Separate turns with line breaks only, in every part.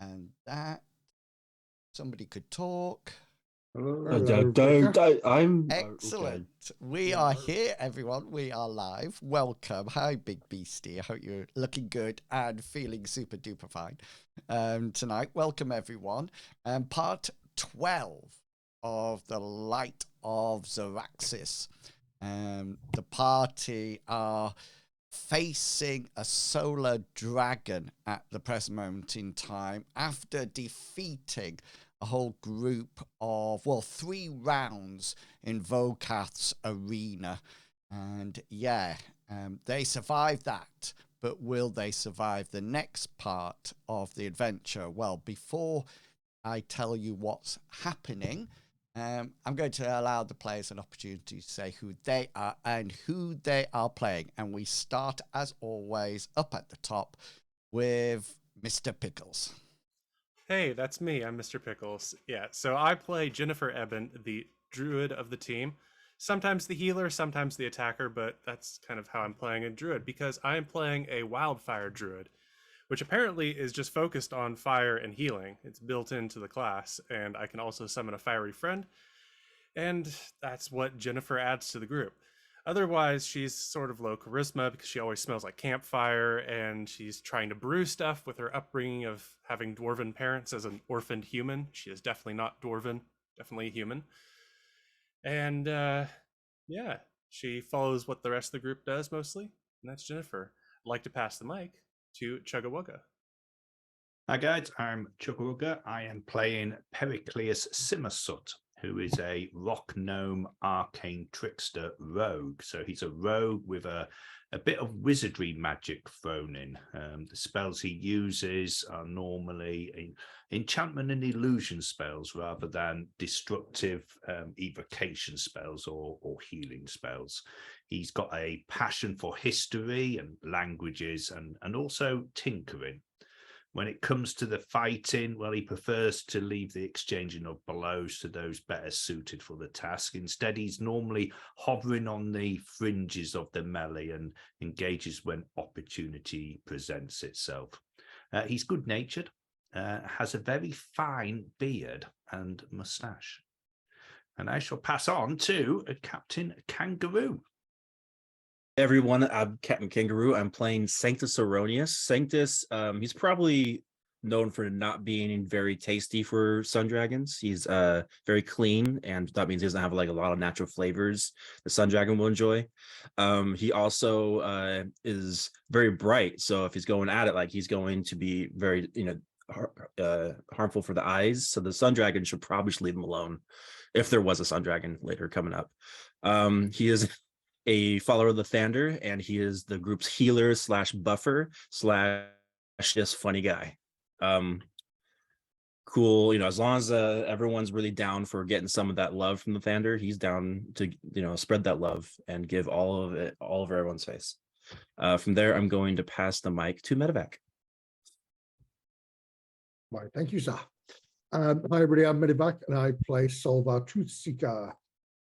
And that somebody could talk.
I'm
excellent. Okay. We are here, everyone. We are live. Welcome. Hi, Big Beastie. I hope you're looking good and feeling super duper fine tonight. Welcome, everyone. Part 12 of the Light of Xaryxis. The party are facing a solar dragon at the present moment in time after defeating a whole group of, 3 rounds in Vokath's arena. And they survived that, but will they survive the next part of the adventure? Well, before I tell you what's happening, I'm going to allow the players an opportunity to say who they are and who they are playing. And we start, as always, up at the top with Mr. Pickles.
Hey, that's me. I'm Mr. Pickles. Yeah, so I play Jennifer Eben, the druid of the team. Sometimes the healer, sometimes the attacker, but that's kind of how I'm playing a druid because I am playing a wildfire druid, which apparently is just focused on fire and healing. It's built into the class, and I can also summon a fiery friend, and that's what Jennifer adds to the group. Otherwise, she's sort of low charisma because she always smells like campfire, and she's trying to brew stuff with her upbringing of having dwarven parents as an orphaned human. She is definitely not dwarven, definitely human. And she follows what the rest of the group does mostly, and that's Jennifer. I'd like to pass the mic to Chugawugga.
Hi guys, I'm Chugawugga. I am playing Pericleus Simasut, who is a rock gnome arcane trickster rogue. So he's a rogue with a bit of wizardry magic thrown in. The spells he uses are normally enchantment and illusion spells rather than destructive evocation spells or healing spells. He's got a passion for history and languages and also tinkering. When it comes to the fighting, well, he prefers to leave the exchanging of blows to those better suited for the task. Instead, he's normally hovering on the fringes of the melee and engages when opportunity presents itself. He's good-natured, has a very fine beard and moustache. And I shall pass on to Captain Kangaroo.
Everyone, I'm Captain Kangaroo. I'm playing Sanctus Erroneous. Sanctus, he's probably known for not being very tasty for sun dragons. He's very clean, and that means he doesn't have like a lot of natural flavors the sun dragon will enjoy. He also is very bright, so if he's going at it, like he's going to be very, harmful for the eyes. So the sun dragon should probably just leave him alone, if there was a sun dragon later coming up. He is a follower of the Thander, and he is the group's healer / buffer / just funny guy. Cool, as long as everyone's really down for getting some of that love from the Thander, he's down to spread that love and give all of it all over everyone's face. From there, I'm going to pass the mic to Medevac.
Right, thank you, sir. Hi everybody, I'm Medevac and I play Solvar Truthseeker.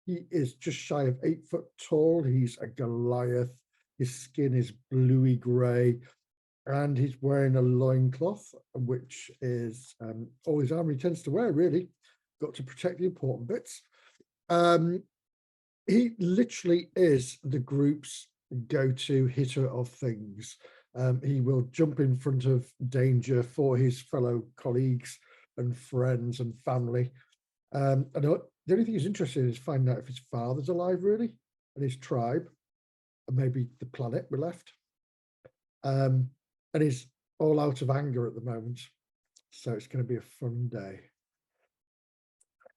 He is just shy of 8 foot tall. He's a Goliath. His skin is bluey grey, and he's wearing a loincloth, which is all his armor he tends to wear, really. Got to protect the important bits. He literally is the group's go-to hitter of things. He will jump in front of danger for his fellow colleagues and friends and family. The only thing he's interested in is finding out if his father's alive, really, and his tribe, and maybe the planet we left. And he's all out of anger at the moment, so it's going to be a fun day.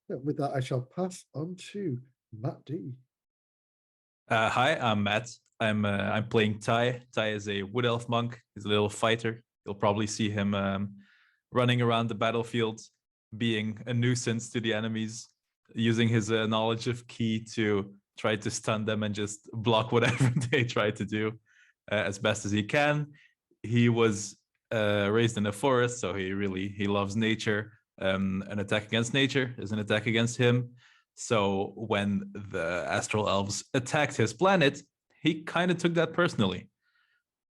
With that, I shall pass on to Matt D.
Hi, I'm Matt. I'm playing Ty. Ty is a wood elf monk. He's a little fighter. You'll probably see him running around the battlefield, being a nuisance to the enemies, using his knowledge of ki to try to stun them and just block whatever they try to do as best as he can. He was raised in a forest, so he loves nature. An attack against nature is an attack against him. So when the astral elves attacked his planet, he kind of took that personally.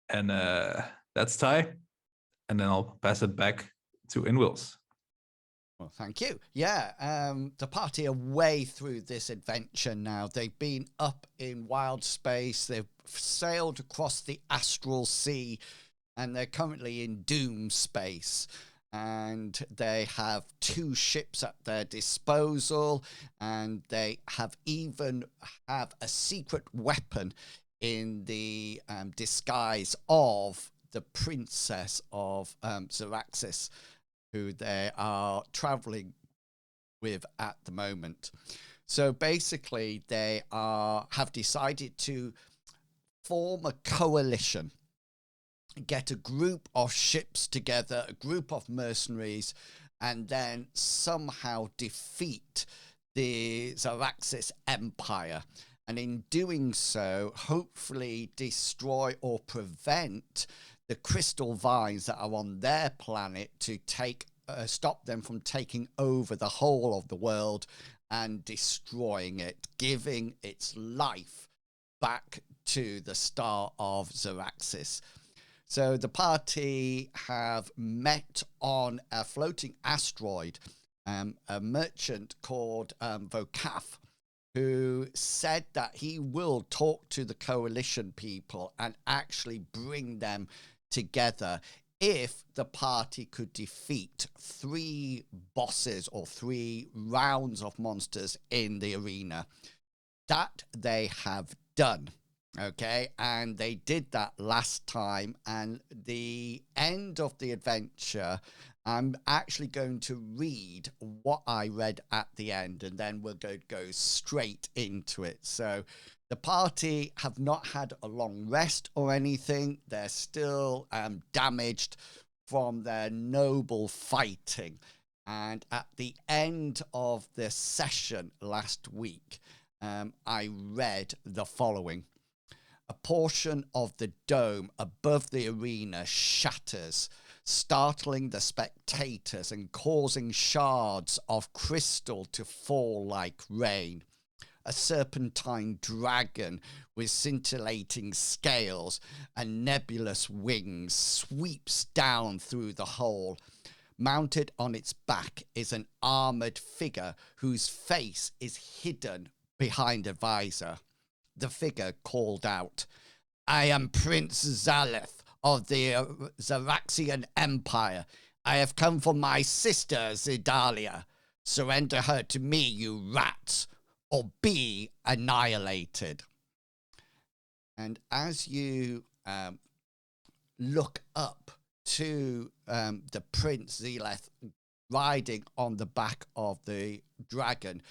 And that's Ty. And then I'll pass it back to inwils.
Well, thank you. Yeah, the party are way through this adventure now. They've been up in wild space. They've sailed across the astral sea, and they're currently in doom space. And they have 2 ships at their disposal, and they even have a secret weapon in the disguise of the princess of Xaryxis, who they are traveling with at the moment. So basically, they have decided to form a coalition, get a group of ships together, a group of mercenaries, and then somehow defeat the Xaryxis Empire. And in doing so, hopefully destroy or prevent the crystal vines that are on their planet to stop them from taking over the whole of the world and destroying it, giving its life back to the star of Xaryxis. So the party have met on a floating asteroid, a merchant called Vocaf, who said that he will talk to the coalition people and actually bring them together if the party could defeat 3 bosses or 3 rounds of monsters in the arena. That they have done. Okay, and they did that last time, and the end of the adventure, I'm actually going to read what I read at the end, and then we'll go straight into it. So the party have not had a long rest or anything. They're still damaged from their noble fighting. And at the end of the session last week, I read the following. A portion of the dome above the arena shatters, startling the spectators and causing shards of crystal to fall like rain. A serpentine dragon with scintillating scales and nebulous wings sweeps down through the hole. Mounted on its back is an armored figure whose face is hidden behind a visor. The figure called out, "I am Prince Zaleth of the Xaryxian Empire. I have come for my sister Zidalia. Surrender her to me, you rats, or be annihilated." And as you look up to the Prince Zaleth riding on the back of the dragon,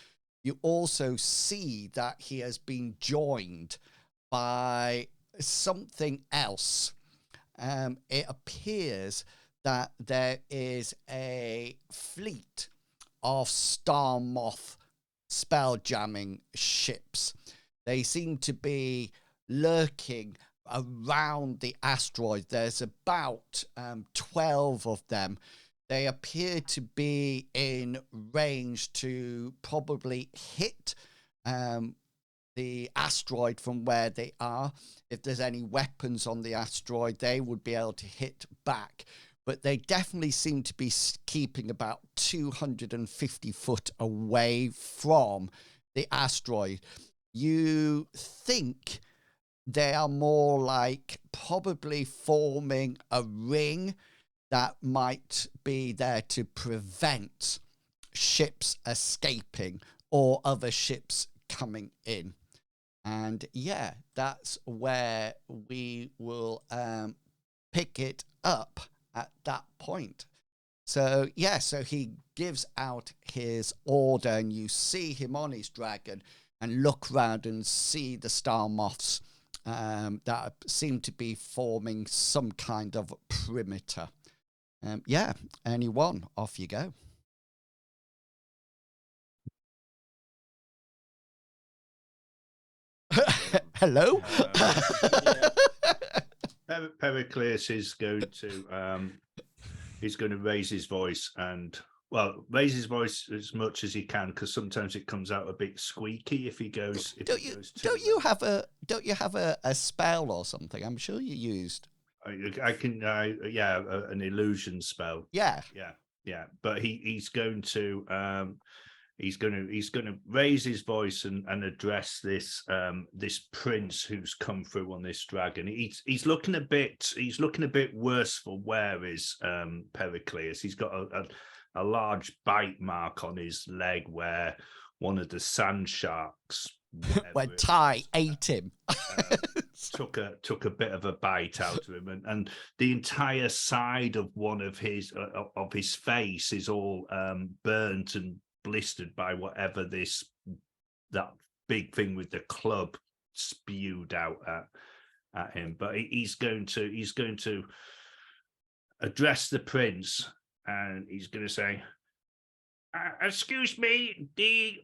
you also see that he has been joined by something else. It appears that there is a fleet of Star Moth spell-jamming ships. They seem to be lurking around the asteroid. There's about 12 of them. They appear to be in range to probably hit the asteroid from where they are. If there's any weapons on the asteroid, they would be able to hit back. But they definitely seem to be keeping about 250 foot away from the asteroid. You think they are more like probably forming a ring that might be there to prevent ships escaping or other ships coming in. And yeah, that's where we will pick it up at that point. So yeah, so he gives out his order, and you see him on his dragon and look around and see the star moths that seem to be forming some kind of perimeter. Yeah, anyone, off you go. Hello?
Pericles is going to he's going to raise his voice and raise his voice as much as he can, because sometimes it comes out a bit squeaky if he goes.
Don't you have a spell or something? I'm sure you used.
I can an illusion spell.
Yeah.
Yeah. Yeah, but he's going to raise his voice and address this this prince who's come through on this dragon. He's looking a bit worse for wear, is Pericles. He's got a large bite mark on his leg where one of the sand sharks,
when Ty ate him,
took a bit of a bite out of him, and the entire side of one of his face is all burnt and blistered by whatever that big thing with the club spewed out at him. But he's going to address the prince, and he's going to say, excuse me, the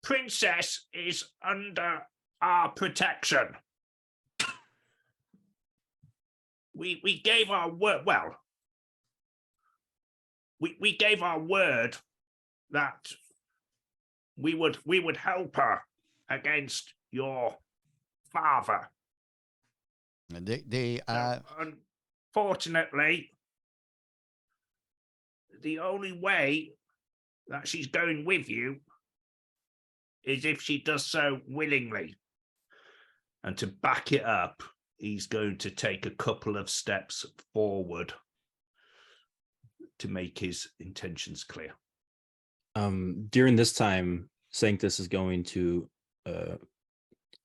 princess is under our protection. We gave our word. Well, we gave our word that we would help her against your father. Unfortunately, the only way that she's going with you is if she does so willingly. And to back it up, he's going to take a couple of steps forward to make his intentions clear.
During this time, Sanctus is going to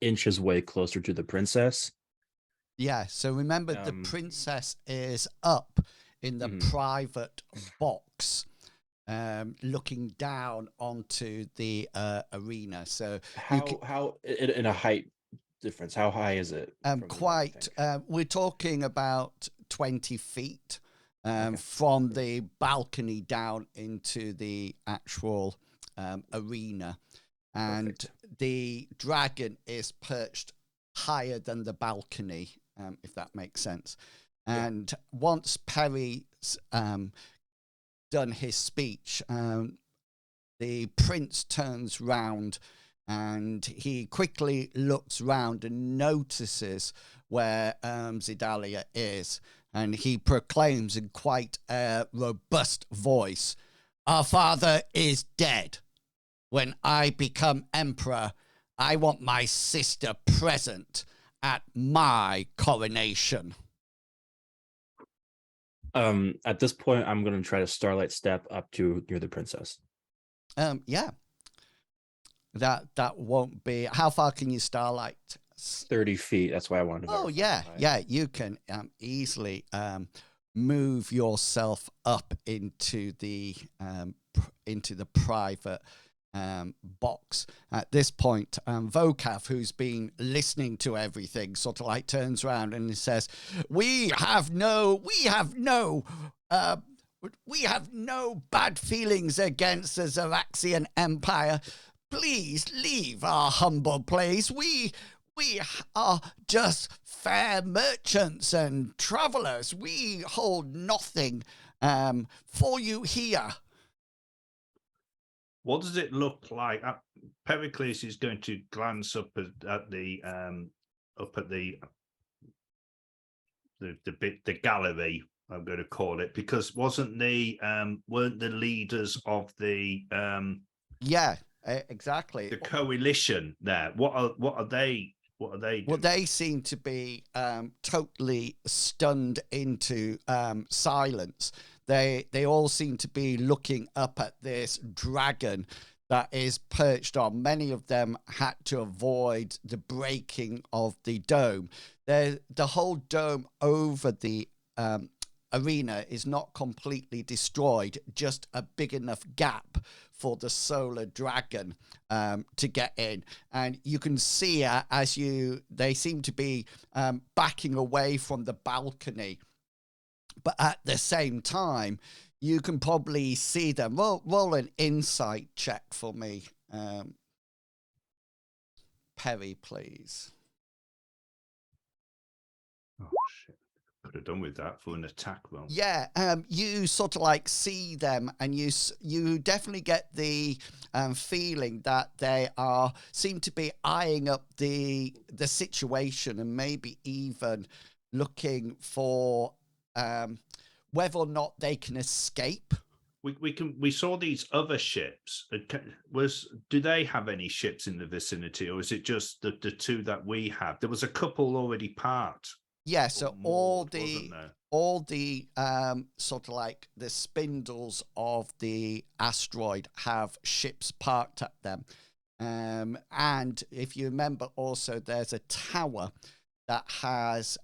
inch his way closer to the princess.
Yeah, so remember the princess is up in the private box, looking down onto the arena. So
how in a height difference, how high is it?
We're talking about 20 feet from the balcony down into the actual arena. And the dragon is perched higher than the balcony, if that makes sense. And once Perry's done his speech, the prince turns round and he quickly looks round and notices where Zidalia is. And he proclaims in quite a robust voice, "Our father is dead. When I become emperor, I want my sister present at my coronation."
At this point, I'm going to try to starlight step up to near the princess.
Yeah. That won't be... How far can you starlight?
30 feet. That's why I wanted to...
Oh, yeah. Yeah, you can easily move yourself up into the private box. At this point, Vokav, who's been listening to everything, sort of like turns around and he says, we have no bad feelings against the Xaryxian Empire. Please leave our humble place. We are just fair merchants and travelers. We hold nothing for you here.
What does it look like? Pericles is going to glance up at the gallery, I'm going to call it, because weren't the leaders of the
exactly
the coalition there? What are they doing?
Well, they seem to be totally stunned into silence. They all seem to be looking up at this dragon that is perched on. Many of them had to avoid the breaking of the dome. The whole dome over the arena is not completely destroyed, just a big enough gap for the solar dragon to get in. And you can see they seem to be backing away from the balcony. But at the same time, you can probably see them. Roll an insight check for me, Perry, please.
Oh, shit. Could have done with that for an attack roll.
Yeah, you sort of like see them, and you definitely get the feeling that they seem to be eyeing up the situation and maybe even looking for whether or not they can escape
we saw these other ships. Do they have any ships in the vicinity, or is it just the two that we have? There was a couple already parked.
Yeah, so
moored, wasn't there?
all the sort of like the spindles of the asteroid have ships parked at them. And if you remember also, there's a tower that has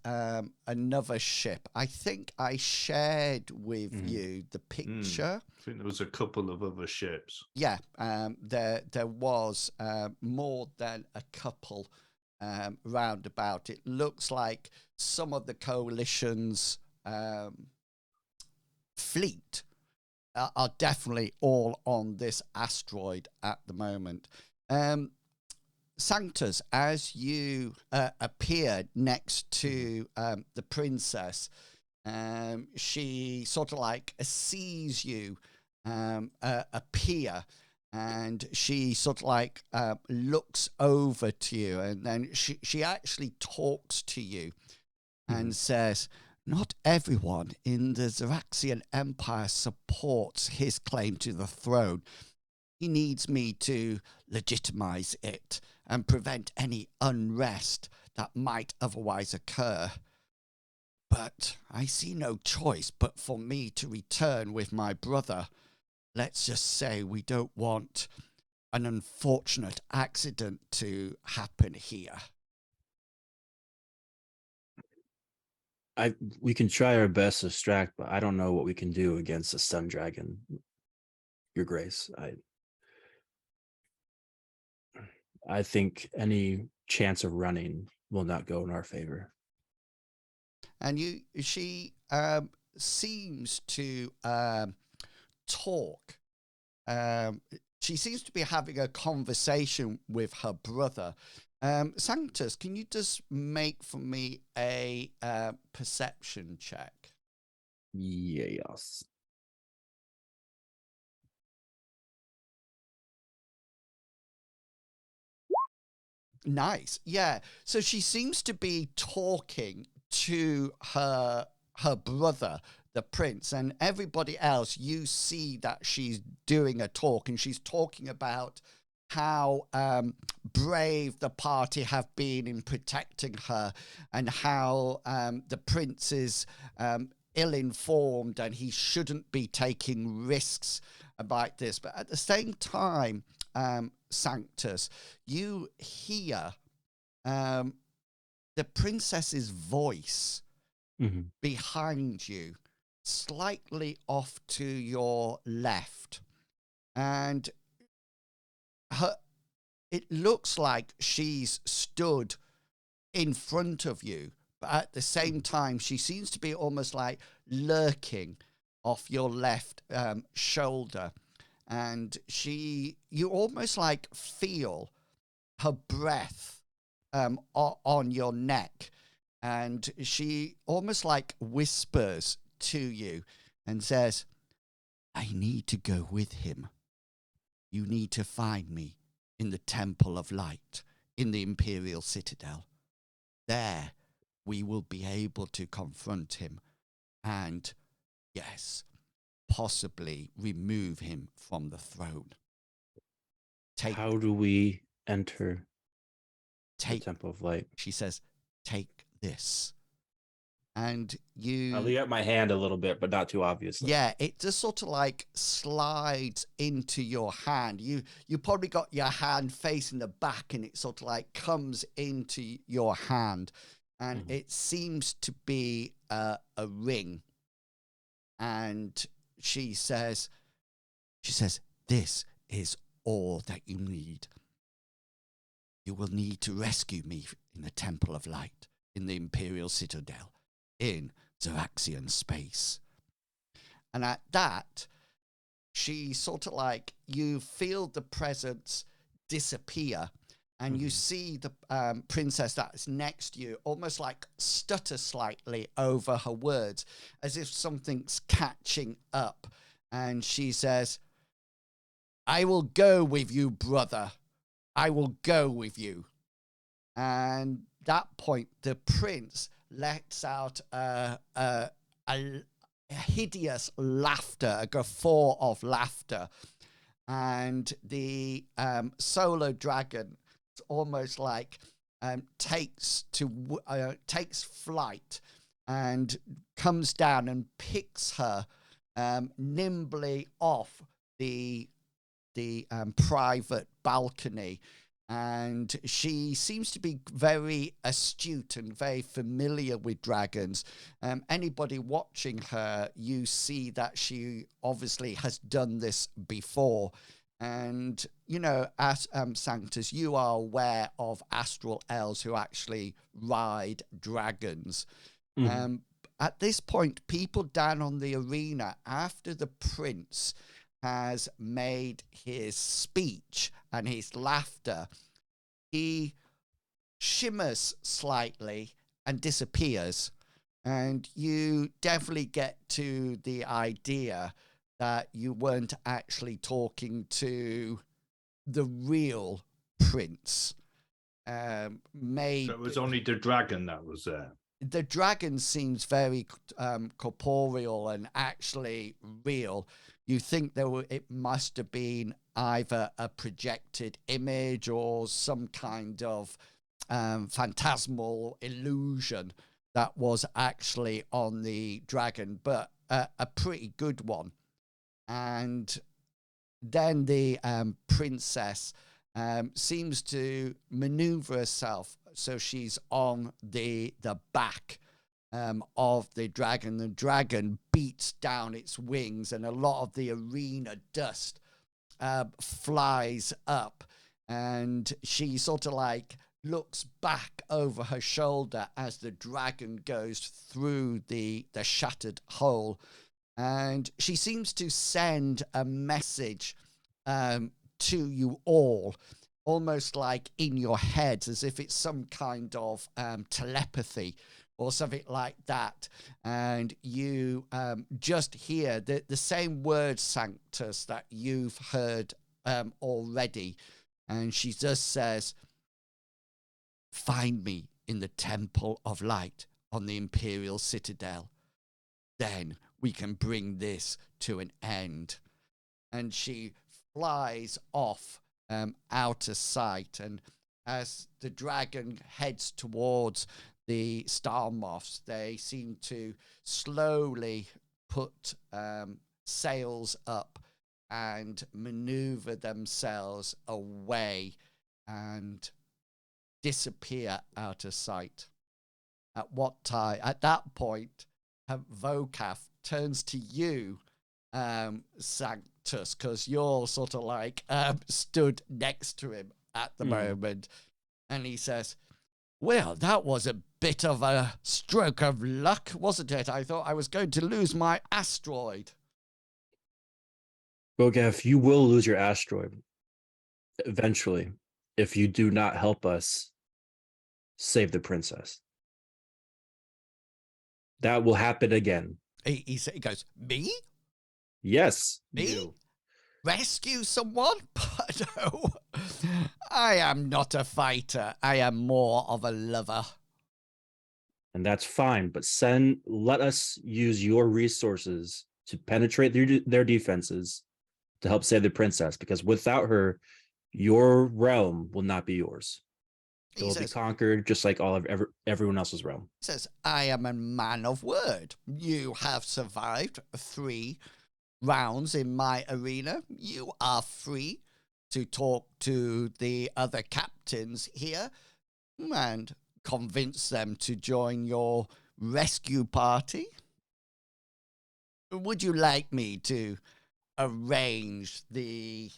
another ship. I think I shared with you the picture.
I think there was a couple of other ships.
Yeah, there was more than a couple roundabout. It looks like some of the coalition's fleet are definitely all on this asteroid at the moment. Sanctus, as you appeared next to the princess, she sort of like sees you appear, and she sort of like looks over to you, and then she actually talks to you and says, "Not everyone in the Xaryxian Empire supports his claim to the throne. He needs me to legitimize it and prevent any unrest that might otherwise occur. But I see no choice but for me to return with my brother. Let's just say we don't want an unfortunate accident to happen here."
We can try our best to distract, but I don't know what we can do against a sun dragon, Your Grace. I think any chance of running will not go in our favor.
And she seems to talk. She seems to be having a conversation with her brother. Sanctus, can you just make for me a perception check?
Yes.
Nice. Yeah. So she seems to be talking to her brother, the prince, and everybody else. You see that she's doing a talk, and she's talking about how brave the party have been in protecting her, and how the prince is ill-informed and he shouldn't be taking risks about this. But at the same time, Sanctus, you hear the princess's voice behind you, slightly off to your left, and it looks like she's stood in front of you, but at the same time she seems to be almost like lurking off your left shoulder, and you almost like feel her breath on your neck, and she almost like whispers to you and says, "I need to go with him. You need to find me in the Temple of Light in the Imperial Citadel. There we will be able to confront him and, yes, possibly remove him from the throne."
How do we enter the Temple of Light?
She says, "Take this." And you...
I'll leave out my hand a little bit, but not too obviously.
Yeah, it just sort of like slides into your hand. You probably got your hand facing the back, and it sort of like comes into your hand, and it seems to be a ring. And she says, "This is all that you need. You will need to rescue me in the Temple of Light, in the Imperial Citadel, in Xaryxian space." And at that, she sort of like, you feel the presence disappear, and you see the princess that's next to you almost like stutter slightly over her words, as if something's catching up. And she says, "I will go with you, brother. I will go with you." And that point, the prince lets out hideous laughter, a guffaw of laughter. And the solar dragon, it's almost like takes flight and comes down and picks her nimbly off the private balcony. And she seems to be very astute and very familiar with dragons. Anybody watching her, you see that she obviously has done this before. And, you know, as Sanctus, you are aware of astral elves who actually ride dragons.
Mhm.
At this point, people down on the arena, after the prince has made his speech and his laughter, he shimmers slightly and disappears. And you definitely get to the idea that you weren't actually talking to the real prince. Maybe
So it was only the dragon that was there.
the dragon seems very corporeal and actually real. You think it must have been either a projected image or some kind of phantasmal illusion that was actually on the dragon, but a pretty good one. And then the princess seems to maneuver herself so she's on the back of the dragon. The dragon beats down its wings, and a lot of the arena dust flies up, and she sort of like looks back over her shoulder as the dragon goes through the shattered hole, and she seems to send a message to you all, almost like in your head, as if it's some kind of telepathy or something like that. And you just hear the same words, Sanctus, that you've heard already. And she just says, "Find me in the Temple of Light on the Imperial Citadel. Then we can bring this to an end." And she flies off out of sight. And as the dragon heads towards the star moths, they seem to slowly put sails up and maneuver themselves away and disappear out of sight. At that point, Vocaf turns to you, Sanctus, because you're sort of like stood next to him at the moment, and he says, "Well, that was a bit of a stroke of luck, wasn't it? I thought I was going to lose my asteroid."
Bogaf, you will lose your asteroid eventually if you do not help us save the princess. That will happen again.
He goes, "Me?
Yes.
Me?
You.
Rescue someone? No, I am not a fighter. I am more of a lover."
And that's fine, but let us use your resources to penetrate their defenses to help save the princess, because without her, your realm will not be yours. It will be conquered just like all of everyone else's realm.
He says, "I am a man of word. You have survived 3 rounds in my arena. You are free to talk to the other captains here and convince them to join your rescue party. Would you like me to arrange the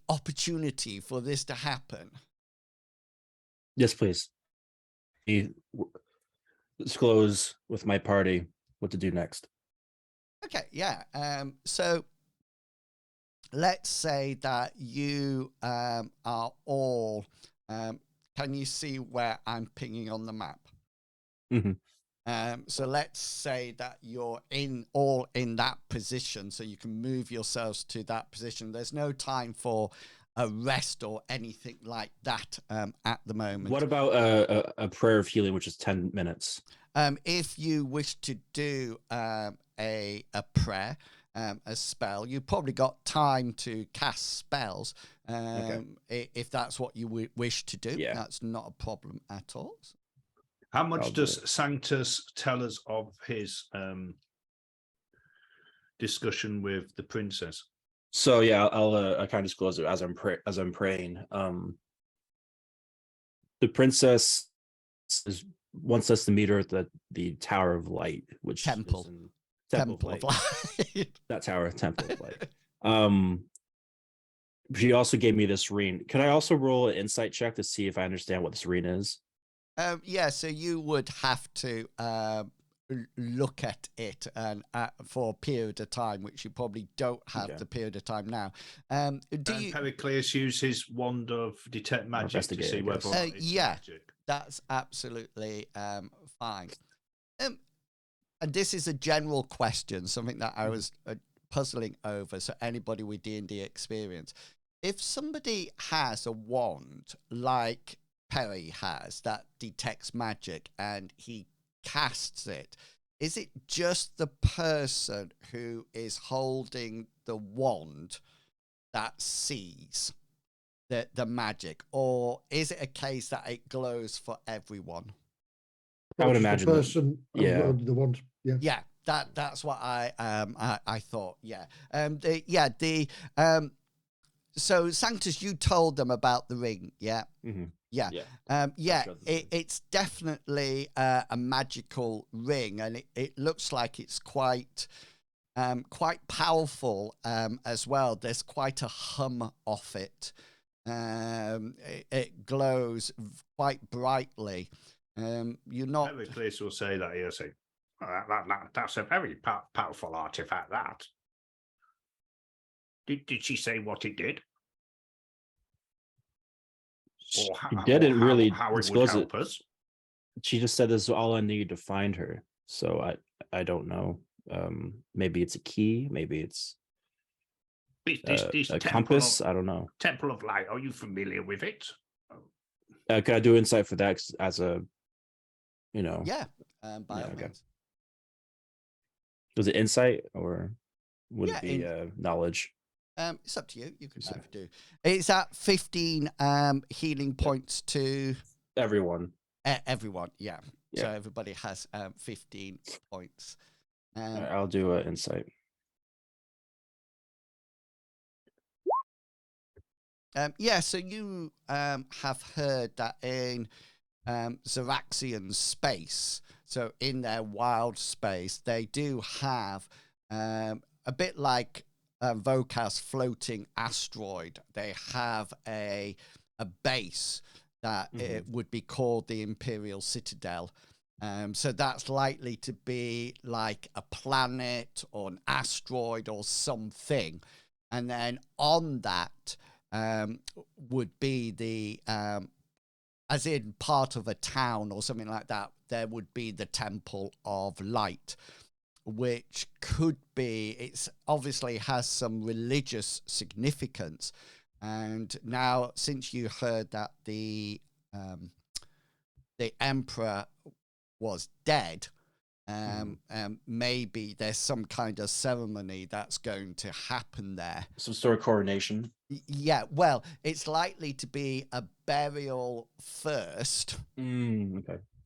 opportunity for this to happen?"
Yes, please. Disclose with my party what to do next.
Okay, yeah. So let's say that you are all. Can you see where I'm pinging on the map?
Mm-hmm.
So let's say that you're all in that position, so you can move yourselves to that position. There's no time for a rest or anything like that at the moment.
What about a prayer of healing, which is 10 minutes?
If you wish to do a prayer, a spell, you've probably got time to cast spells. If that's what you wish to do, that's not a problem at all.
How much does Sanctus tell us of his discussion with the princess?
So yeah, I kind of disclose it as I'm praying. The princess wants us to meet her at the Tower of Light, which
Temple
of
of
Light.
Light.
That tower, Temple of Light. She also gave me this ring. Could I also roll an insight check to see if I understand what this ring is?
Yeah, so you would have to look at it and for a period of time, which you probably don't have the period of time now.
Pericles use his wand of detect magic to see whether it's magic?
That's absolutely fine. And this is a general question, something that I was puzzling over. So anybody with D&D experience, if somebody has a wand like Perry has that detects magic and he casts it, is it just the person who is holding the wand that sees the magic, or is it a case that it glows for everyone?
I would imagine
the person the wand.
Yeah, that's what I thought. So Sanctus, you told them about the ring, yeah?
Mm-hmm.
It's definitely a magical ring, and it looks like it's quite powerful as well. There's quite a hum off it. It glows quite brightly. You're not.
Pericles will say that. He'll say, "That's a very powerful artifact. That." Did she say what it did?
She didn't really disclose
it would help us?
She just said this is all I need to find her. So I don't know. Maybe it's a key. Maybe it's
this
a compass. I don't know.
Temple of Light. Are you familiar with it?
Could I do insight for that as a,
Yeah. By all means.
Was it insight or would it be knowledge?
It's up to you. You can either do. It's at 15 healing points to
everyone.
Everyone, yeah. So everybody has 15 points.
Right, I'll do an insight.
So you have heard that in Xaryxian space, so in their wild space, they do have a bit like Voka's floating asteroid. They have a base that it would be called the Imperial Citadel. So that's likely to be like a planet or an asteroid or something. And then on that would be the, as in part of a town or something like that, there would be the Temple of Light, which could be, it's obviously has some religious significance. And now, since you heard that the emperor was dead, maybe there's some kind of ceremony that's going to happen there.
Some sort of coronation.
Yeah, well, it's likely to be a burial first,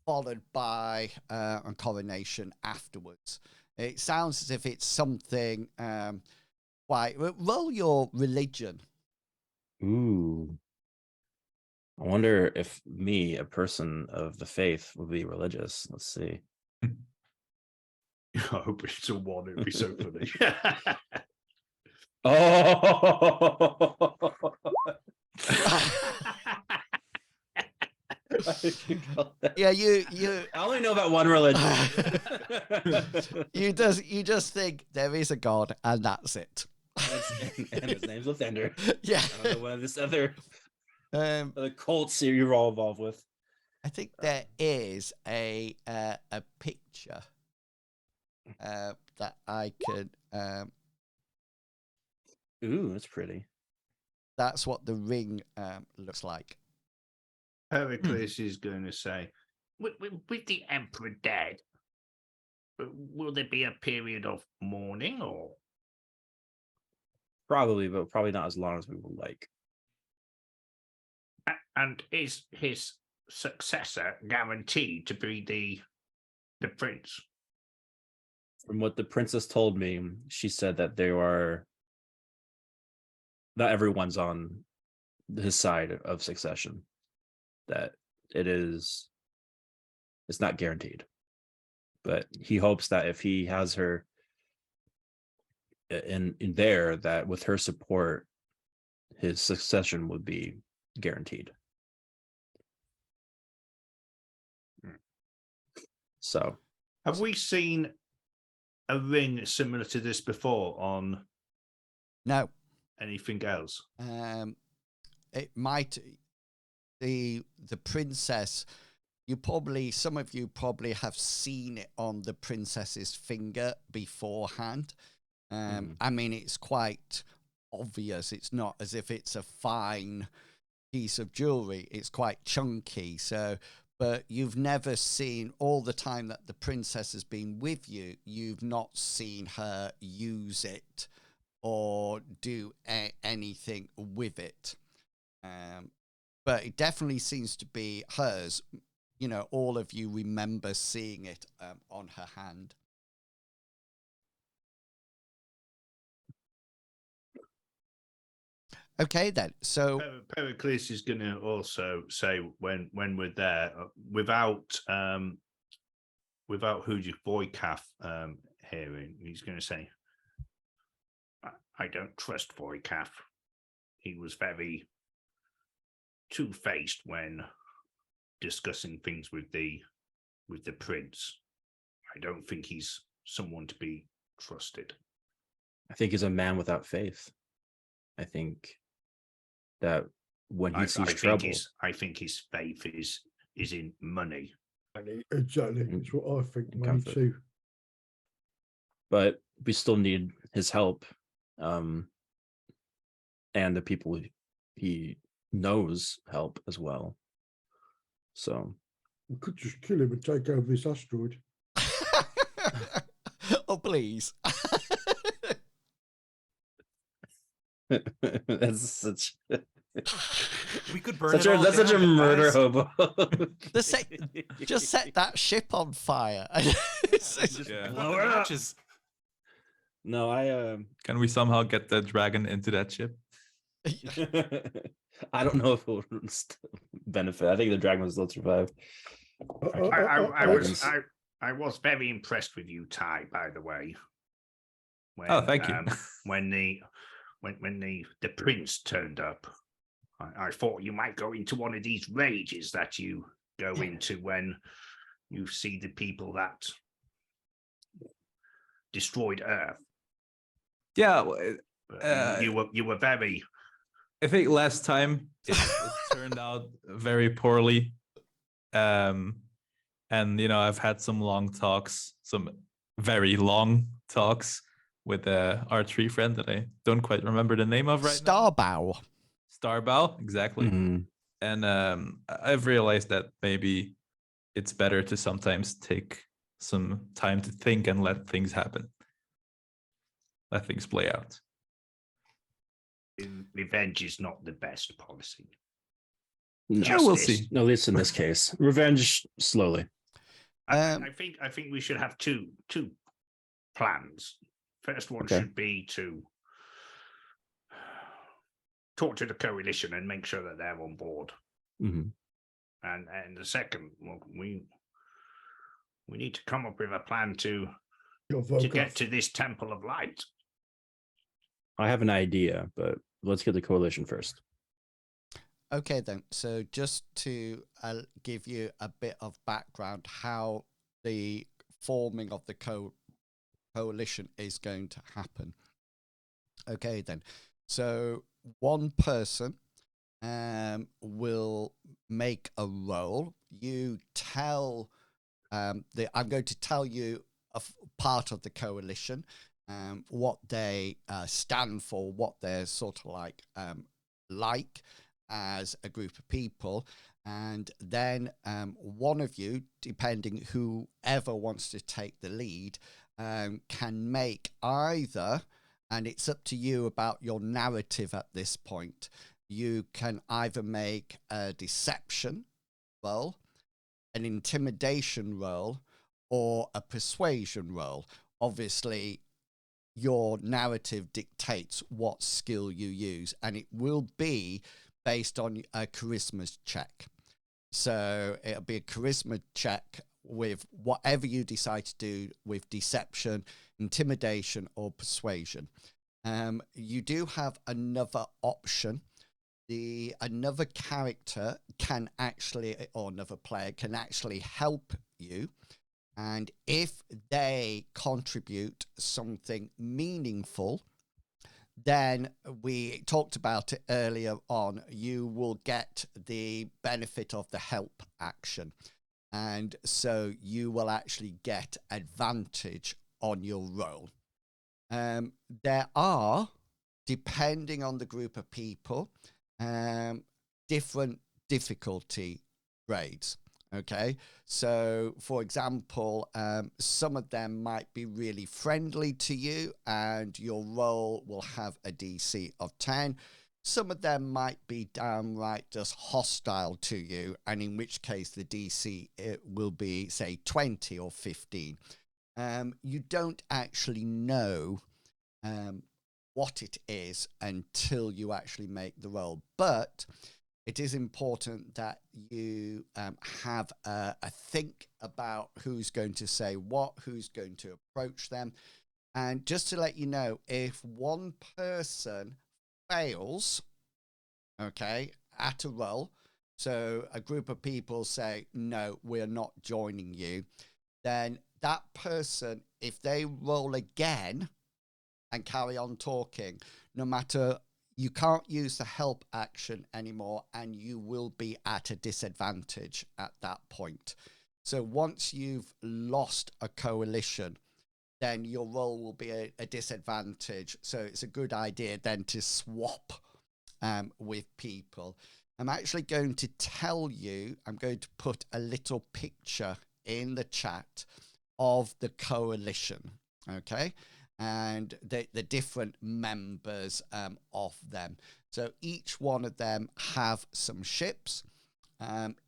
followed by a coronation afterwards. It sounds as if it's something. Roll your religion.
Ooh. I wonder if me, a person of the faith, would be religious. Let's see.
I hope it's a one. It'd be so funny.
Yeah, you.
I only know about one religion.
You just think there is a god and that's it.
And his name's Lathander.
Yeah.
I don't know what this other cults you're all involved with.
I think there is a picture that I could.
Ooh, that's pretty.
That's what the ring looks like.
Pericles is going to say, with the Emperor dead, will there be a period of mourning, or
Probably, but probably not as long as we would like.
and is his successor guaranteed to be the prince?
From what the princess told me, she said that not everyone's on his side of succession. That it's not guaranteed. But he hopes that if he has her in there, that with her support, his succession would be guaranteed. So,
Have we seen a ring similar to this before on
No.
anything else?
It might the princess. Some of you probably have seen it on the princess's finger beforehand. I mean, it's quite obvious. It's not as if it's a fine piece of jewelry. It's quite chunky. But you've never seen, all the time that the princess has been with you, you've not seen her use it or do anything with it. But it definitely seems to be hers. You know, all of you remember seeing it on her hand. Okay, then. So
Pericles is going to also say when we're there, without Huji Voikaf hearing, he's going to say, I don't trust Voikaf. He was very two-faced when discussing things with the prince. I don't think he's someone to be trusted.
I think he's a man without faith. I think that when he sees trouble,
I think his faith is in money.
Exactly, it's what I think. Money too.
But we still need his help, and the people he knows help as well. So
we could just kill him and take over this asteroid.
Oh, please.
That's such.
We could burn
That's
it all
such a
down,
murder
guys.
hobo.
Just set that ship on fire.
Yeah.
Blow it up.
No,
Can we somehow get the dragon into that ship?
I don't know if it will benefit. I think the dragon will still survive.
I was very impressed with you, Ty, by the way.
When, thank you.
When the prince turned up, I thought you might go into one of these rages that you go into when you see the people that destroyed Earth.
Yeah,
you were very.
I think last time it turned out very poorly, and I've had some long talks, some very long talks with our tree friend that I don't quite remember the name of right now. Starbow, exactly.
Mm-hmm.
And I've realized that maybe it's better to sometimes take some time to think and let things happen. Let things play out.
Revenge is not the best policy.
No, we'll see.
No, at least in this case, revenge slowly.
I think we should have two plans. First one should be to talk to the coalition and make sure that they're on board.
Mm-hmm.
And the second, well, we need to come up with a plan to get to this Temple of Light.
I have an idea, but let's get the coalition first.
Okay, then. So just to give you a bit of background, how the forming of the coalition is going to happen. Okay, then. So one person will make a roll. You tell I'm going to tell you a part of the coalition, what they stand for, what they're sort of like as a group of people, And then one of you, depending whoever wants to take the lead, can make either, and it's up to you about your narrative at this point, you can either make a deception roll, an intimidation roll, or a persuasion roll. Obviously, your narrative dictates what skill you use, and it will be based on a charisma check. So it'll be a charisma check with whatever you decide to do with deception, intimidation, or persuasion. You do have another option. Another character can actually, or another player can actually help you. And if they contribute something meaningful, then we talked about it earlier on, you will get the benefit of the help action. And so you will actually get advantage on your roll. There are, depending on the group of people, different difficulty grades. Okay, so for example, some of them might be really friendly to you and your roll will have a DC of 10. Some of them might be downright just hostile to you, and in which case the DC it will be, say, 20 or 15. You don't actually know what it is until you actually make the roll, but it is important that you have a think about who's going to say what, who's going to approach them. And just to let you know, if one person fails, okay, at a roll, so a group of people say, no, we're not joining you, then that person, if they roll again and carry on talking, no matter, you can't use the help action anymore, and you will be at a disadvantage at that point. So once you've lost a coalition, then your roll will be a disadvantage. So it's a good idea then to swap with people. I'm actually going to tell you, I'm going to put a little picture in the chat of the coalition, okay? And the different members of them. So each one of them have some ships.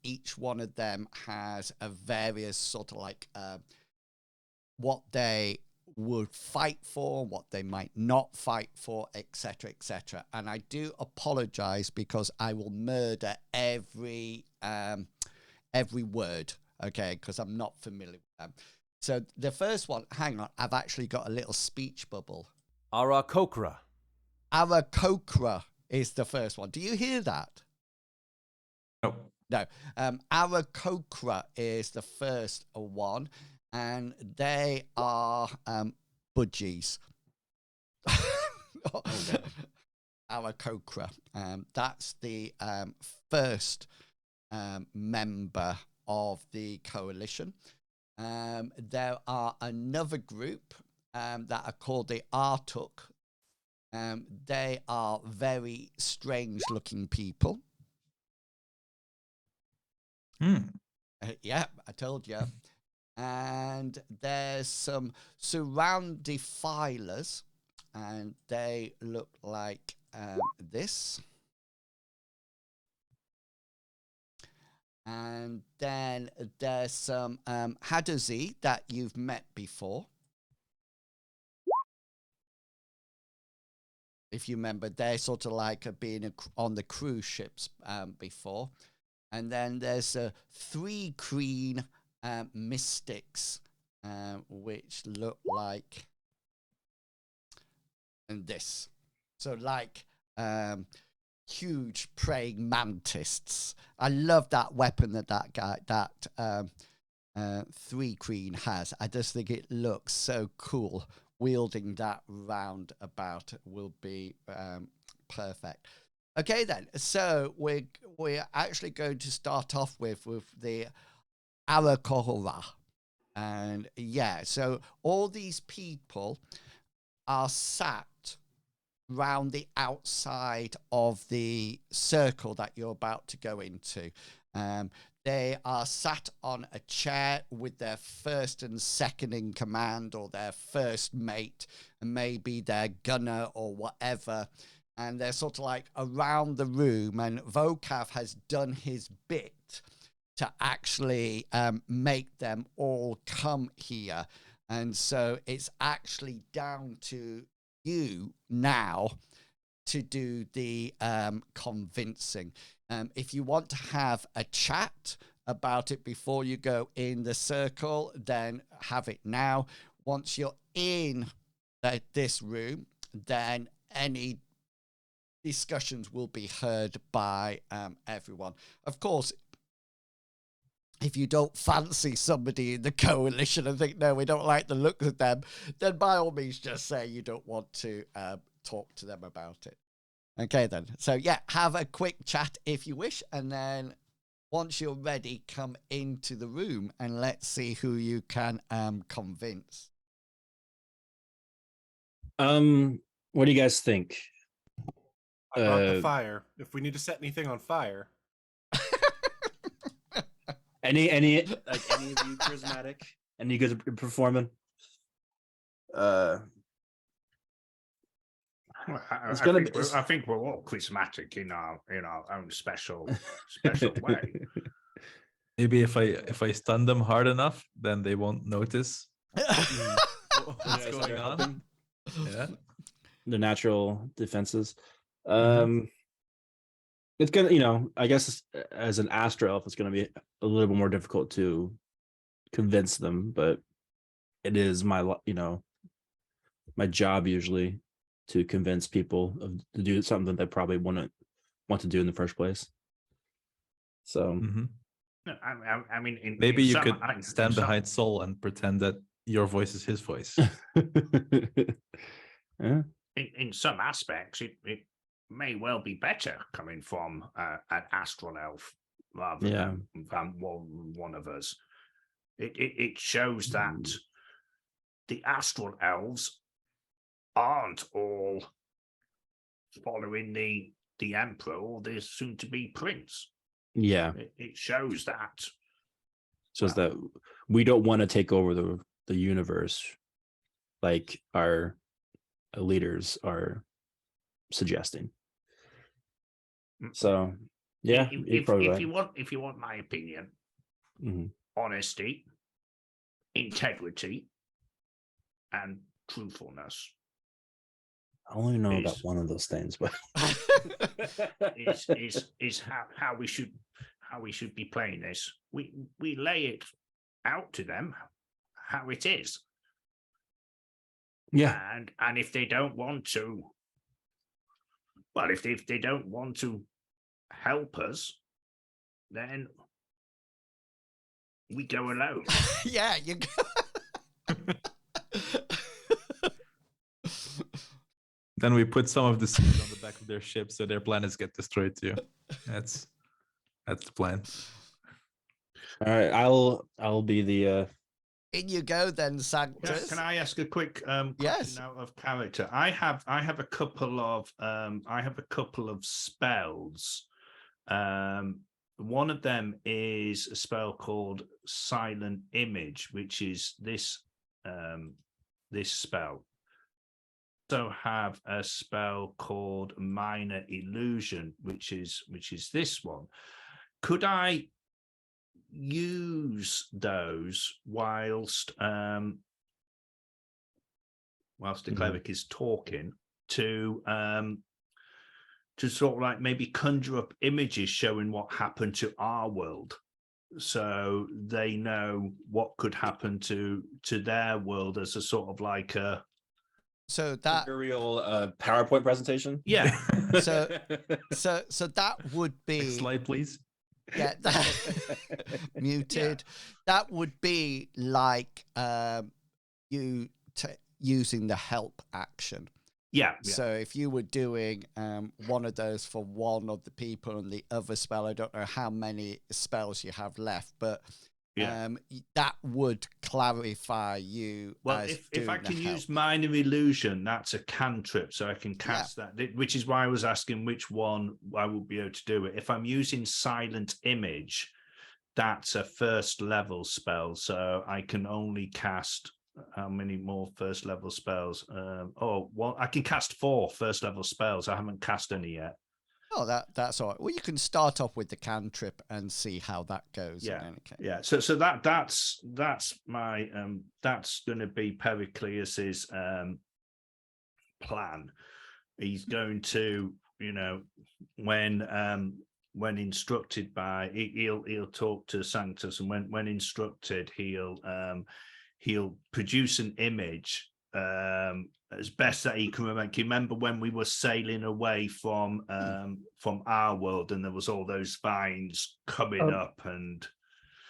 Each one of them has a various sort of like what they would fight for, what they might not fight for, etc., etc. And I do apologize because I will murder every word, okay, because I'm not familiar with them. So the first one, hang on, I've actually got a little speech bubble.
Arakokra.
Arakokra is the first one. Do you hear that?
No.
No. Arakokra is the first one, and they are budgies. Arakokra. That's the first member of the coalition. There are another group that are called the Artuk. They are very strange looking people. Yeah, I told you. And there's some surround defilers, and they look like this. And then there's some Hadozi that you've met before. If you remember, they're sort of like being on the cruise ships before. And then there's 3 green mystics, which look like this. So like huge praying mantists. I love that weapon that guy, that 3 green has. I just think it looks so cool. Wielding that round about will be perfect. Okay then, so we're actually going to start off with the Arakokra. And yeah, so all these people are sat round the outside of the circle that you're about to go into. They are sat on a chair with their first and second in command, or their first mate, and maybe their gunner or whatever. And they're sort of like around the room, and Vocav has done his bit to actually make them all come here. And so it's actually down to you now to do the convincing. If you want to have a chat about it before you go in the circle, then have it now. Once you're in this room, then any discussions will be heard by everyone. Of course, if you don't fancy somebody in the coalition and think, no, we don't like the look of them, then by all means just say you don't want to talk to them about it. Okay, then. So, yeah, have a quick chat if you wish, and then once you're ready, come into the room and let's see who you can convince.
What do you guys think?
I brought the fire. If we need to set anything on fire.
Any of you charismatic? Any good at performing?
I think we're all charismatic in our own special way.
Maybe if I stun them hard enough, then they won't notice what's going on. Yeah,
the natural defenses. It's gonna, I guess as an astro elf, it's gonna be a little bit more difficult to convince them, but it is my my job usually to convince people to do something that they probably wouldn't want to do in the first place. So
I mean,
maybe you could stand behind Sol and pretend that your voice is his voice.
Yeah.
In some aspects, it may well be better coming from an astral elf rather than one of us. It shows that the astral elves aren't all following the emperor or the soon-to-be prince.
Yeah,
it shows that.
Shows that we don't want to take over the universe, like our leaders are suggesting. So, yeah,
if you want my opinion, honesty, integrity, and truthfulness.
I only know about one of those things, but
is how we should be playing this. We lay it out to them how it is.
Yeah.
And if they don't want to, well, if they don't want to help us, then we go alone.
Yeah, you go.
Then we put some of the seeds on the back of their ship so their planets get destroyed too. That's the plan.
All right, I'll be the
In you go then, Sanctus.
Yes, can I ask a quick
yes
note of character? I have a couple of spells. One of them is a spell called Silent Image, which is this spell. Also have a spell called Minor Illusion, which is this one. Could I use those whilst the cleric is talking to sort of like maybe conjure up images showing what happened to our world, so they know what could happen to their world as a sort of like a
Imperial PowerPoint presentation?
Yeah.
so that would be
Next slide, please.
Yeah, muted. Yeah. That would be like using the help action.
Yeah.
So if you were doing one of those for one of the people and the other spell, I don't know how many spells you have left, but
Yeah.
That would clarify you.
Well,
as
if I
doing the
can use
help.
minor illusion, that's a cantrip, so I can cast that. Which is why I was asking which one I would be able to do it. If I'm using silent image, that's a first level spell, so I can only cast how many more first level spells? I can cast 4 first level spells. I haven't cast any yet.
Oh, that's all right. Well, you can start off with the cantrip and see how that goes.
Yeah,
in any case.
yeah. So that's my that's going to be Pericleus's plan. He's going to, when instructed by, he'll talk to Sanctus, and when instructed, he'll produce an image as best that he can remember. Can you remember when we were sailing away from our world, and there was all those vines coming up, and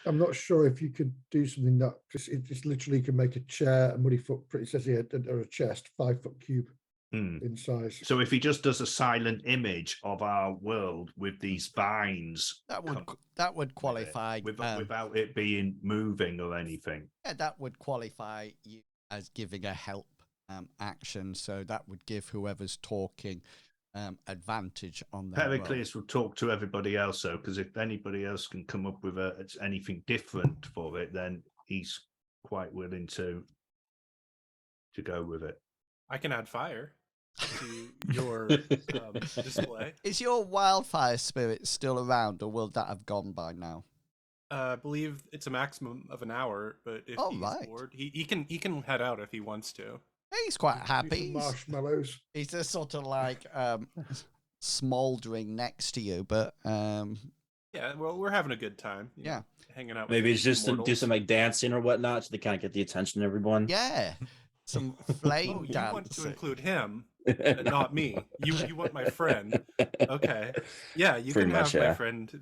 I'm not sure if you could do something that it's literally can make a chair, a muddy footprint. It says here, or a chest, 5-foot cube in size.
So if he just does a silent image of our world with these vines,
that would qualify
without it being moving or anything.
Yeah, that would qualify you as giving a help action. So that would give whoever's talking advantage on their
Pericles will talk to everybody else, though, because if anybody else can come up with anything different for it, then he's quite willing to go with it.
I can add fire to your display.
Is your wildfire spirit still around, or will that have gone by now?
I believe it's a maximum of an hour, but if he's bored, he can head out if he wants to.
He's quite happy.
Marshmallows.
He's just sort of like smoldering next to you, but
yeah, well, we're having a good time.
Yeah,
hanging out.
Maybe
with
it's just to
immortals.
do some like dancing or whatnot, so they kind of get the attention of everyone.
Yeah, some flame
you
dancing.
want to include him, not me. You want my friend? Okay, yeah, you
Pretty
can
much,
have
yeah.
my friend.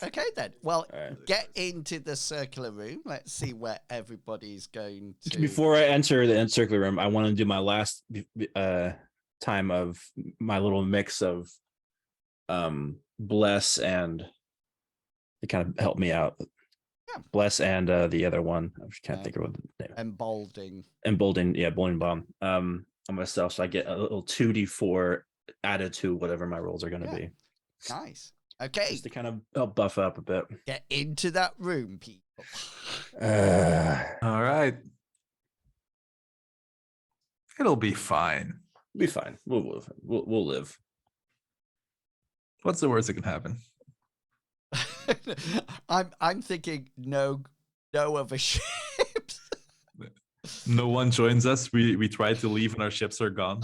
Okay then. Well,
right.
get into the circular room. Let's see where everybody's going to.
Before I enter the circular room, I want to do my last time of my little mix of bless and it kind of helped me out.
Yeah.
Bless and the other one. I just can't think of what the name.
Embolden,
yeah, Bolden Bomb. On myself, so I get a little 2d4 added to whatever my rolls are going to be.
Nice. Okay.
Just to kind of help buff up a bit.
Get into that room, people.
All right. It'll be fine.
Be fine. We'll live.
What's the worst that can happen?
I'm thinking no other ships.
No one joins us. We try to leave and our ships are gone.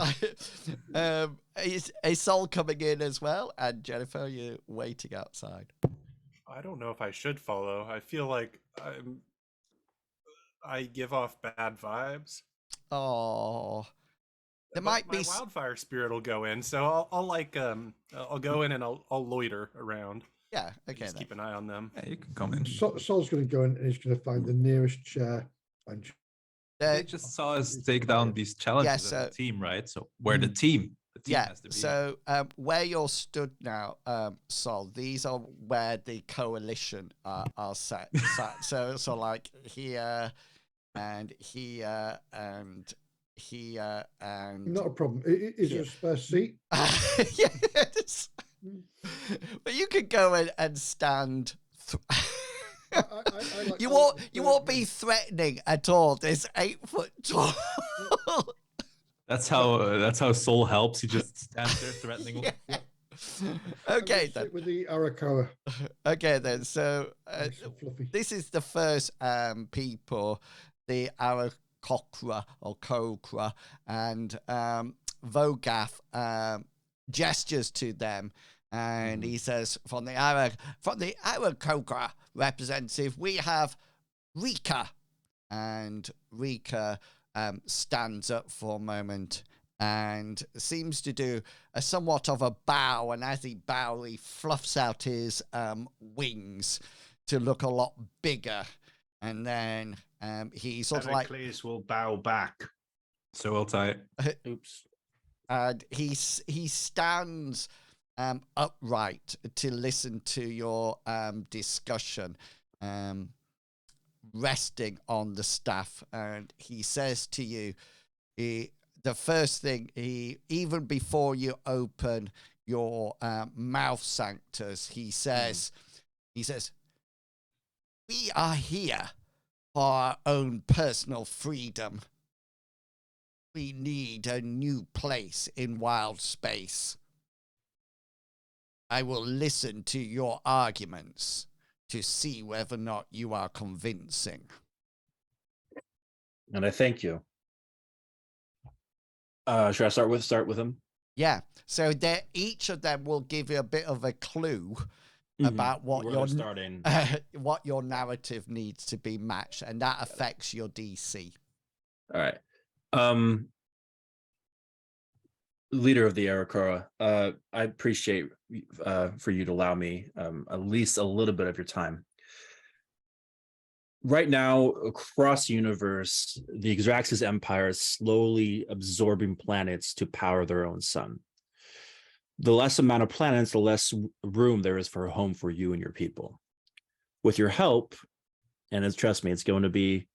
Is a soul coming in as well? And Jennifer, you're waiting outside.
I don't know if I should follow. I feel like I give off bad vibes.
Oh, there
But
might be
my wildfire spirit will go in, so I'll go in and I'll loiter around.
Yeah, okay.
Just keep an eye on them.
Yeah, you can come in.
Sol's going to go in and he's going to find the nearest chair and
They just saw us take down these challenges as a team, right? So we're the team. The team has to be.
So where you're stood now, Sol, these are where the coalition are sat. So like here and here and here and
not a problem. Is there a spare seat?
Yes. But you could go in and stand. You won't be threatening at all. There's 8 foot tall.
That's how Soul helps. He just stands there threatening.
Yeah. Okay then.
With the Arakoa.
Okay then. So
Fluffy.
this is the first people, the Arakokra or Kokra, and Vogath gestures to them. And he says, from the Arakokra representative, we have Rika. And Rika stands up for a moment and seems to do a somewhat of a bow. And as he bows, he fluffs out his wings to look a lot bigger. And then he sort of like...
Pericles will bow back.
So will Ty.
Oops.
And he stands... upright to listen to your discussion, resting on the staff, and he says to you, the first thing, even before you open your mouth, Sanctus, he says, we are here for our own personal freedom. We need a new place in wild space. I will listen to your arguments to see whether or not you are convincing.
And I thank you. Should I start with him?
Yeah. So each of them will give you a bit of a clue about what
Where
your
they're starting.
what your narrative needs to be matched, and that affects your DC.
All right. Leader of the Arakora, I appreciate for you to allow me at least a little bit of your time. Right now, across the universe, the Xaryxis Empire is slowly absorbing planets to power their own sun. The less amount of planets, the less room there is for a home for you and your people. With your help, and trust me, it's going to be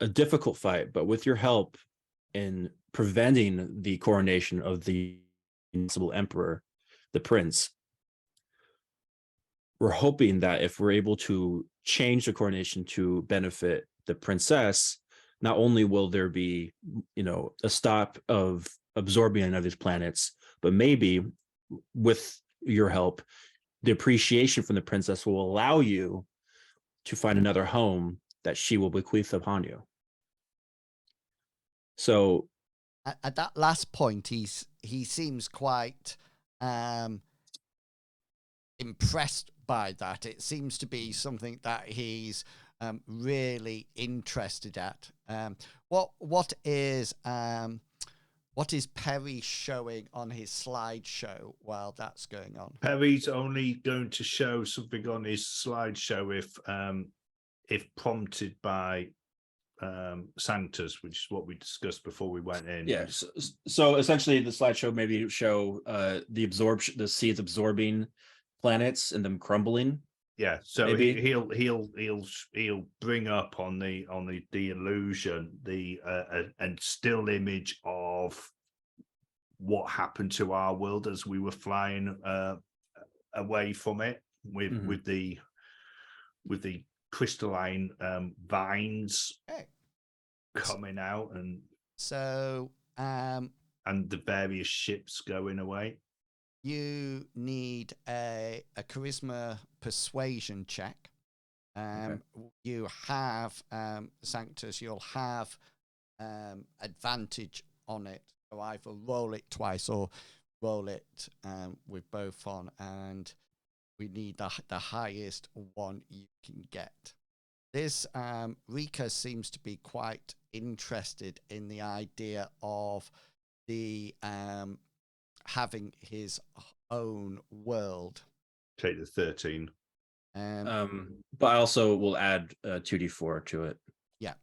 a difficult fight, but with your help in preventing the coronation of the invincible emperor, the prince, we're hoping that if we're able to change the coronation to benefit the princess, not only will there be, a stop of absorbing another planets, but maybe with your help, the appreciation from the princess will allow you to find another home that she will bequeath upon you. So
at that last point, he seems quite impressed by that. It seems to be something that he's really interested at. What is Perry showing on his slideshow while that's going on?
Perry's only going to show something on his slideshow if prompted by Sanctus, which is what we discussed before we went in.
Yeah. So essentially, the slideshow maybe show the seeds absorbing planets and them crumbling.
Yeah. So
maybe.
he'll bring up on the illusion and still image of what happened to our world as we were flying away from it with the crystalline vines coming out, and
so
and the various ships going away.
You need a charisma persuasion check.
Okay.
You have Sanctus. You'll have advantage on it. So either roll it twice or roll it with both on, and we need the highest one you can get. This Rika seems to be quite interested in the idea of the having his own world.
Take the 13.
But I also will add 2d4 to it.
Yeah.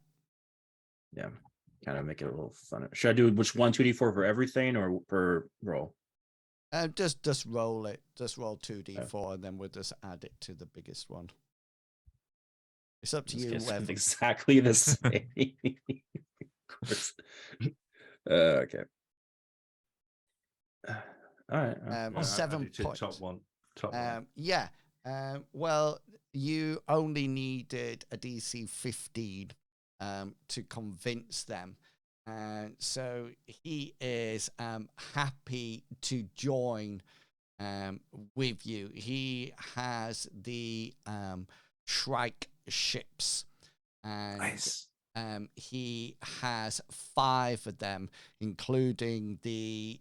Kind of make it a little fun. Should I do which one 2d4 for everything or per roll?
Just roll it. Just roll 2d4 and then we'll just add it to the biggest one. It's up to you.
It's exactly the same. Of course. Okay. All right.
7 points.
Top one.
Yeah. Well, you only needed a DC 15 to convince them. And so he is happy to join with you. He has the Shrike ships. And
nice.
He has 5 of them, including the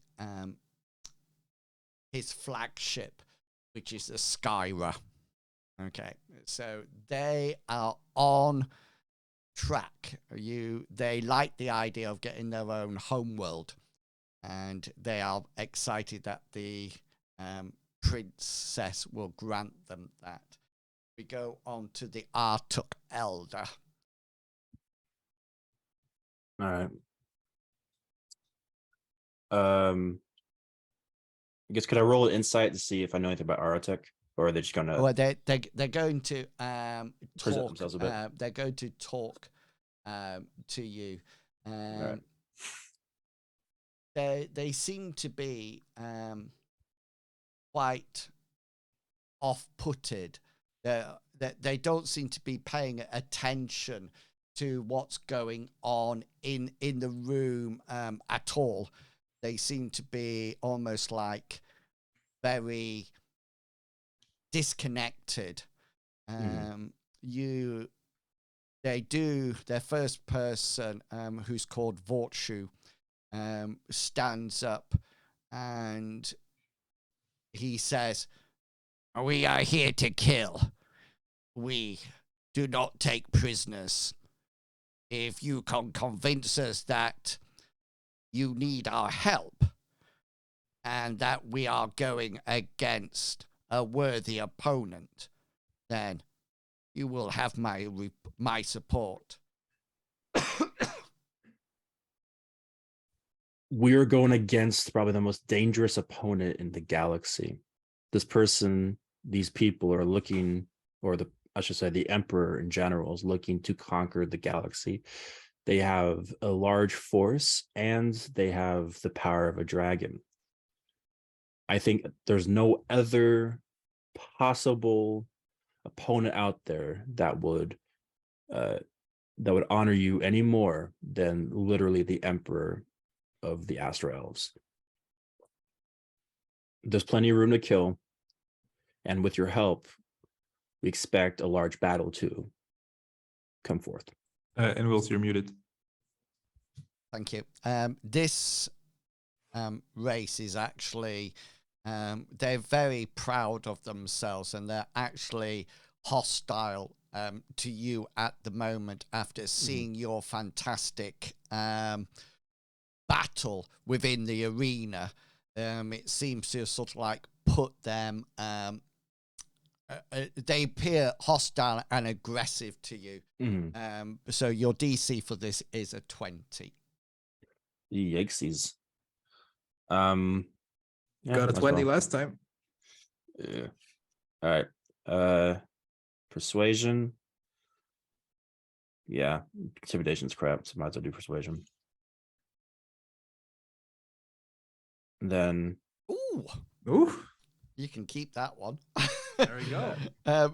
his flagship, which is the Skyra. Okay, so they are on track. They like the idea of getting their own homeworld, and they are excited that the princess will grant them that. We go on to the Artuk Elder.
All right. I guess could I roll an insight to see if I know anything about Aratuk? or are they just gonna
Well, they're going to
present
talk.
themselves a bit?
They're going to talk to you.
Right.
They seem to be quite off-putted. They don't seem to be paying attention to what's going on in the room at all. They seem to be almost like very disconnected. Their first person, who's called Vortshu, stands up and he says, "We are here to kill. We do not take prisoners. If you can convince us that you need our help and that we are going against a worthy opponent, then you will have my support."
We're going against probably the most dangerous opponent in the galaxy. These people are looking, or I should say the Emperor in general is looking to conquer the galaxy. They have a large force and they have the power of a dragon. I think there's no other possible opponent out there that would honor you any more than literally the Emperor of the Astro Elves. There's plenty of room to kill, and with your help, we expect a large battle to come forth.
Inwils, you're muted.
Thank you. This race is actually, they're very proud of themselves, and they're actually hostile to you at the moment after seeing your fantastic battle within the arena. It seems to sort of like put them, they appear hostile and aggressive to you. So your DC for this is a 20.
Yikesies.
Got a 20 last time.
Yeah. All right. Persuasion. Yeah. Intimidation's crap, so might as well do persuasion. And then
Ooh.
You can keep that one.
There we go.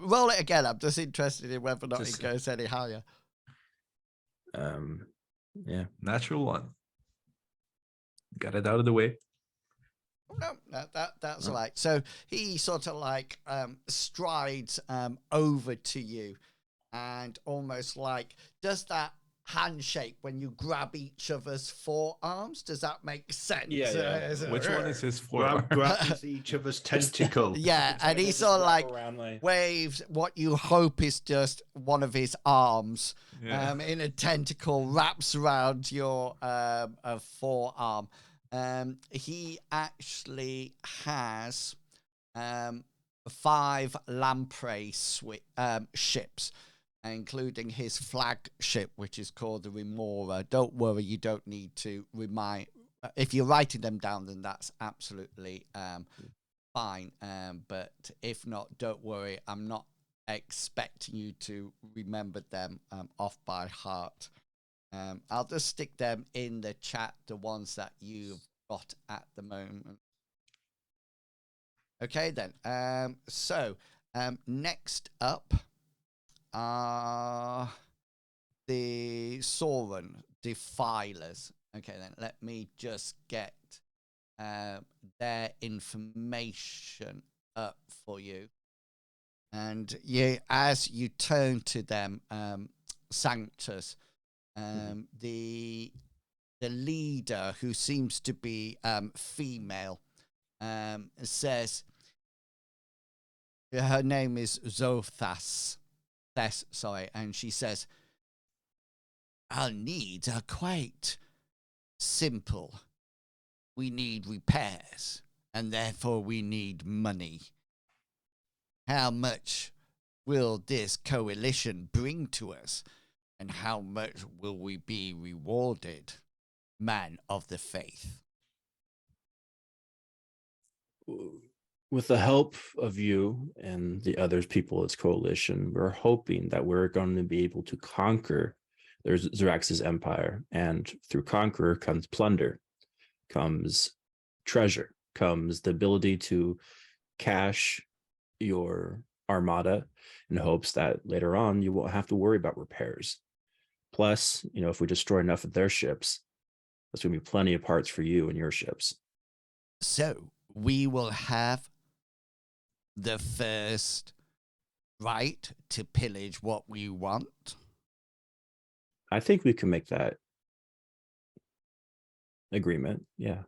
Roll it again. I'm just interested in whether or not
Just-
it goes any higher.
Yeah.
Natural one. Got it out of the way.
No, that's all right. So he sort of like strides over to you and almost like does that handshake when you grab each other's forearms. Does that make sense?
Yeah.
Which one is his forearm?
Grabs each other's tentacle.
Yeah, and he sort of like waves what you hope is just one of his arms in a tentacle, wraps around your forearm. He actually has 5 lamprey ships, including his flagship, which is called the Remora. Don't worry, you don't need to remind. If you're writing them down, then that's absolutely fine. But if not, don't worry. I'm not expecting you to remember them off by heart. I'll just stick them in the chat, the ones that you've got at the moment. Okay, then. So next up are the Soren Defilers. Okay, then let me just get their information up for you. And as you turn to them, Sanctus, the leader, who seems to be female, says, her name is Zothas, and she says, "Our needs are quite simple. We need repairs, and therefore we need money. How much will this coalition bring to us, and how much will we be rewarded, man of the faith?"
with the help of you and the other people of this coalition, we're hoping that we're going to be able to conquer there's Xaryxis empire, and through conquer comes plunder, comes treasure, comes the ability to cash your armada in hopes that later on you won't have to worry about repairs. Plus, if we destroy enough of their ships, there's going to be plenty of parts for you and your ships.
So we will have the first right to pillage what we want.
I think we can make that agreement. Yeah.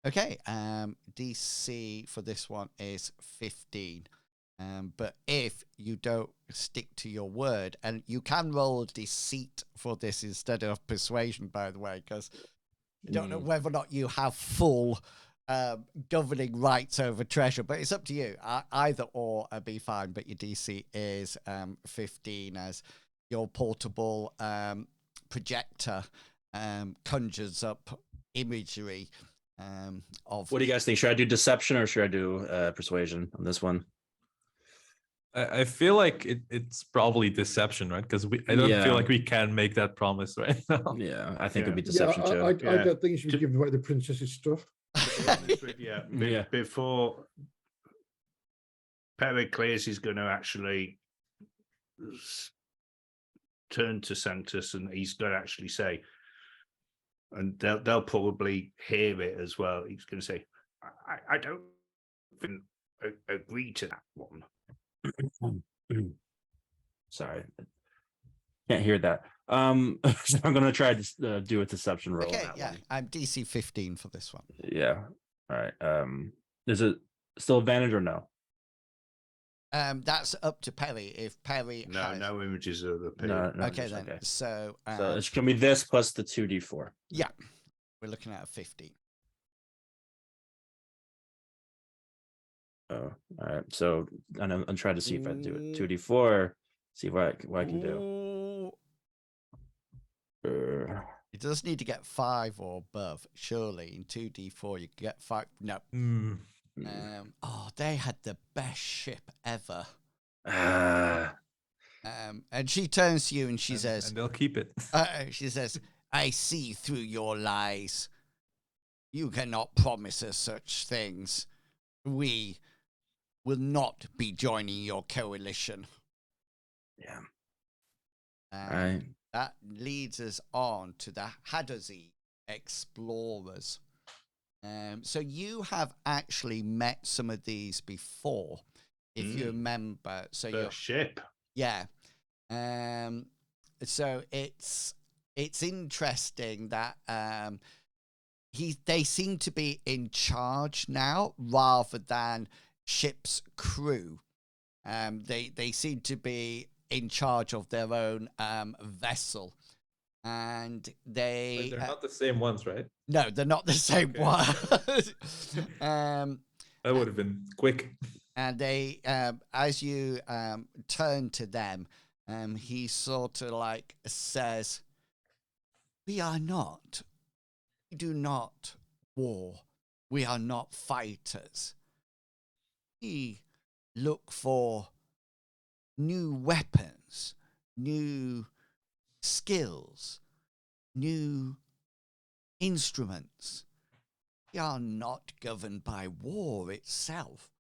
Okay. DC for this one is 15. But if you don't stick to your word, and you can roll deceit for this instead of persuasion, by the way, because you don't know whether or not you have full governing rights over treasure, but it's up to you. Either or be fine, but your DC is 15 as your portable projector conjures up imagery of...
What do you guys think? Should I do deception or should I do persuasion on this one?
I feel like it's probably deception, right? Because I don't feel like we can make that promise right now.
Yeah, I think it'd be
Yeah,
deception too.
I don't think you should give away the princess's stuff.
Before Pericles is going to actually turn to Sanctus, and he's going to actually say, and they'll probably hear it as well. He's going to say, I don't even agree to that one.
Sorry, can't hear that. So I'm gonna try to do a deception roll.
Okay, yeah, I'm DC 15 for this one.
Yeah. All right. Is it still advantage or no?
That's up to Perry. If Perry has...
no images of the pig.
No,
okay, then.
Okay.
So
it's gonna be this plus the 2d4.
Yeah, we're looking at a 15.
Oh, all right. So I'm trying to see if I do it 2d4. See what I can do.
It does need to get 5 or above. Surely in 2d4 you can get 5. No. They had the best ship ever. And she turns to you and she says,
and they'll keep it.
She says, I see through your lies. You cannot promise us such things. We will not be joining your coalition.
Yeah.
Right. That leads us on to the Hadozee explorers. So you have actually met some of these before, if you remember. So your
ship.
Yeah. So it's interesting that they seem to be in charge now rather than ship's crew. They seem to be in charge of their own vessel, and they're
not the same ones, right?
No, they're not the same one.
That would have been quick.
And they, as you turn to them, he sort of like says, we do not war. We are not fighters. We look for new weapons, new skills, new instruments. We are not governed by war itself,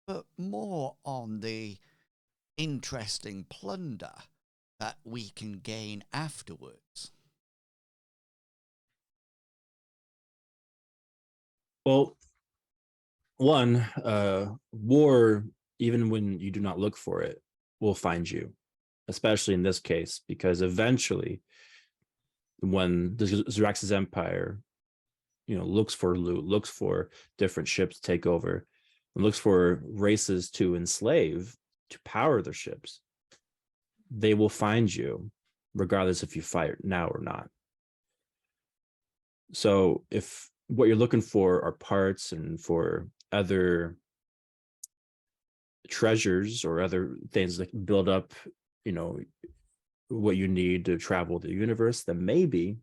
but more on the interesting plunder that we can gain afterwards.
Well, one, war, even when you do not look for it, will find you, especially in this case, because eventually when the Xaryxis Empire, looks for loot, looks for different ships to take over, and looks for races to enslave, to power their ships, they will find you, regardless if you fight now or not. So if what you're looking for are parts and for other treasures or other things that can build up, what you need to travel the universe, then maybe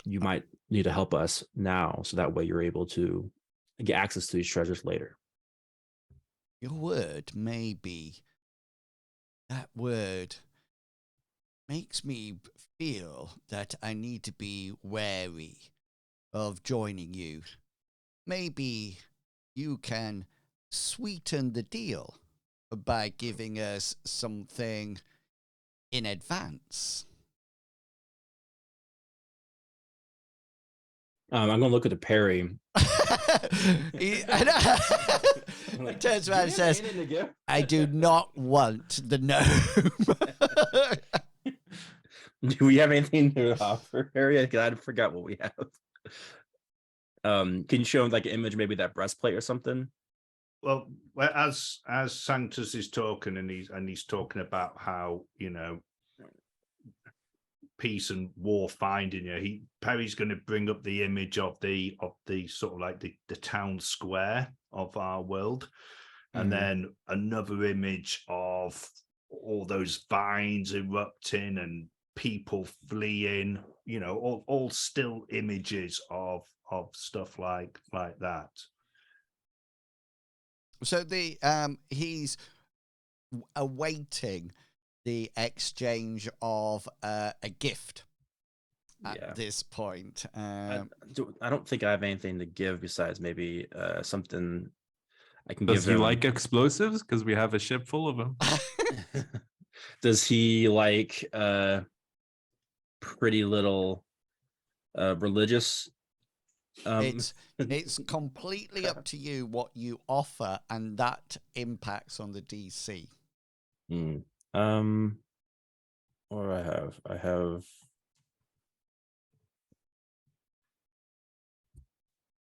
you might need to help us now, so that way you're able to get access to these treasures later.
Your word, maybe. That word makes me feel that I need to be wary of joining you. Maybe you can sweeten the deal by giving us something in advance.
I'm gonna look at the parry.
He
Like,
turns
"Do
around
you
and
have
says,
anything to give?"
I do not want the gnome.
Do we have anything to offer, Harry? I forgot what we have. Can you show him like an image, maybe that breastplate or something?
Well, as Sanctus is talking, and he's talking about how, you know, peace and war finding you, Perry's going to bring up the image of the sort of like the town square of our world, and then another image of all those vines erupting and people fleeing, you know, all still images of stuff like that.
So he's awaiting the exchange of a gift at this point.
I don't think I have anything to give besides maybe something I can
Does
give
he
him.
like explosives? Because we have a ship full of them.
Does he like pretty little religious?
It's completely up to you what you offer, and that impacts on the DC.
What do I have? I have.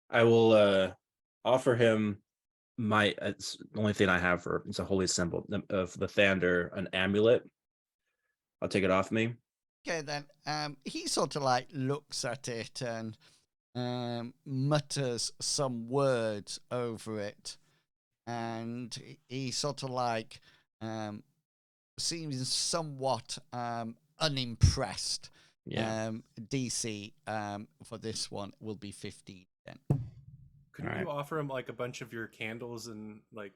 I will offer him my. It's the only thing I have for. It's a holy symbol of the Thander, an amulet. I'll take it off me.
Okay, then he sort of like looks at it and mutters some words over it, and he sort of like seems somewhat unimpressed.
Yeah.
DC for this one will be 15 then.
Couldn't you offer him like a bunch of your candles and like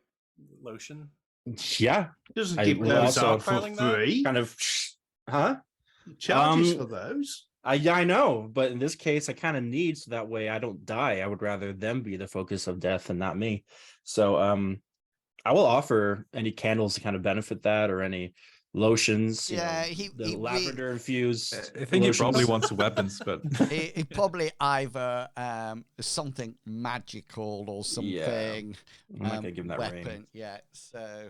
lotion?
Yeah.
Doesn't
I
give
will
those
also
out for free.
kind of, huh?
Charges for those.
I know, but in this case, I kind of need, so that way I don't die. I would rather them be the focus of death and not me. So I will offer any candles to kind of benefit that, or any lotions.
Yeah,
the lavender infused.
I think
lotions.
he probably wants weapons, but
he probably either something magical or something.
I'm not gonna give him that
weapon.
ring.
Yeah, so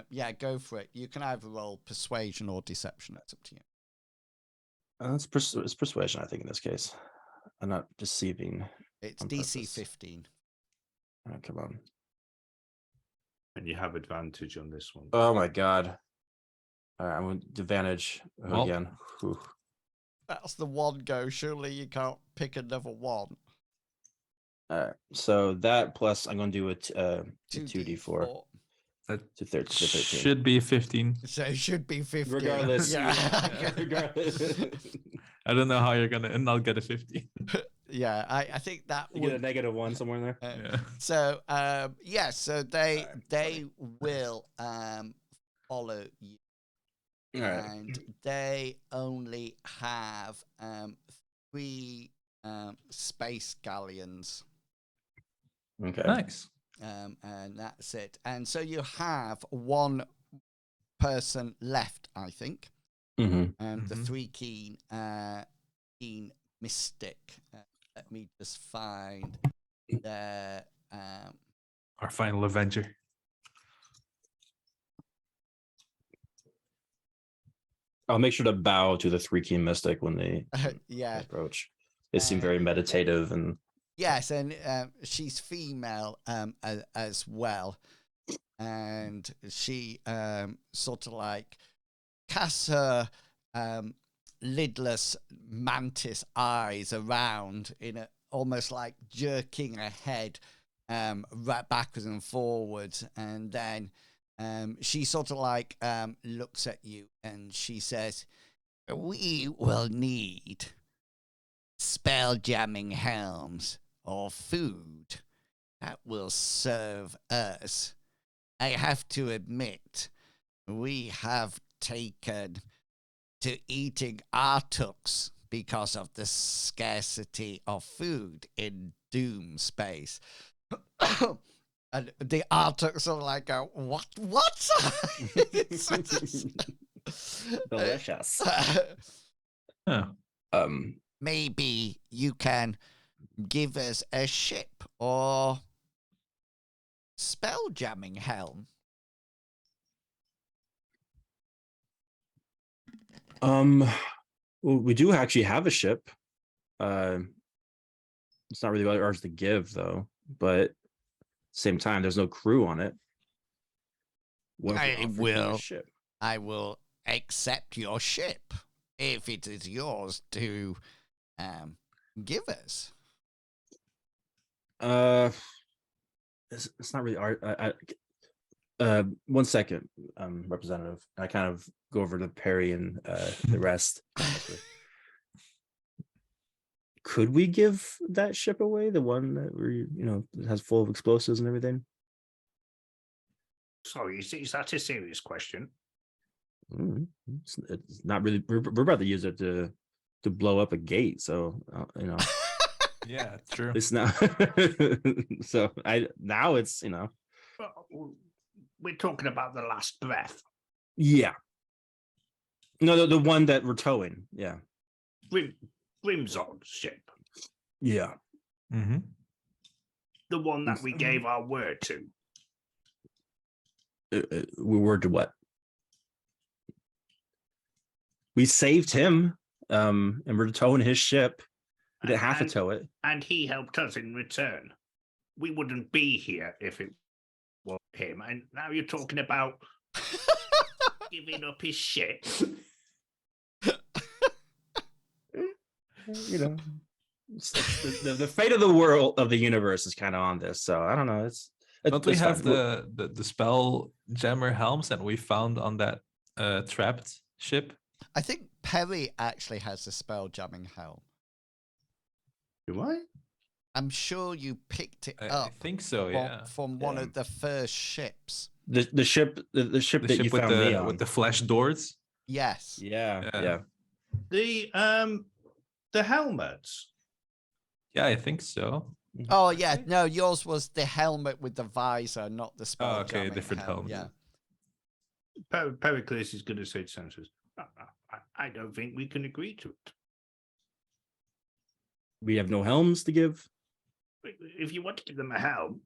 yeah, go for it. You can either roll persuasion or deception. It's up to you.
It's persuasion, I think, in this case. I'm not deceiving.
It's
on
DC
purpose.
15.
Oh, come on.
And you have advantage on this one.
Oh my god. All right, I'm going to advantage again. Whew.
That's the one go. Surely you can't pick another one.
All right, so that plus I'm going to do a 2d4
that
to 13.
should be 15.
So it should be 15.
Regardless,
Yeah.
regardless.
I don't know how you're gonna, and I'll get a 15.
Yeah, I think that
You
would
get a -1 somewhere in there.
Yeah.
So yeah, so they will follow you.
All right.
And they only have 3 space galleons.
Okay.
Nice.
And that's it. And so you have 1 person left, I think.
Mm-hmm.
The 3 keen mystic. Let me just find their
Our final Avenger.
I'll make sure to bow to the 3 keen mystic when they
yeah.
approach. They seem very meditative and.
Yes, and she's female as well, and she sort of like casts her lidless mantis eyes around in a almost like jerking her head right backwards and forwards, and then she sort of like looks at you and she says, "We will need spell jamming helms or food that will serve us. I have to admit, we have taken to eating artux because of the scarcity of food in Doom space. And the artux are like, what?
Delicious.
Huh.
Maybe you can give us a ship or spell jamming helm.
Well, we do actually have a ship. It's not really ours to give, though. But at the same time, there's no crew on it. What if we
I
offered you
will.
a ship?
I will accept your ship if it is yours to give us.
It's not really our. 1 second, representative. I kind of go over to Perry and the rest. Could we give that ship away? The one that has full of explosives and everything?
Sorry, is that a serious question?
It's not really. We're about to use it to blow up a gate. So
Yeah, true.
it's not. So now it's
Well, we're talking about the last breath.
Yeah. No, the one that we're towing. Yeah.
Grimzon's ship.
Yeah.
Mm-hmm.
The one that we gave our word to.
We were to what? We saved him, and we're towing his ship. We didn't have to tow it.
And he helped us in return. We wouldn't be here if it was him. And now you're talking about giving up his ship.
The fate of the world of the universe is kind of on this. So I don't know.
Don't we
it's
have
fine.
the spell jammer helms that we found on that trapped ship?
I think Perry actually has a spell jamming helm.
Do I?
I'm sure you picked it
I
up
think so. Yeah.
from one of the first ships.
The ship
The
that
ship
you
with
found me on.
with the flash doors.
Yes.
Yeah.
The helmets.
Yeah, I think so.
Oh yeah, no, yours was the helmet with the visor, not the spell.
Oh, okay,
jamming
different
helm.
helmet.
Yeah.
Pericles is going to say something. I don't think we can agree to it.
We have no helms to give.
If you want to give them a helm,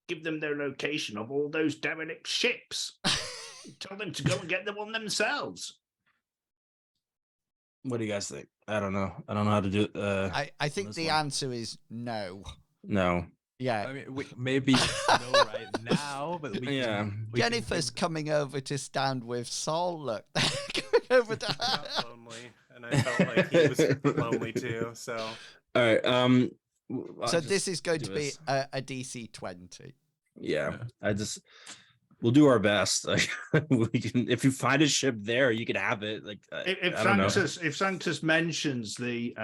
give them their location of all those derelict ships. Tell them to go and get the one themselves.
What do you guys think? I don't know. I don't know how to do it.
I think the answer is no.
No.
Yeah.
I mean, maybe no right now, but we can.
Jennifer's coming over to stand with Saul. Look, coming over to her.
Felt lonely, and I felt like he was lonely too. So
All right.
So this is going to be a DC 20.
Yeah. We'll do our best. Like, we can, if you find a ship there, you can have it. Like,
if Sanctus mentions the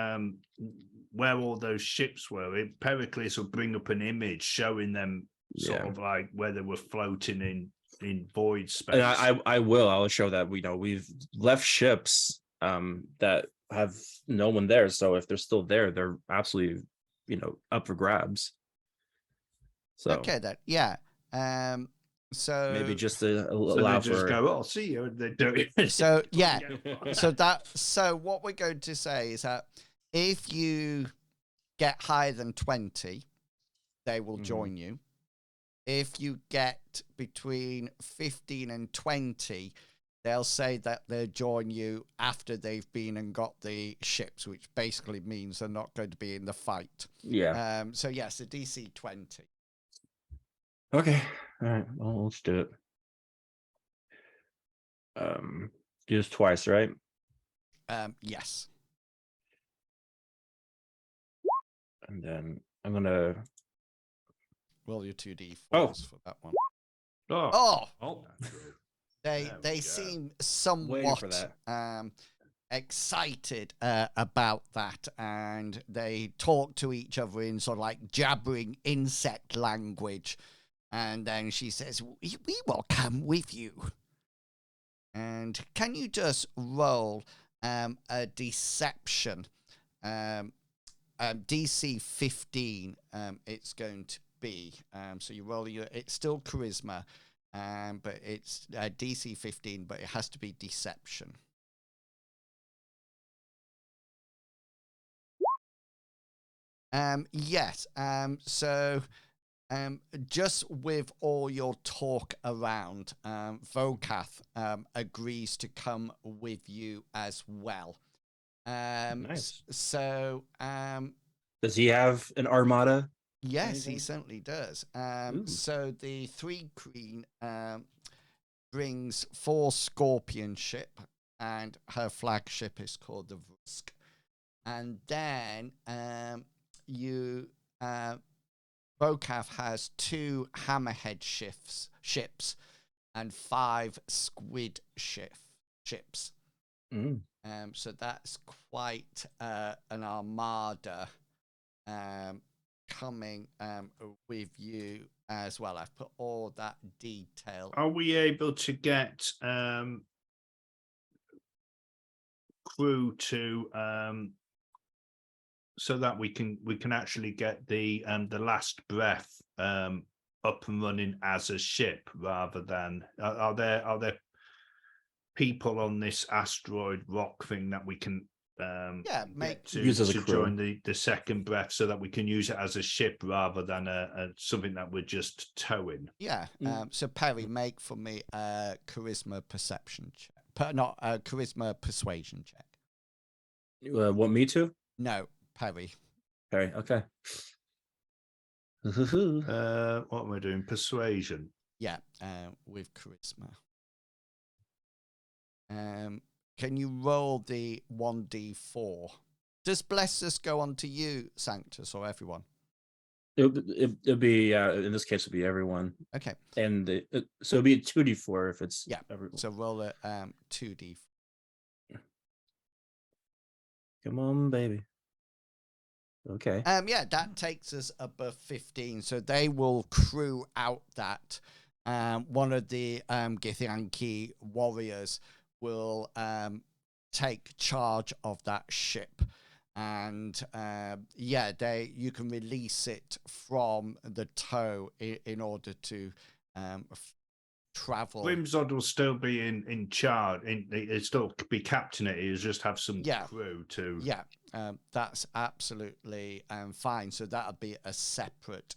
where all those ships were, Pericles will bring up an image showing them sort of like where they were floating in void space.
And I will. I'll show that we've left ships that have no one there. So if they're still there, they're absolutely up for grabs. So
Okay then, yeah. So
maybe just to allow
just
for
go. Oh, see you. They do it.
So yeah. So what we're going to say is that if you get higher than 20, they will join you. If you get between 15 and 20, they'll say that they'll join you after they've been and got the ships, which basically means they're not going to be in the fight.
Yeah.
So yes, a DC 20.
Okay. All right. Well, let's do it. Do this twice, right?
Yes.
And then I'm gonna
Roll your 2d4s for that one.
Oh.
They
we go.
seem
Waiting for
somewhat
that.
excited about that, and they talk to each other in sort of like jabbering insect language. And then she says, we will come with you. And can you just roll a deception? DC 15, it's going to be. So you roll it's still charisma, but it's DC 15, but it has to be deception. Yes. So just with all your talk around, Vokath agrees to come with you as well.
Nice.
So
Does he have an armada?
yes, he
Anything?
certainly does.
Ooh.
So the 3 Queen brings 4 Scorpion ship, and her flagship is called the Rusk. And then Vokath has 2 Hammerhead ships and 5 Squid ships.
Mm.
So that's quite an armada coming with you as well. I've put all that detail.
Are we able to get crew to so that we can actually get the last breath up and running as a ship, rather than are there people on this asteroid rock thing that we can
make
get
Use as a
to
crew.
join the second breath, so that we can use it as a ship rather than a something that we're just towing?
Yeah. So Perry, make for me a charisma perception check. Not a charisma persuasion check.
Want me to?
No, Perry.
Perry, okay.
What am I doing? Persuasion.
Yeah, with charisma. Can you roll the 1d4? Does Blessus go on to you, Sanctus, or everyone?
It'll be in this case it'll be everyone.
Okay.
And so it'll be a 2d4 if it's everyone.
So roll a 2d4.
Come on, baby. Okay.
Yeah, that takes us above 15. So they will crew out that. One of the Githyanki warriors will take charge of that ship. And you can release it from the tow in order to travel.
Grimzod will still be in charge. He'll still be captain it. He'll just have some crew to.
Yeah, that's absolutely fine. So that'll be a separate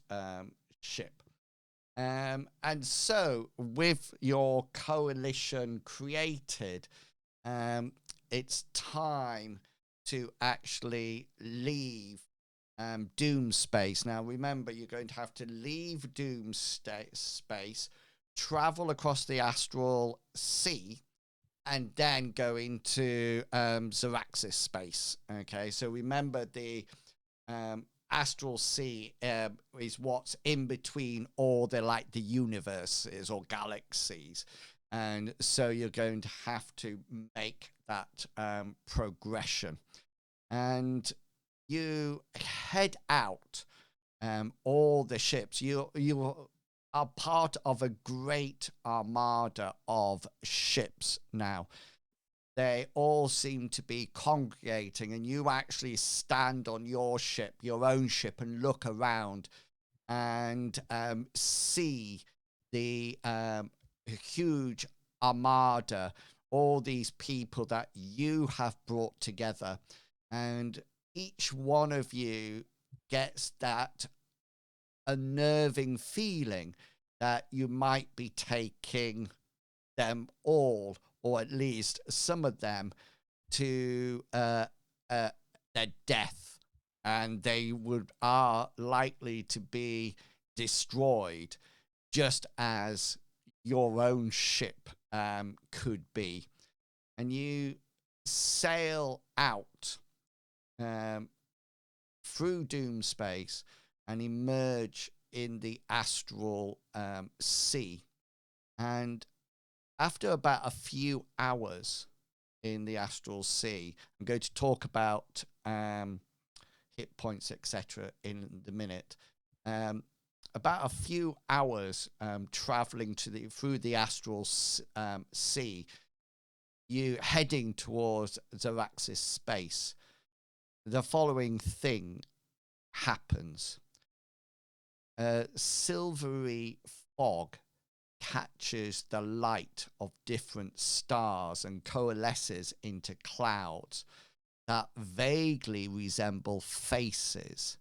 ship. And so with your coalition created, it's time to actually leave Doom space. Now, remember, you're going to have to leave Doom space, travel across the astral sea, and then go into Xaryxis space. Okay, so remember the astral sea is what's in between all the universes or galaxies. And so you're going to have to make that progression. And you head out all the ships. You are part of a great armada of ships now. They all seem to be congregating, and you actually stand on your ship, your own ship, and look around and see the huge armada, all these people that you have brought together, and each one of you gets that unnerving feeling that you might be taking them all, or at least some of them, to their death, and they are likely to be destroyed, just as your own ship could be. And you sail out through Doom space and emerge in the astral sea. And after about a few hours, in the astral sea. I'm going to talk about hit points, etc., in the minute. About a few hours traveling through the astral sea, you heading towards Xaryxis space. The following thing happens. A silvery fog catches the light of different stars and coalesces into clouds that vaguely resemble faces.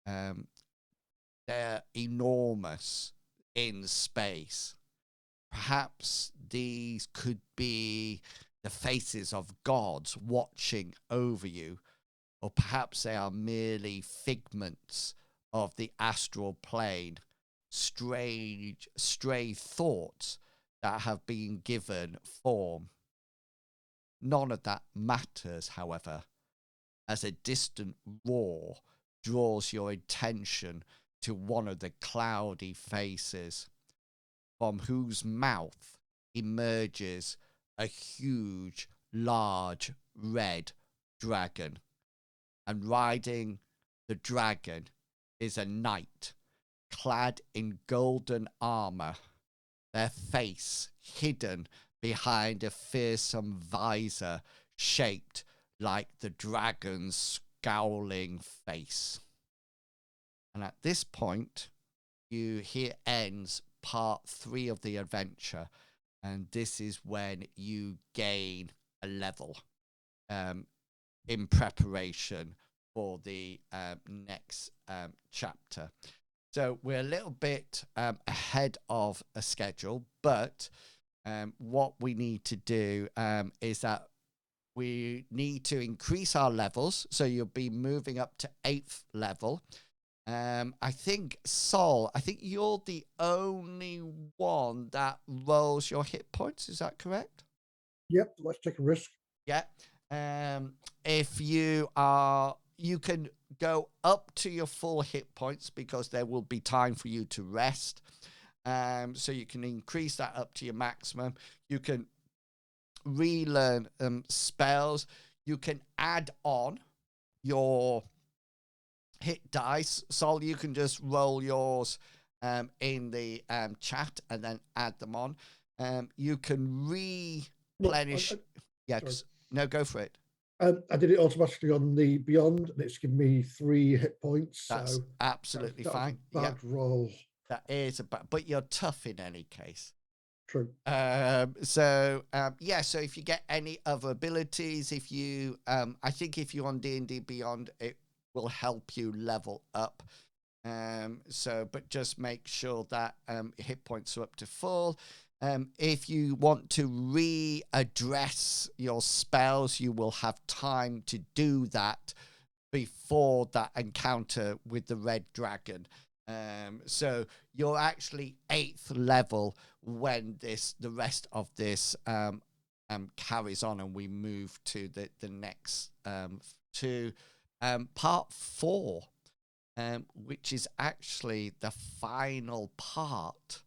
They're enormous in space. Perhaps these could be the faces of gods watching over you, or perhaps they are merely figments of the astral plane, stray thoughts that have been given form. None of that matters, however, as a distant roar draws your attention to one of the cloudy faces, from whose mouth emerges a huge, large, red dragon. And riding the dragon is a knight, clad in golden armor, their face hidden behind a fearsome visor shaped like the dragon's scowling face. And at this point, here ends part 3 of the adventure, and this is when you gain a level in preparation for the next chapter. So we're a little bit ahead of a schedule, but what we need to do is that we need to increase our levels. So you'll be moving up to 8th level. I think, Sol, I think you're the only one that rolls your hit points. Is that correct?
Yep, let's take a risk.
Yeah. If you are, you can go up to your full hit points because there will be time for you to rest. So you can increase that up to your maximum. You can relearn spells. You can add on your hit dice. Sol, you can just roll yours in the chat and then add them on. You can replenish. No, go for it.
I did it automatically on the Beyond, and it's given me 3 hit points.
That's
so
absolutely
that
fine.
Was a bad roll.
That is a bad, but you're tough in any case.
True.
So if you get any other abilities, if you, I think if you're on D&D Beyond, it will help you level up. But just make sure that hit points are up to full. If you want to readdress your spells, you will have time to do that before that encounter with the red dragon. So you're actually 8th level when the rest of this carries on, and we move to the next to part 4, which is actually the final part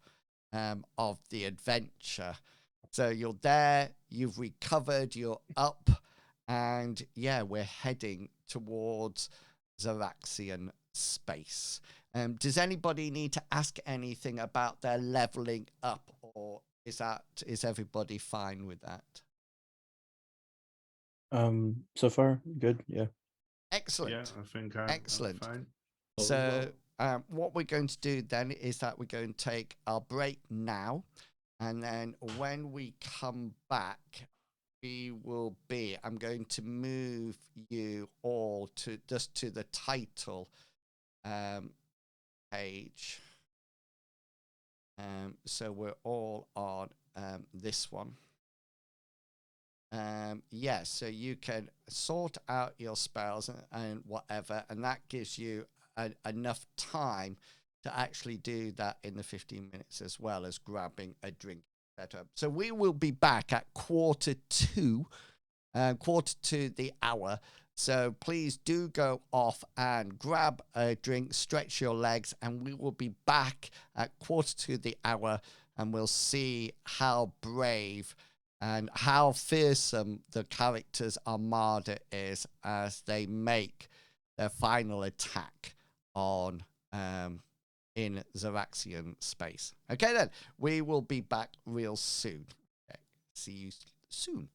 of the adventure. So you're there, you've recovered, you're up, and we're heading towards Xaryxian space. Does anybody need to ask anything about their leveling up, or is everybody fine with that?
So far, good. Yeah.
Excellent.
Yeah, I think I'm
excellent.
fine.
So what we're going to do then is that we're going to take our break now, and then when we come back, I'm going to move you all to the title page. So we're all on this one. So you can sort out your spells and whatever, and that gives you enough time to actually do that in the 15 minutes, as well as grabbing a drink, etc. So we will be back at quarter to the hour. So please do go off and grab a drink, stretch your legs, and we will be back at quarter to the hour, and we'll see how brave and how fearsome the character's armada is as they make their final attack on in Xaryxian space. Okay, then we will be back real soon. Okay, see you soon.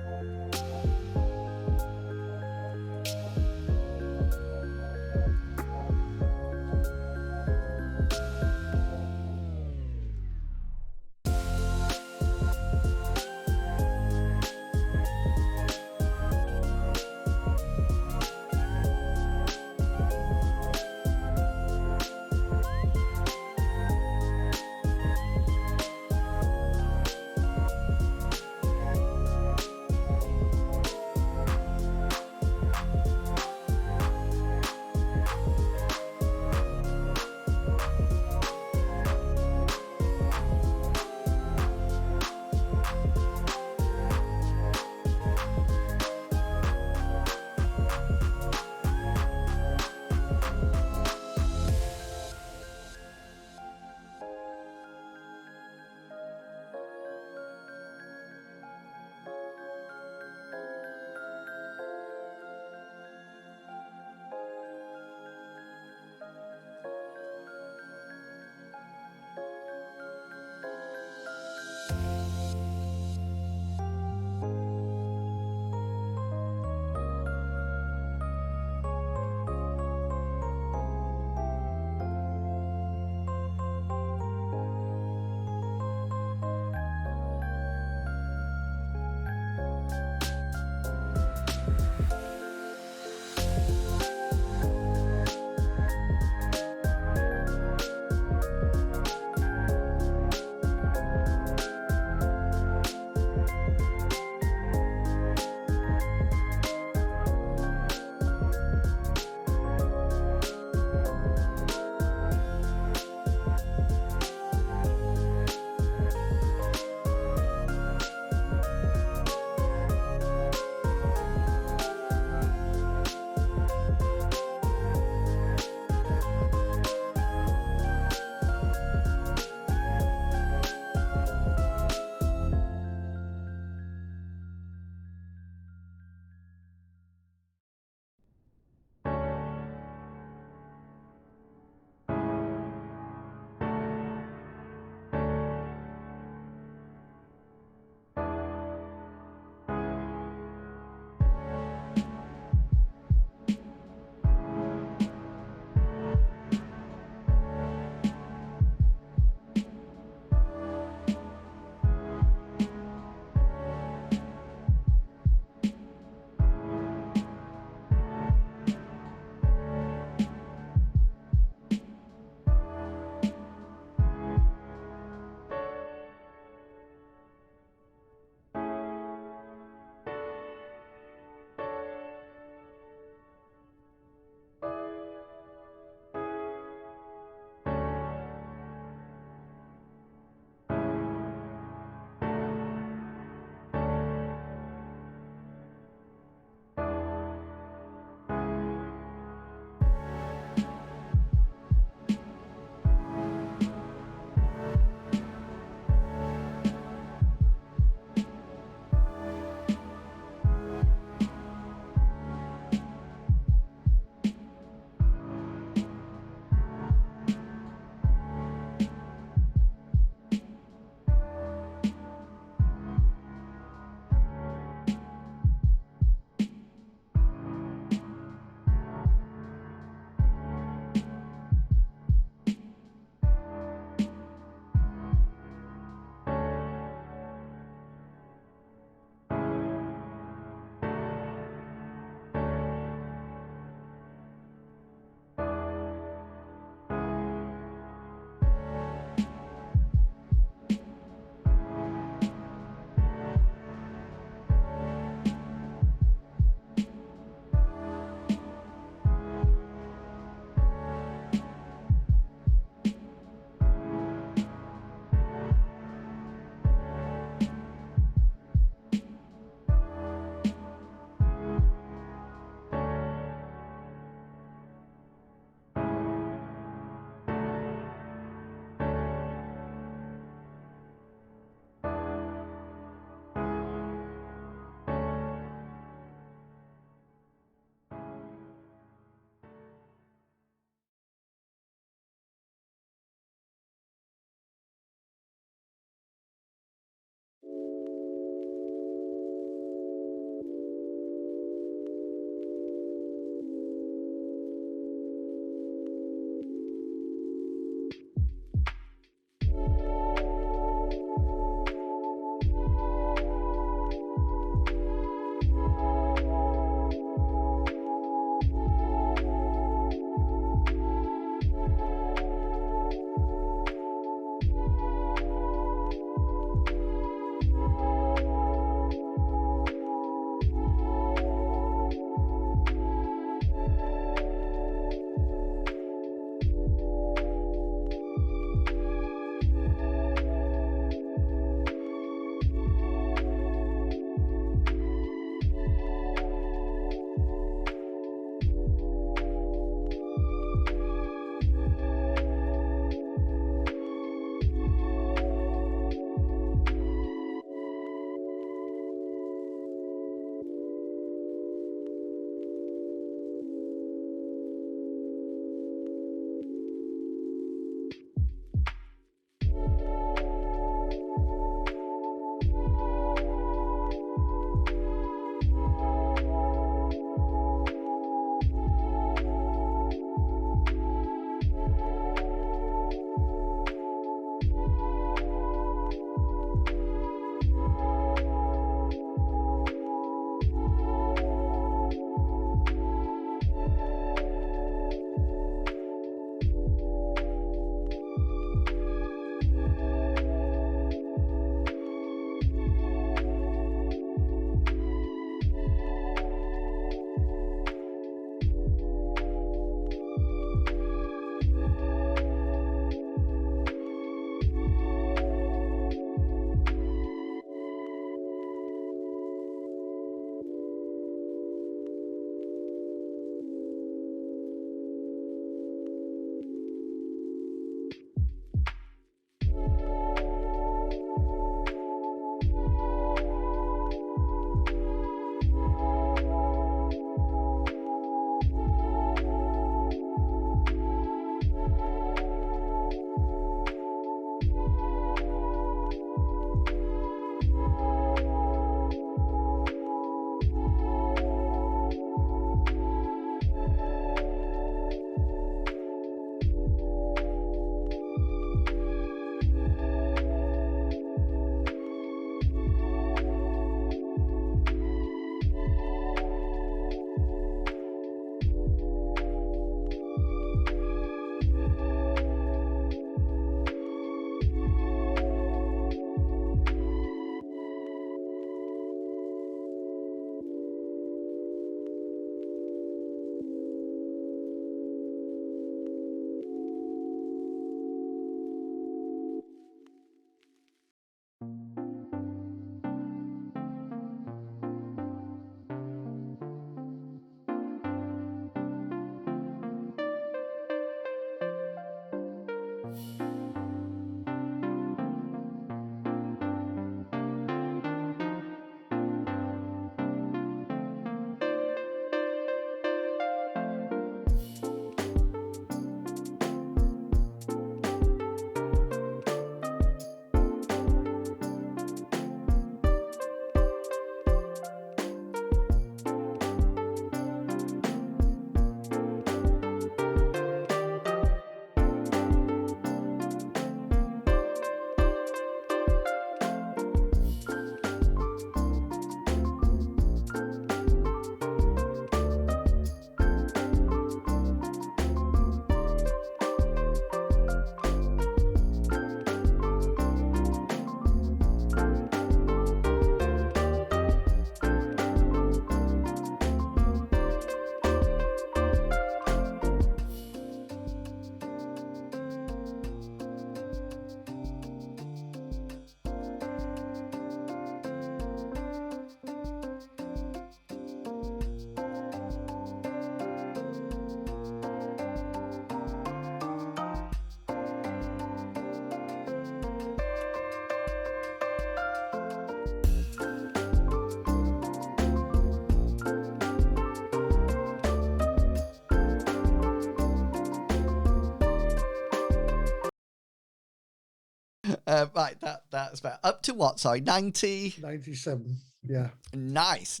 Right, that's about up to what? Sorry, 90.
97. Yeah.
Nice.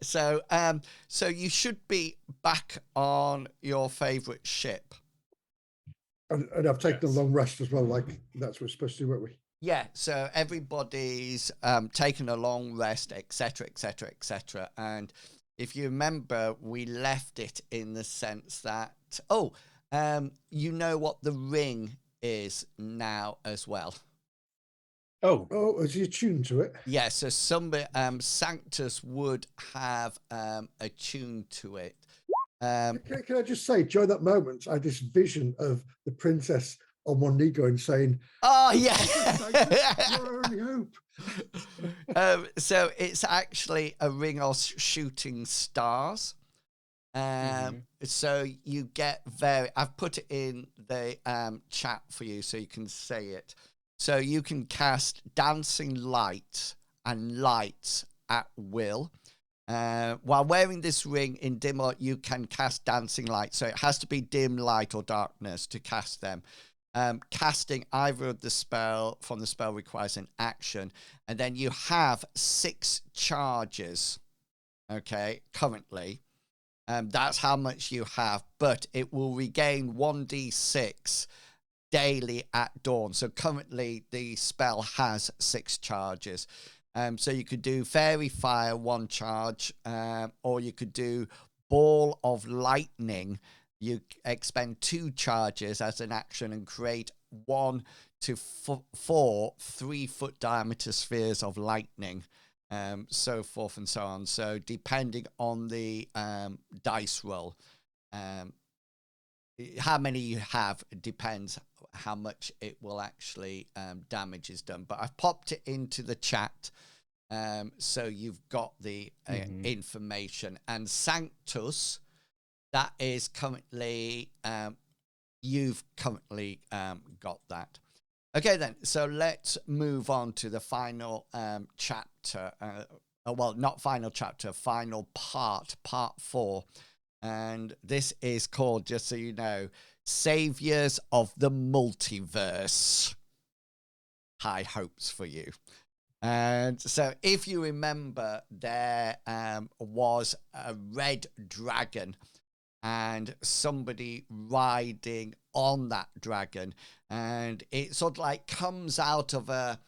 So, so you should be back on your favorite ship.
And I've taken
Yes.
a long rest as well, like that's what we're supposed to do, weren't we?
Yeah, so everybody's taken a long rest, etc., etc., etc. And if you remember, we left it in the sense that, you know what the ring is now as well.
Oh,
Oh, is he attuned to it?
Yeah, so somebody, Sanctus would have attuned to it.
Can I just say, during that moment, I had this vision of the princess on one knee going, saying,
Oh, yeah.
Sanctus, you're our only hope.
So it's actually a ring of shooting stars. So you get I've put it in the chat for you so you can say it. So you can cast dancing light and lights at will. While wearing this ring in dim light, you can cast dancing light. So it has to be dim light or darkness to cast them. Casting either of the spell from the spell requires an action. And then you have 6 charges, okay, currently. That's how much you have, but it will regain 1d6 daily at dawn. So currently the spell has 6 charges. So you could do Fairy Fire 1 charge, or you could do Ball of Lightning. You expend 2 charges as an action and create 1 to 4 3-foot diameter spheres of lightning. So forth and so on. So depending on the dice roll, how many you have depends how much it will actually damage is done. But I've popped it into the chat, so you've got the information. And Sanctus, that is currently you've currently got that. Okay, then. So let's move on to the final chapter. Well, not final chapter, final part 4. And this is called, just so you know, Saviors of the Multiverse. High hopes for you. And so if you remember, there was a red dragon and somebody riding on that dragon, and it sort of like comes out of a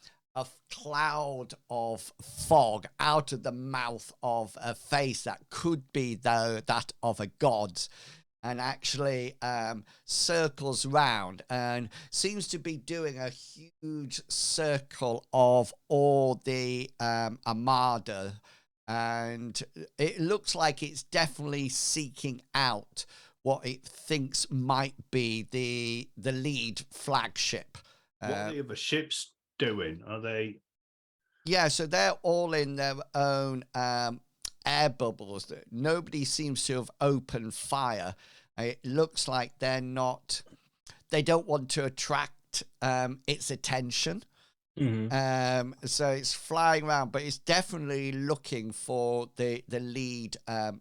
cloud of fog out of the mouth of a face that could be that of a god, and actually circles round and seems to be doing a huge circle of all the armada. And it looks like it's definitely seeking out what it thinks might be the lead flagship.
What are the other ships doing? Are they?
Yeah, so they're all in their own air bubbles. Nobody seems to have opened fire. It looks like they're not they don't want to attract its attention. So it's flying around, but it's definitely looking for the lead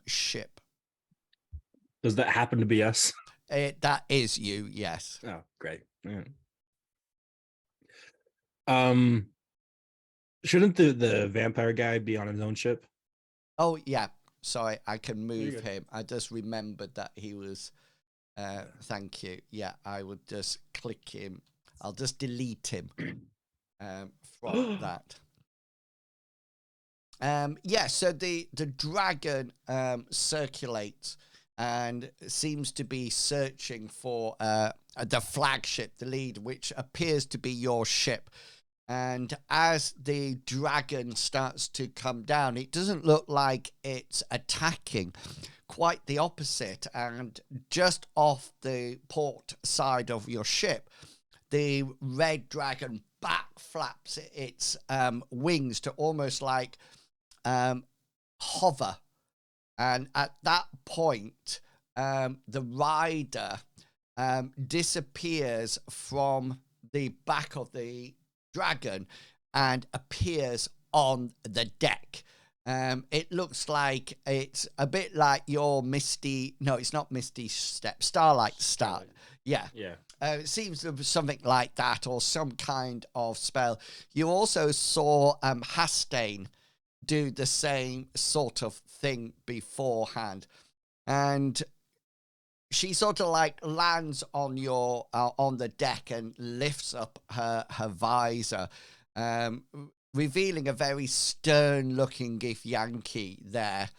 ship.
Does that happen to be us?
That is you, yes.
Oh, great. Yeah. Shouldn't the vampire guy be on his own ship?
Oh yeah, sorry, I can
you
move
go.
him. I just remembered that he was. Thank you. Yeah, I would just click him. I'll just delete him from that. Yeah, so the dragon circulates and seems to be searching for the flagship, the lead, which appears to be your ship. And as the dragon starts to come down, it doesn't look like it's attacking. Quite the opposite. And just off the port side of your ship, the red dragon back flaps its wings to almost like hover. And at that point, the rider disappears from the back of the dragon and appears on the deck. It looks like it's a bit like your Misty. No, it's not Misty Step. Starlight Start. Yeah.
Yeah.
It seems to be something like that, or some kind of spell. You also saw Hastane do the same sort of thing beforehand, and she sort of like lands on your on the deck and lifts up her visor, revealing a very stern-looking Githyanki there.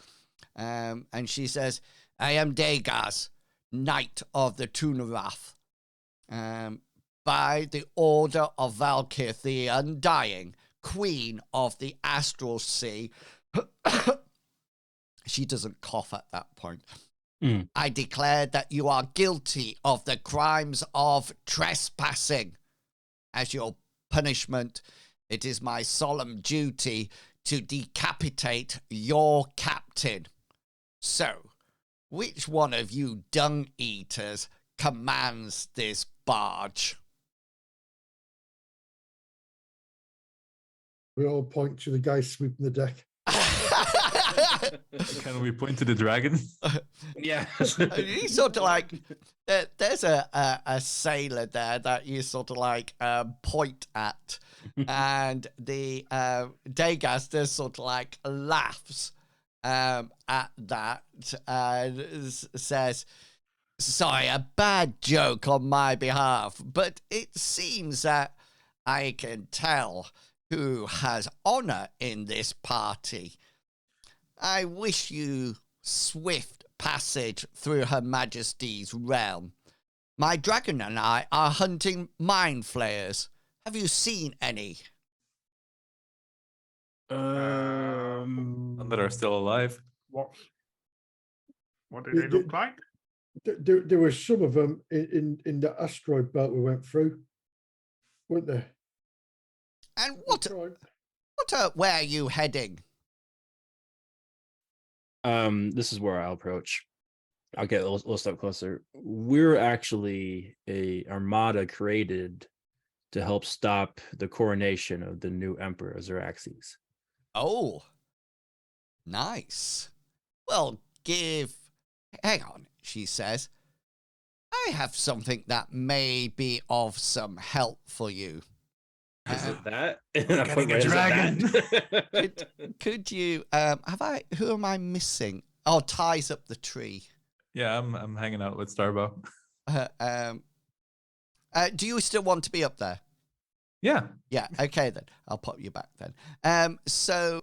And she says, "I am Dagaz, Knight of the Tunarath. By the order of Valkith the Undying, Queen of the Astral Sea." She doesn't cough at that point. "I declare that you are guilty of the crimes of trespassing. As your punishment, it is my solemn duty to decapitate your captain. So, which one of you dung eaters commands this barge?"
We all point to the guy sweeping the deck.
Can we point to the dragon?
Yeah.
You sort of like, there's a sailor there that you sort of like point at, and the Dagaz just sort of like laughs at that and says, "Sorry, a bad joke on my behalf, but it seems that I can tell who has honor in this party. I wish you swift passage through Her Majesty's realm. My dragon and I are hunting mind flayers. Have you seen any?"
None that are still alive.
What do they look like?
There were some of them in the asteroid belt we went through, weren't there?
And where are you heading?
This is where I'll approach. I'll get a little step closer. We're actually a armada created to help stop the coronation of the new Emperor Xaryxis.
Oh, nice. Well, hang on, she says. "I have something that may be of some help for you."
Is it that?
Getting a dragon.
Could you who am I missing? Oh, ties up the tree.
Yeah, I'm hanging out with Starbow.
Do you still want to be up there?
Yeah.
Yeah, okay then. I'll pop you back then. So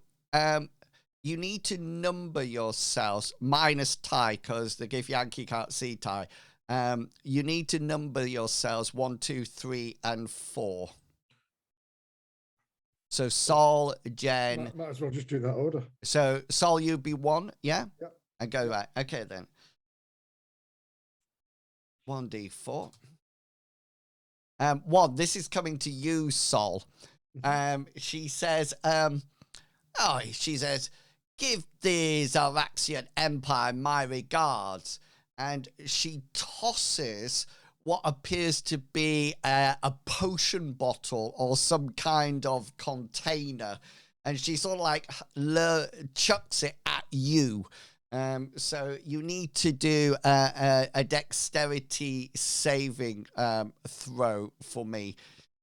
you need to number yourselves minus Ty, because the Githyanki can't see Ty. You need to number yourselves 1, 2, 3, and 4. So Sol, Jen.
Might as well just do that order.
So Sol, you be 1, yeah?
Yep.
And go right. Okay then. 1d4. 1. This is coming to you, Sol. She says, she says, "Give the Xaryxian Empire my regards." And she tosses what appears to be a potion bottle or some kind of container, and she sort of like chucks it at you. So you need to do a dexterity saving throw for me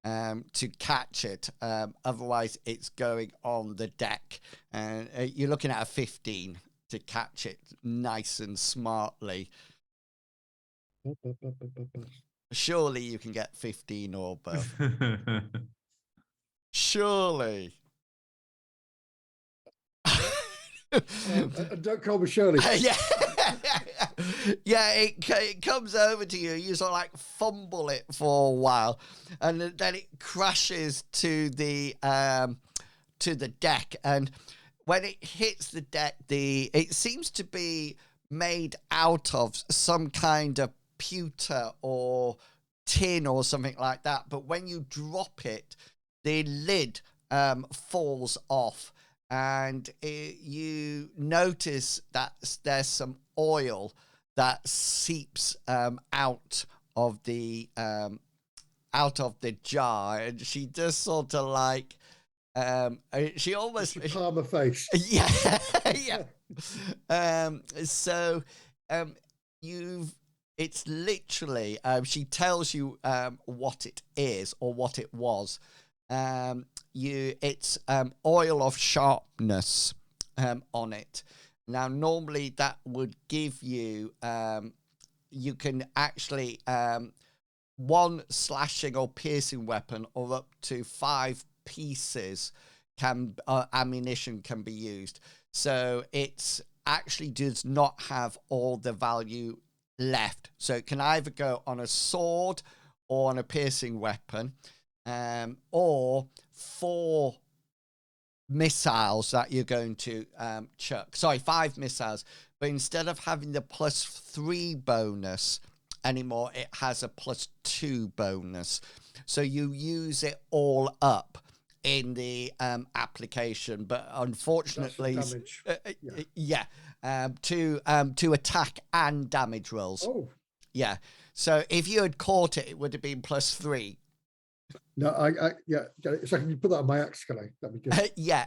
to catch it. Otherwise, it's going on the deck. And you're looking at a 15 to catch it nice and smartly. Surely you can get 15 or above. Surely.
Don't call me Shirley.
Yeah. Yeah, it comes over to you. You sort of like fumble it for a while, and then it crashes to the deck. And when it hits the deck, it seems to be made out of some kind of pewter or tin or something like that. But when you drop it, the lid falls off. And you notice that there's some oil that seeps out of the jar, and she just sort of like she almost
palm her face.
Yeah, yeah. It's literally she tells you what it is or what it was. It's oil of sharpness on it. Now, normally that would give you, you can actually, one slashing or piercing weapon or up to 5 pieces ammunition can be used. So it actually does not have all the value left. So it can either go on a sword or on a piercing weapon. Or 4 missiles that you're going to chuck. Sorry, 5 missiles. But instead of having the +3 bonus anymore, it has a +2 bonus. So you use it all up in the application. But unfortunately,
damage.
to attack and damage rolls.
Oh.
Yeah. So if you had caught it, it would have been +3.
No, yeah. So can you put that on my axe, can I? That'd be good.
Yeah.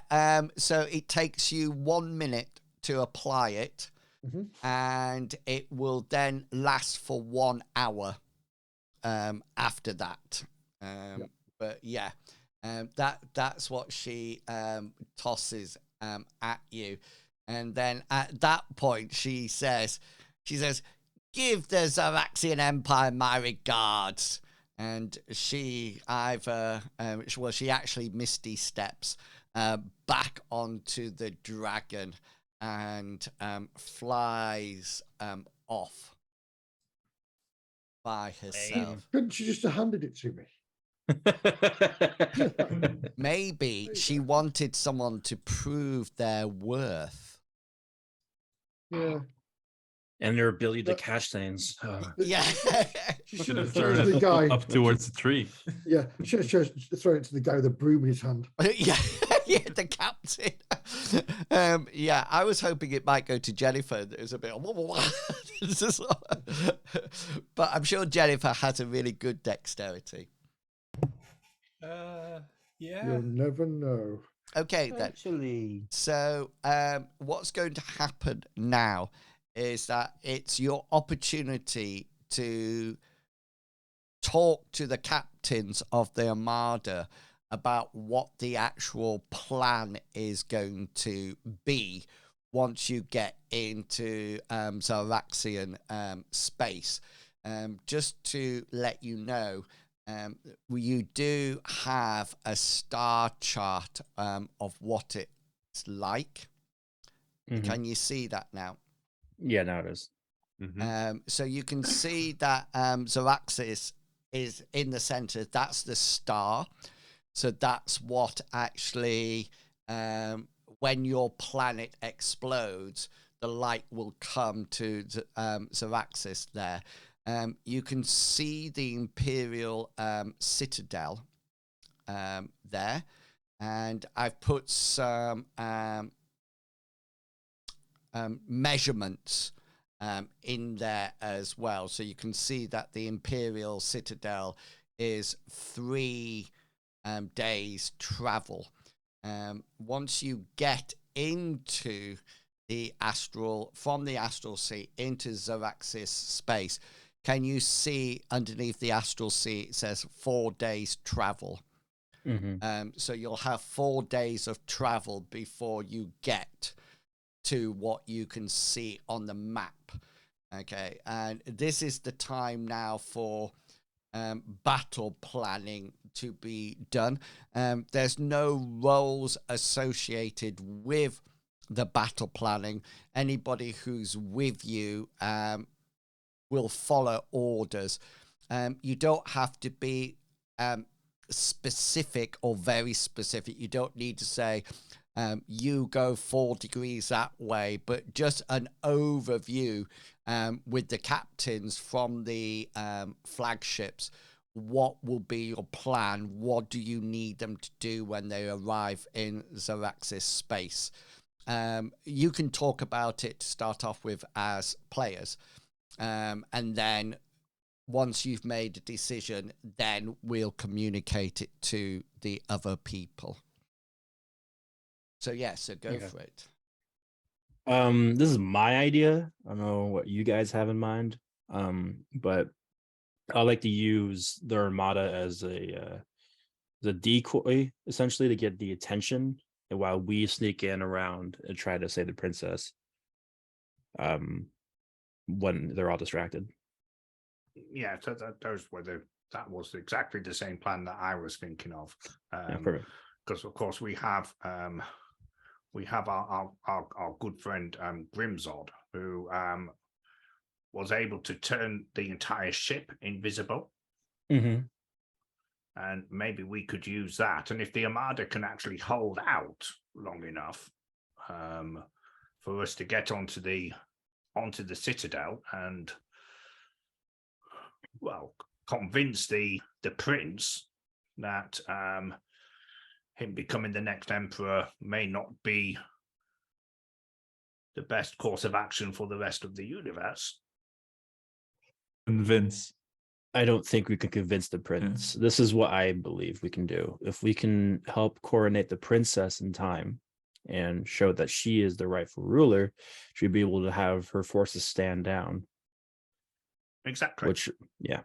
So it takes you 1 minute to apply it, and it will then last for 1 hour after that. But yeah, that's what she tosses at you, and then at that point she says, "Give the Xaryxian Empire my regards." And she she actually misty steps back onto the dragon and flies off by herself.
Couldn't you just have handed it to me?
Maybe she wanted someone to prove their worth.
Yeah.
And their ability to catch things.
Yeah.
She
Should have thrown it up towards the tree.
Yeah, should have thrown it to the guy with the broom in his hand.
Yeah, the captain. Yeah, I was hoping it might go to Jennifer. It was a bit, but I'm sure Jennifer has a really good dexterity.
Yeah.
You'll never know.
Okay, then.
Actually,
So, what's going to happen now is that it's your opportunity to talk to the captains of the Armada about what the actual plan is going to be once you get into Xaryxian space. Just to let you know, you do have a star chart of what it's like. Can you see that now?
Yeah, now it is.
So you can see that Xaryxis is in the center. That's the star. So that's what actually, when your planet explodes, the light will come to Xaryxis there. You can see the Imperial Citadel there. And I've put some measurements in there as well. So you can see that the Imperial Citadel is 3 days travel. Once you get into from the astral sea into Xaryxis space, can you see underneath the astral sea it says 4 days travel? So you'll have 4 days of travel before you get to what you can see on the map. Okay, and this is the time now for battle planning to be done. There's no roles associated with the battle planning. Anybody who's with you will follow orders. You don't have to be specific or very specific. You don't need to say you go 4 degrees that way, but just an overview with the captains from the flagships. What will be your plan? What do you need them to do when they arrive in Xaryxis space? You can talk about it to start off with as players, and then once you've made a decision, then we'll communicate it to the other people. So yeah, so go for it.
This is my idea. I don't know what you guys have in mind. But I like to use the Armada as a decoy, essentially, to get the attention, and while we sneak in around and try to save the princess when they're all distracted.
Yeah, so that was exactly the same plan that I was thinking of.
Perfect.
Because of course we have our good friend Grimzod, who was able to turn the entire ship invisible. And maybe we could use that. And if the Armada can actually hold out long enough for us to get onto the Citadel and, well, convince the prince that him becoming the next emperor may not be the best course of action for the rest of the universe.
Convince.
I don't think we can convince the prince. This is what I believe we can do. If we can help coronate the princess in time and show that she is the rightful ruler, she'll be able to have her forces stand down.
Exactly.
Which, yeah.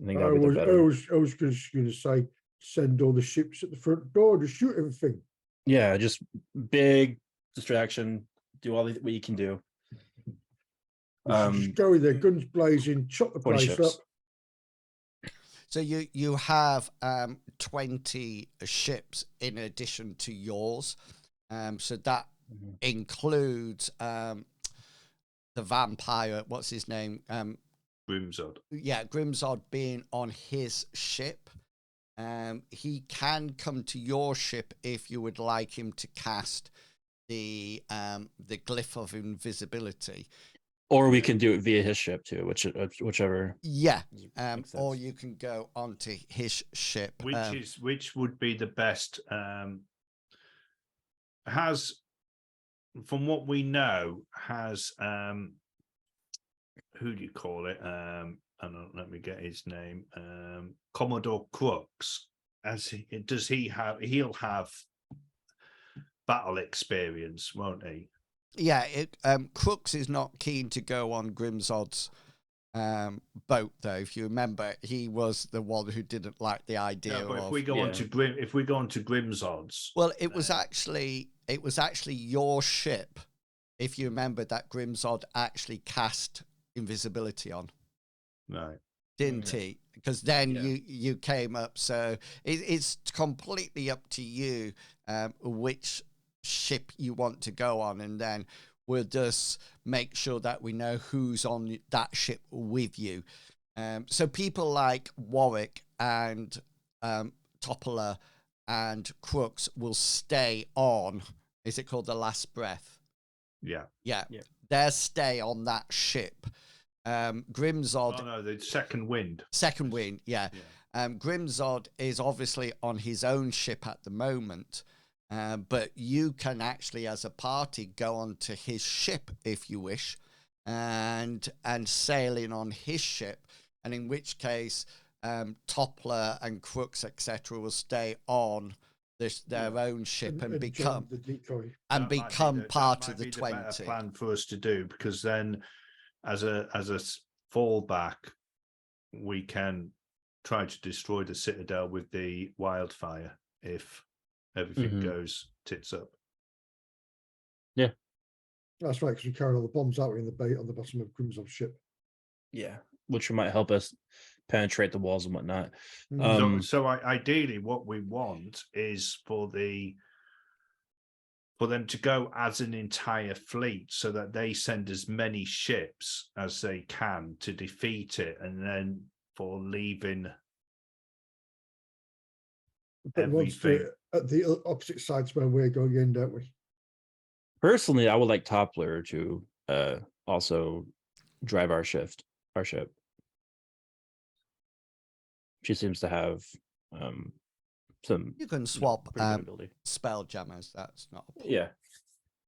I think
I was going to say, send all the ships at the front door to shoot everything.
Yeah, just big distraction. Do all what you can do.
Just go in there, guns blazing, chop the place
ships.
up.
So you have 20 ships in addition to yours. So that includes the vampire, what's his name?
Grimzod.
Yeah, Grimzod being on his ship. He can come to your ship if you would like him to cast the glyph of invisibility.
Or we can do it via his ship too, whichever.
Yeah, or you can go onto his ship.
Which would be the best? Has, from what we know, has who do you call it? Let me get his name. Commodore Crux. He'll have battle experience, won't he?
Yeah, Crux is not keen to go on Grimzod's boat, though. If you remember, he was the one who didn't like the idea.
No, but if we go on to Grimzod's,
well, it was actually your ship. If you remember, that Grimzod actually cast invisibility on,
right?
Didn't he? Because then you came up. So it's completely up to you which ship you want to go on, and then we'll just make sure that we know who's on that ship with you. So people like Warwick and Toppler and Crux will stay on. Is it called the Last Breath?
Yeah.
They'll stay on that ship. Grimzod.
Oh no, the Second Wind.
Second Wind, yeah. Grimzod is obviously on his own ship at the moment. But you can actually, as a party, go onto his ship if you wish, and sailing on his ship, and in which case Toppler and Crooks etc. will stay on their own ship and become
join the decoy.
and
That might be
become
the-
part
that
of the
might be better
20.
plan for us to do, because then, as a fallback, we can try to destroy the Citadel with the wildfire if everything goes tits up.
That's right, because we carried all the bombs out in the bay on the bottom of Grimsov's ship.
Yeah, which might help us penetrate the walls and whatnot.
So ideally, what we want is for them to go as an entire fleet, so that they send as many ships as they can to defeat it, and then for leaving
But we want to do
everything.
it at the opposite sides where we're going in, don't we?
Personally, I would like Toppler to also drive our ship. She seems to have some.
You can swap
pretty good ability.
spell jammers. That's not a problem.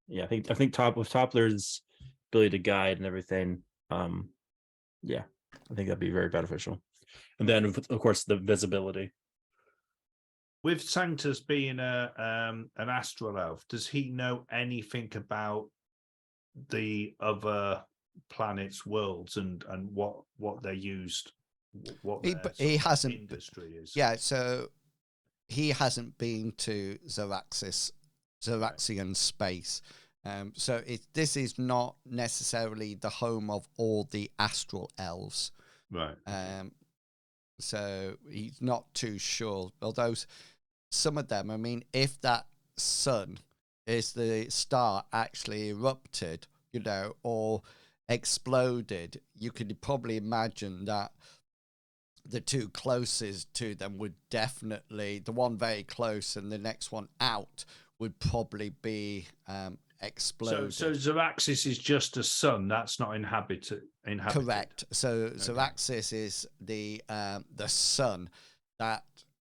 Yeah. I think with Toppler's ability to guide and everything, yeah, I think that'd be very beneficial. And then, of course, the visibility.
With Sanctus being an astral elf, does he know anything about the other planets' worlds and what they're used? What
he hasn't.
industry is?
Yeah, so he hasn't been to Xaryxian space. So this is not necessarily the home of all the astral elves.
Right.
So he's not too sure. Although some of them, I mean, if that sun is the star actually erupted, or exploded, you could probably imagine that the two closest to them would definitely, the one very close and the next one out, would probably be exploded.
So Xaryxis is just a sun. That's not inhabited.
Correct. So Xaryxis is the sun that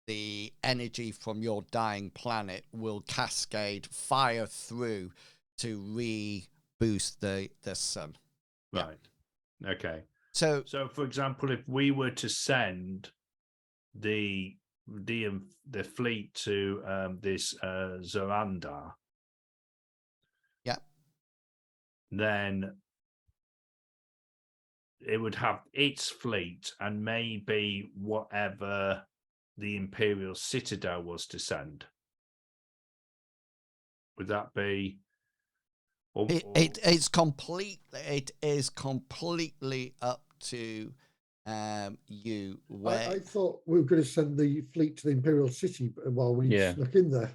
the energy from your dying planet will cascade fire through to reboost the sun.
Right. Yeah. Okay.
So
for example, if we were to send the fleet to this Zorandar,
yeah,
then it would have its fleet and maybe whatever the Imperial Citadel was to send. Would that be?
It is completely up to you. Where
I thought we were going to send the fleet to the Imperial City while we snuck in there.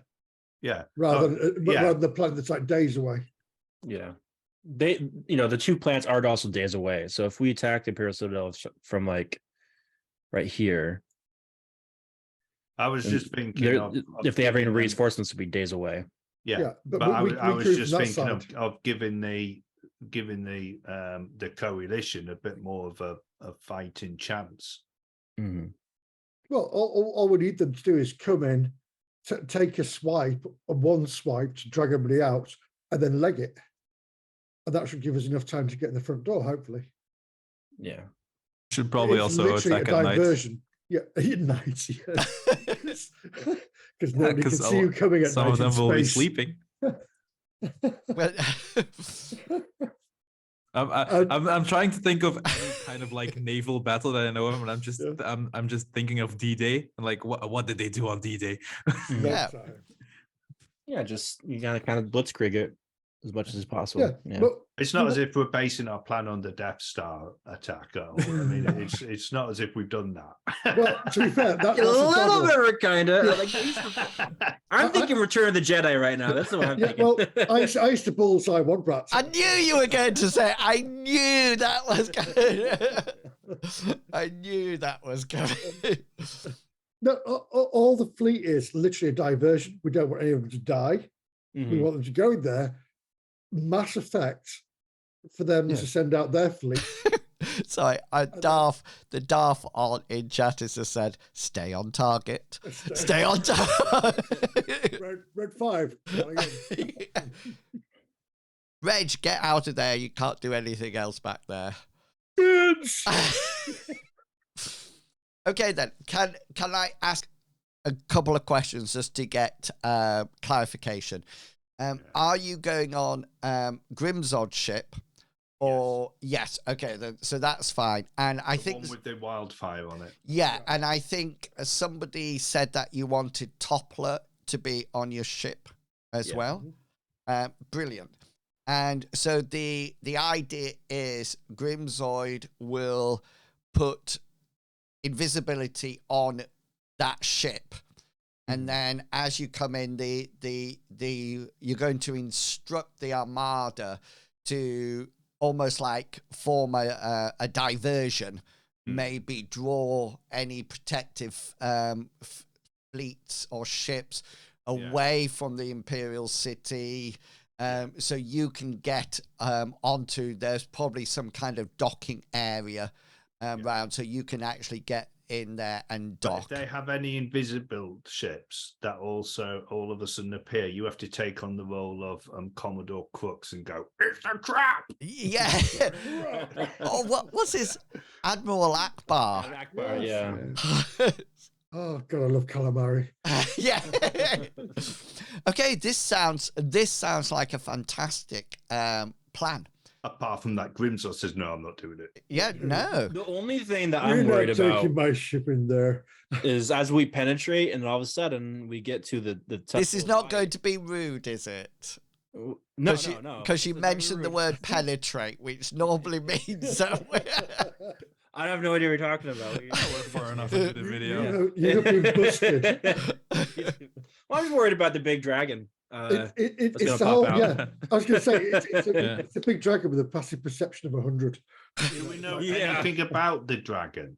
Yeah.
Rather than the planet that's like days away.
Yeah. They, the two planets are also days away. So if we attack the Imperial Citadel from like right here,
I was just thinking
if they have any reinforcements, to be days away.
Yeah, but I was just thinking of giving the coalition a bit more of a fighting chance.
Mm-hmm.
Well, all we need them to do is come in, take one swipe to drag everybody out, and then leg it, and that should give us enough time to get in the front door. Hopefully,
yeah.
Should probably also attack at night.
Yeah, at night, because nobody can see you coming at
some
night.
Some of them will be sleeping.
Well,
I'm trying to think of any kind of like naval battle that I know of, and I'm just thinking of D-Day and like what did they do on D-Day?
Just you gotta kind of blitzkrieg it as much as possible.
Yeah. But
it's not as if we're basing our plan on the Death Star attack at all. I mean, it's not as if we've done that.
Well, to be fair, that's
a little bit, kind of. I'm thinking Return of the Jedi right now. That's what I'm thinking.
Well, I used to bullseye one brat.
I knew you were going to say. I knew that was going. I knew that was coming.
No, all the fleet is literally a diversion. We don't want any of them to die.
Mm-hmm.
We want them to go in there. Mass effect for them to send out their fleet.
Sorry, the Darth on in chat has just said, "Stay on target. Stay on target."
Red 5.
Reg, get out of there. You can't do anything else back there. Okay, then. Can I ask a couple of questions just to get clarification? Are you going on Grimzod's ship? Or yes, okay, so that's fine. And I think
one with the wildfire on it.
Yeah, and I think somebody said that you wanted Toppler to be on your ship as well. Brilliant. And so the idea is Grimzoid will put invisibility on that ship. And then as you come in, you're going to instruct the Armada to almost like form a diversion, maybe draw any protective fleets or ships away from the Imperial City, so you can get onto, there's probably some kind of docking area around, so you can actually get in there and dock.
But if they have any invisible ships that also all of a sudden appear, you have to take on the role of Commodore Crooks and go, "It's a trap!"
Yeah. Oh, what's his Admiral Akbar?
Akbar, yeah.
Oh God, I love calamari.
Yeah. Okay, this sounds like a fantastic plan.
Apart from that, Grimsor says, "No, I'm not doing it."
Yeah, no.
The only thing that
You're
I'm
not
worried
taking
about
my ship in there.
is as we penetrate, and all of a sudden we get to the
This is not going to be rude, is it?
No,
Because you
It's
mentioned the
rude.
word penetrate, which normally means somewhere.
I have no idea what you're talking about.
We're far enough into the video.
You have been busted.
Well, I'm just worried about the big dragon.
It's
gonna
the
pop
whole,
out.
yeah. I was going to say
Yeah.
it's a big dragon with a passive perception of 100.
Do we know
Yeah.
anything about the dragon?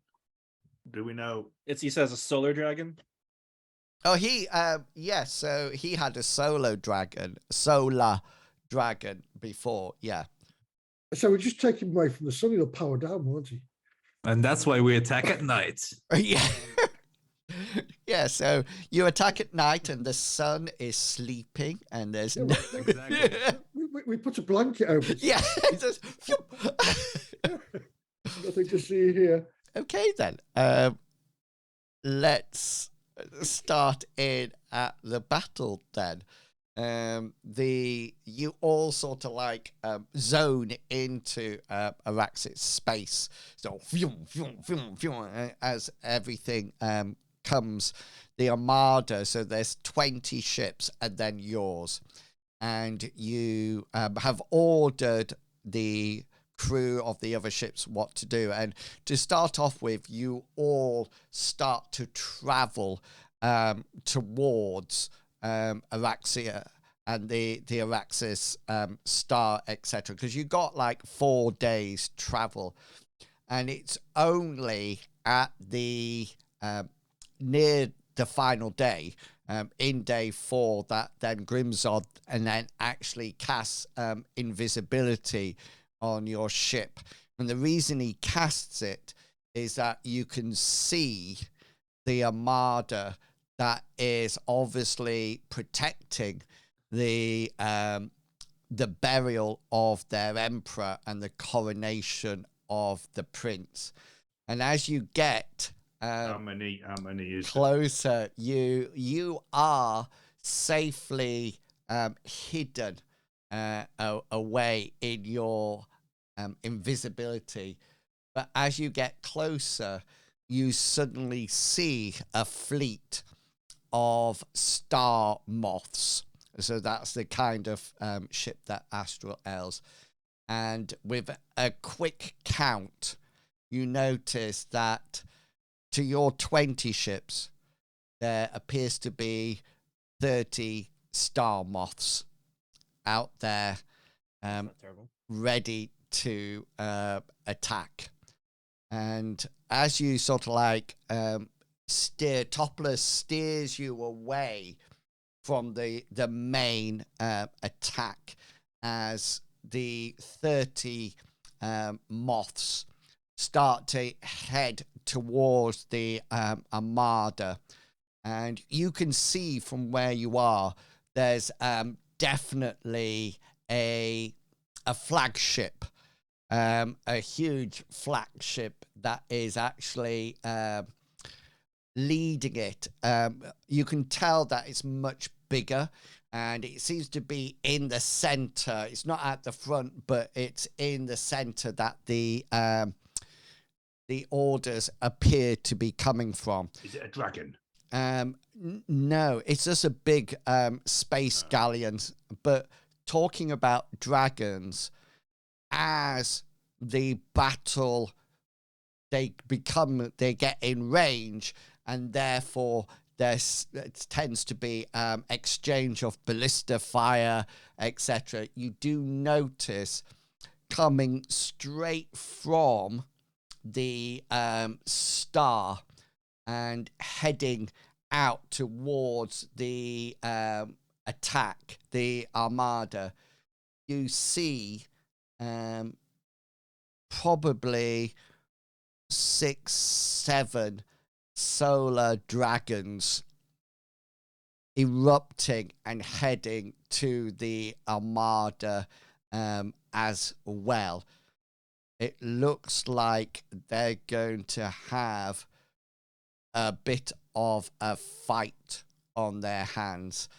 Do we know?
He says a solar dragon.
Oh, so he had a solar dragon before, yeah.
So we just take him away from the sun. He'll power down, won't he?
And that's why we attack at night.
Yeah. Yeah, so you attack at night and the sun is sleeping and there's no...
Exactly.
We put a blanket over it.
Yeah. It's just...
Nothing to see here.
Okay, then. Let's start in at the battle then. You all sort of like zone into Xaryxis space. So as everything comes, the Armada. So there's 20 ships and then yours, and you have ordered the crew of the other ships what to do. And to start off with, you all start to travel towards Araxia and the Xaryxis star, etc., because you got like 4 days travel, and it's only at the near the final day, in day 4, that then Grimzod and then actually casts invisibility on your ship. And the reason he casts it is that you can see the Armada that is obviously protecting the burial of their emperor and the coronation of the prince. And as you get
How many is
closer, you are safely hidden away in your invisibility. But as you get closer, you suddenly see a fleet of star moths. So that's the kind of ship that Astral Els. And with a quick count, you notice that to your 20 ships, there appears to be 30 star moths out there, ready to attack. And as you sort of like Toppler steers you away from the main attack, as the 30 moths start to head towards the Armada. And you can see from where you are, there's definitely a a flagship, a huge flagship that is actually leading it. You can tell that it's much bigger, and it seems to be in the center. It's not at the front, but it's in the center that the orders appear to be coming from.
Is it a dragon?
No, it's just a big space galleon. But talking about dragons, as the battle, they get in range, and therefore it tends to be exchange of ballista fire, etc. You do notice coming straight from the star and heading out towards the attack, the armada, you see probably 6, 7 solar dragons erupting and heading to the armada as well. It looks like they're going to have a bit of a fight on their hands.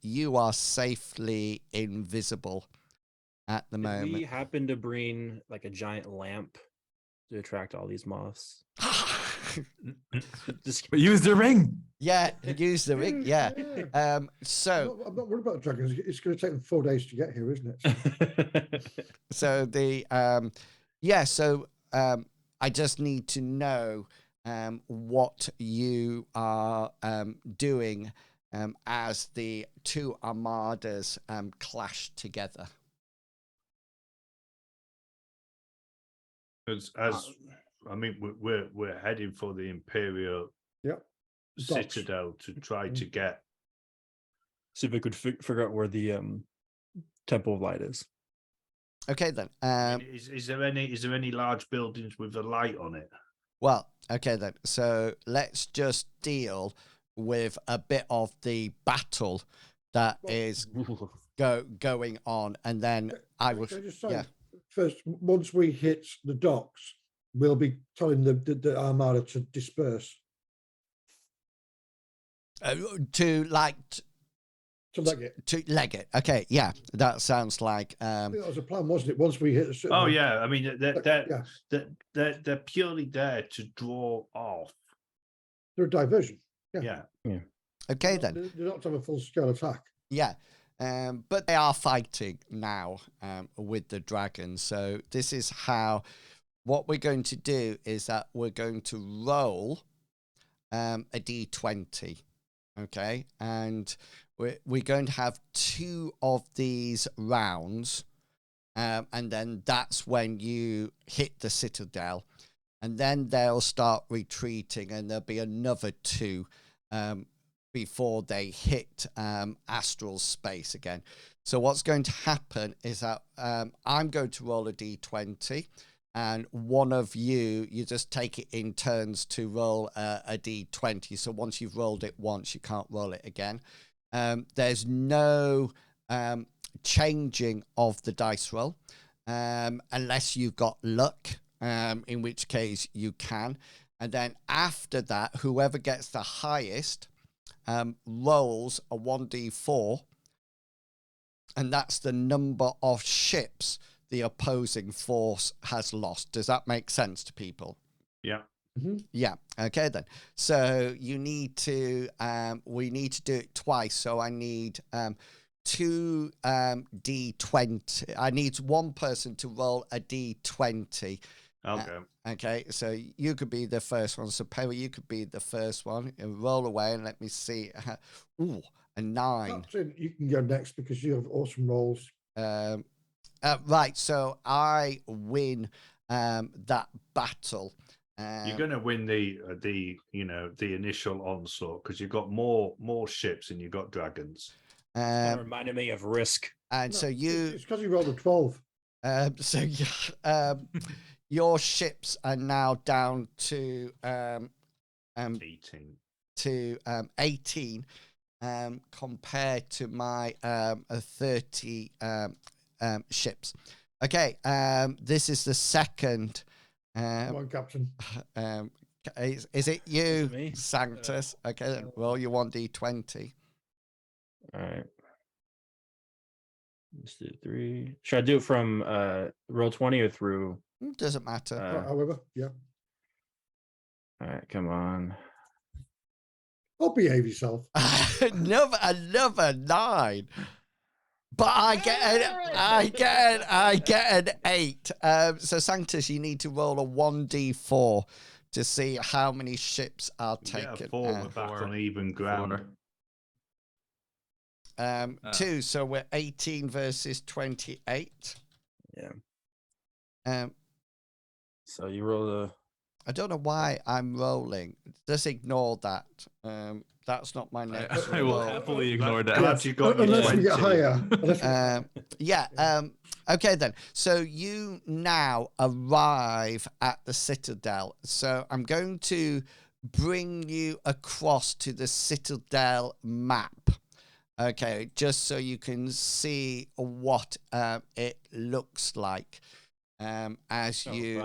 You are safely invisible at the
Did
moment.
we happen to bring like a giant lamp to attract all these moths? Just
Use the ring.
Yeah, use the ring. Yeah. So
I'm not worried about the dragons. It's going to take them 4 days to get here, isn't it?
so the I just need to know what you are doing as the two armadas clash together.
As I mean, we're heading for the Imperial Citadel to try to get.
see if we could figure out where the Temple of Light is.
Okay then.
Is there any large buildings with a light on it?
Well, okay then. So let's just deal with a bit of the battle that is going on, and then I will.
Can I just say,
Yeah.
first, once we hit the docks, we'll be telling the armada to disperse.
To leg it. Okay, yeah, that sounds like.
I think that was a plan, wasn't it? Once we hit a certain.
Oh yeah, I mean they're purely there to draw off.
They're a diversion.
Yeah.
Okay then.
They're not to have a full scale attack.
Yeah, but they are fighting now with the dragons. So this is how. What we're going to do is that we're going to roll a d20, okay, and we're going to have 2 of these rounds, and then that's when you hit the citadel, and then they'll start retreating, and there'll be another 2 before they hit astral space again. So what's going to happen is that I'm going to roll a d20, and one of you just take it in turns to roll a d20. So once you've rolled it once, you can't roll it again. There's no changing of the dice roll unless you've got luck, in which case you can. And then after that, whoever gets the highest rolls a 1d4, and that's the number of ships the opposing force has lost. Does that make sense to people?
Yeah.
Mm-hmm.
Yeah. Okay then. So you need to we need to do it twice. So I need 2 d20. I need one person to roll a d20.
Okay.
Okay. So you could be the first one. So Perry, you could be the first one. Roll away and let me see. Ooh, a 9.
Captain, you can go next because you have awesome rolls.
Right, so I win that battle.
You're going to win the initial onslaught because you've got more ships and you've got dragons.
That reminded me of Risk.
And
No,
so you,
it's because you rolled a 12.
your ships are now down to
18.
18, compared to my 30 ships. Okay, this is the second.
Come on, Captain.
Is it you,
me?
Sanctus? Okay, then roll your 1d20.
All right. Let's do 3. Should I do it from roll 20 or through?
Doesn't matter.
However, yeah.
All right, come on.
Or behave yourself.
another 9. But I get an 8. So Sanctus, you need to roll a 1d4 to see how many ships are
Yeah,
taken.
4. We're back on even ground.
2. So we're 18 versus 28.
Yeah. So you roll the.
I don't know why I'm rolling. Just ignore that. That's not my next
I will
roll.
happily ignore that.
Glad you got your
Unless we get
20.
higher.
Yeah. Okay then. So you now arrive at the Citadel. So I'm going to bring you across to the Citadel map. Okay, just so you can see what it looks like as you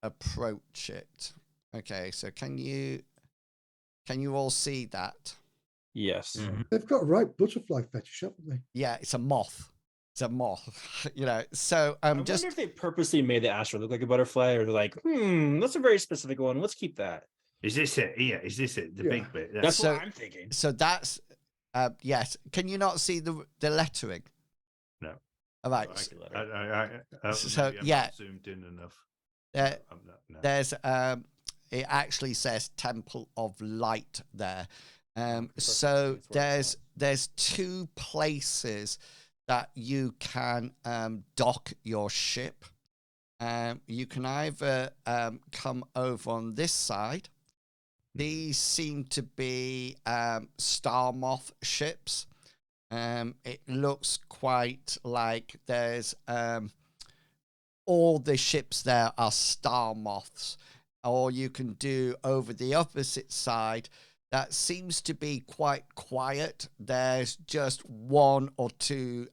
approach it. Okay, so can you all see that?
Yes.
Mhm.
They've got a right butterfly fetish, haven't they?
Yeah, it's a moth. It's a moth. So
I
just
wonder if they purposely made the asteroid look like a butterfly, or they're like, that's a very specific one. Let's keep that.
Is this it? Yeah, is this it? The
Yeah.
big bit?
That's
So-
what I'm thinking.
so that's yes. Can you not see the lettering?
No.
All right.
So,
yeah.
zoomed in enough.
Uh,
No.
There's it actually says Temple of Light there. So there's 2 places that you can dock your ship. You can either come over on this side. These seem to be Star Moth ships. It looks quite like there's all the ships there are Star Moths. Or you can do over the opposite side. That seems to be quite quiet. There's just 1 or 2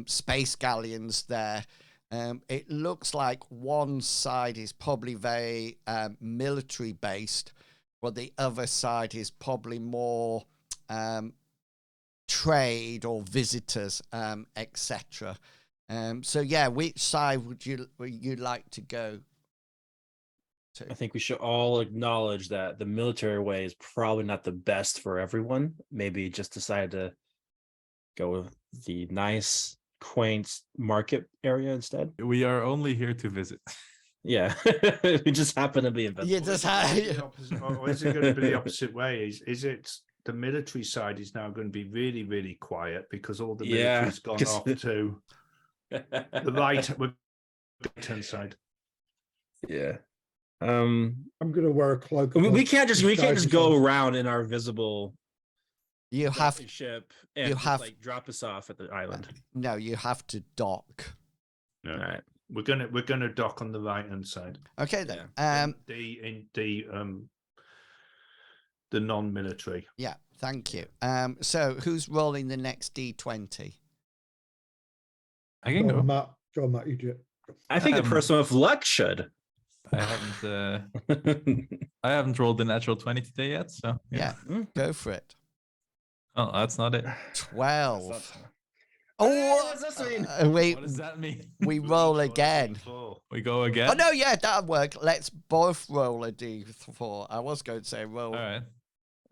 space galleons there. It looks like one side is probably very military based, but the other side is probably more trade or visitors, etc. So yeah, which side would you like to go to?
I think we should all acknowledge that the military way is probably not the best for everyone. Maybe just decide to go with the nice, quaint market area instead.
We are only here to visit.
Yeah, we just happen to be invincible.
You just
Or is it going to be the opposite way? Is it the military side is now going to be really, really quiet because all the military's gone off to the right-hand side?
Yeah.
I'm going to wear a cloak.
We can't just
disguise
go
myself.
around in our visible
you have
ship and
you
just,
have-
like drop us off at the island.
no, you have to dock.
No.
All right.
We're gonna dock on the right-hand side.
Okay then.
The non-military.
Yeah, thank you. So who's rolling the next D20?
I can
Go on,
go.
Matt. Go on, Matt. You do it.
I think a person with luck should.
I haven't rolled the natural 20 today yet, so
Yeah, go for it.
Oh, that's not it.
12.
Hey,
Oh,
what's this mean?
wait,
What does that mean?
we roll again.
We go again?
Oh no, yeah, that'll work. Let's both roll a D4. I was going to say roll
All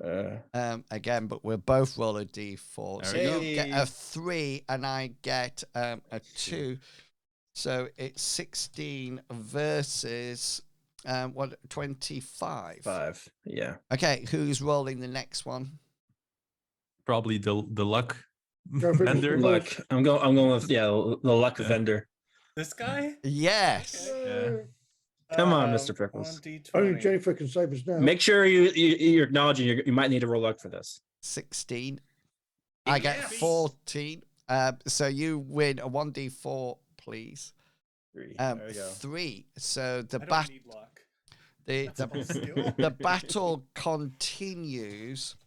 right.
again, but we'll both roll a D4.
There
So
we
you
go.
get a 3 and I get a 2. So it's 16 versus 25.
5. Yeah.
Okay, who's rolling the next one?
Probably the luck
Go for it,
vendor.
Mr.
Luck. I'm going with the luck
Yeah.
vendor.
This guy?
Yes.
Yeah.
Come on, Mr. Pickles.
1d20.
Only Jennifer can save us now.
Make sure you're acknowledging you might need to roll luck for this.
16. I get
Yes.
14. So you win a 1d4, please.
3. There we go.
3. So the
I don't
bat
need luck.
the
That's my skill.
the battle continues.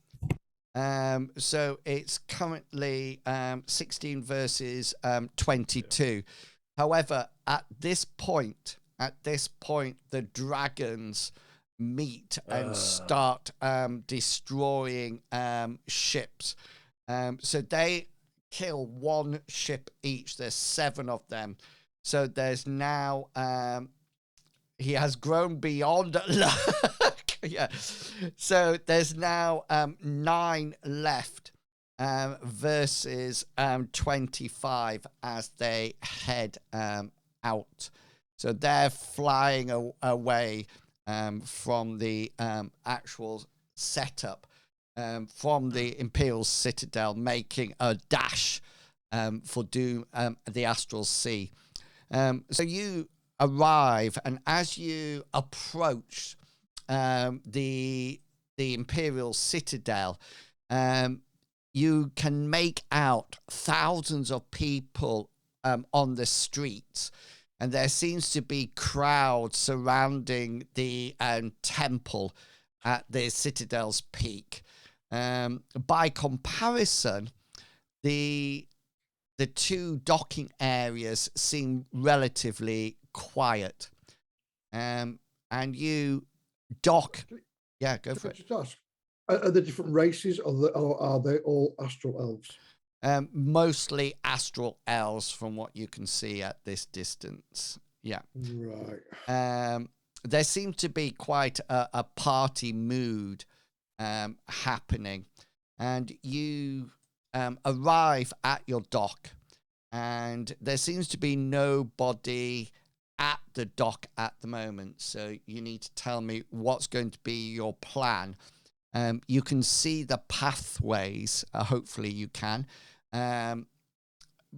So it's currently 16 versus 22. However, at this point, the dragons meet and start destroying ships. So they kill one ship each. There's 7 of them. So there's now he has grown beyond luck. Yeah. So there's now 9 left versus 25 as they head out. So they're flying away from the actual setup from the Imperial Citadel, making a dash for the Astral Sea. So you arrive, and as you approach the Imperial Citadel, you can make out thousands of people on the streets, and there seems to be crowds surrounding the temple at the Citadel's peak. By comparison, the 2 docking areas seem relatively quiet, and you dock. Yeah, go for it.
Just ask, are there different races, or are they all astral elves?
Mostly astral elves, from what you can see at this distance. Yeah.
Right.
There seems to be quite a party mood happening, and you arrive at your dock, and there seems to be nobody at the dock at the moment. So you need to tell me what's going to be your plan. You can see the pathways. Hopefully you can.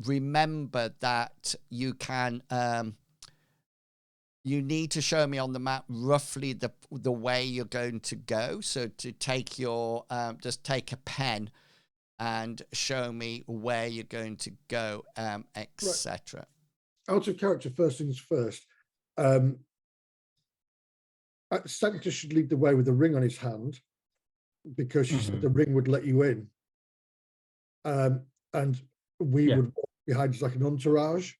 Remember that you can. You need to show me on the map roughly the way you're going to go. So to take your just take a pen and show me where you're going to go, etc.
Right. Out of character, first things first. Sanctus should lead the way with a ring on his hand, because she said the ring would let you in. And we would walk behind us like an entourage.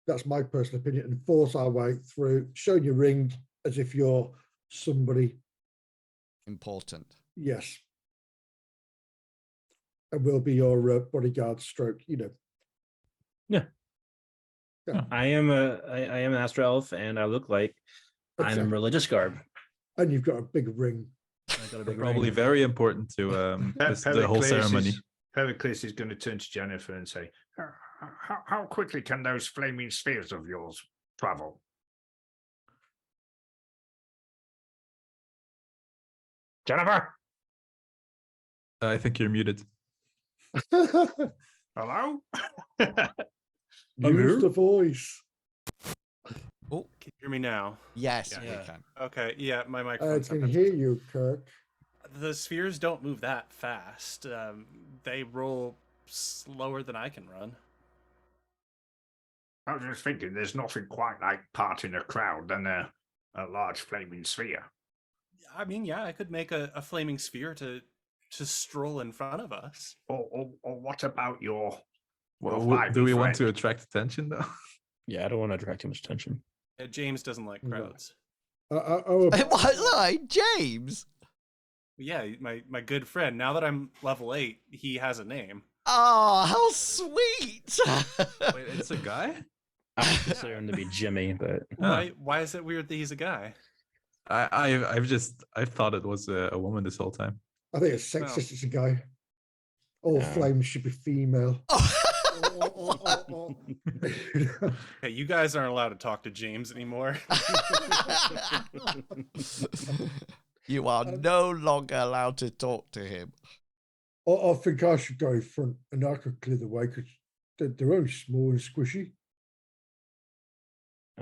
That's my personal opinion, and force our way through, showing your ring as if you're somebody
important.
Yes. And we'll be your bodyguard stroke,
Yeah.
Yeah.
I am an astral elf, and I look like I'm in
Exactly.
religious garb.
And you've got a big ring.
I got a big
Probably
ring.
very important to the whole ceremony.
Pericles is going to turn to Jennifer and say, how quickly can those flaming spheres of yours travel? Jennifer?
I think you're muted.
Hello?
Use the voice.
Oh,
Can you hear me now?
yes,
Yeah.
you can.
Okay, yeah, my
I
microphone.
can
sometimes-
hear you, Kirk.
The spheres don't move that fast. They roll slower than I can run.
I was just thinking, there's nothing quite like parting a crowd than a large flaming sphere.
I mean, yeah, I could make a flaming sphere to stroll in front of us.
Or what about your
Well,
fiery
do we want to
friend?
attract attention though?
Yeah, I don't want to attract too much attention.
James doesn't like
No.
crowds.
What line, James?
Yeah, my good friend. Now that I'm level 8, he has a name.
Oh, how sweet!
Wait, it's a guy?
I consider him to be Jimmy, but
Why is it weird that he's a guy?
I've thought it was a woman this whole time.
I think it's sexist. It's a guy. All
Yeah.
flames should be female.
Hey, you guys aren't allowed to talk to James anymore.
You are no longer allowed to talk to him.
I think I should go in front, and I could clear the way, because they're only small and squishy.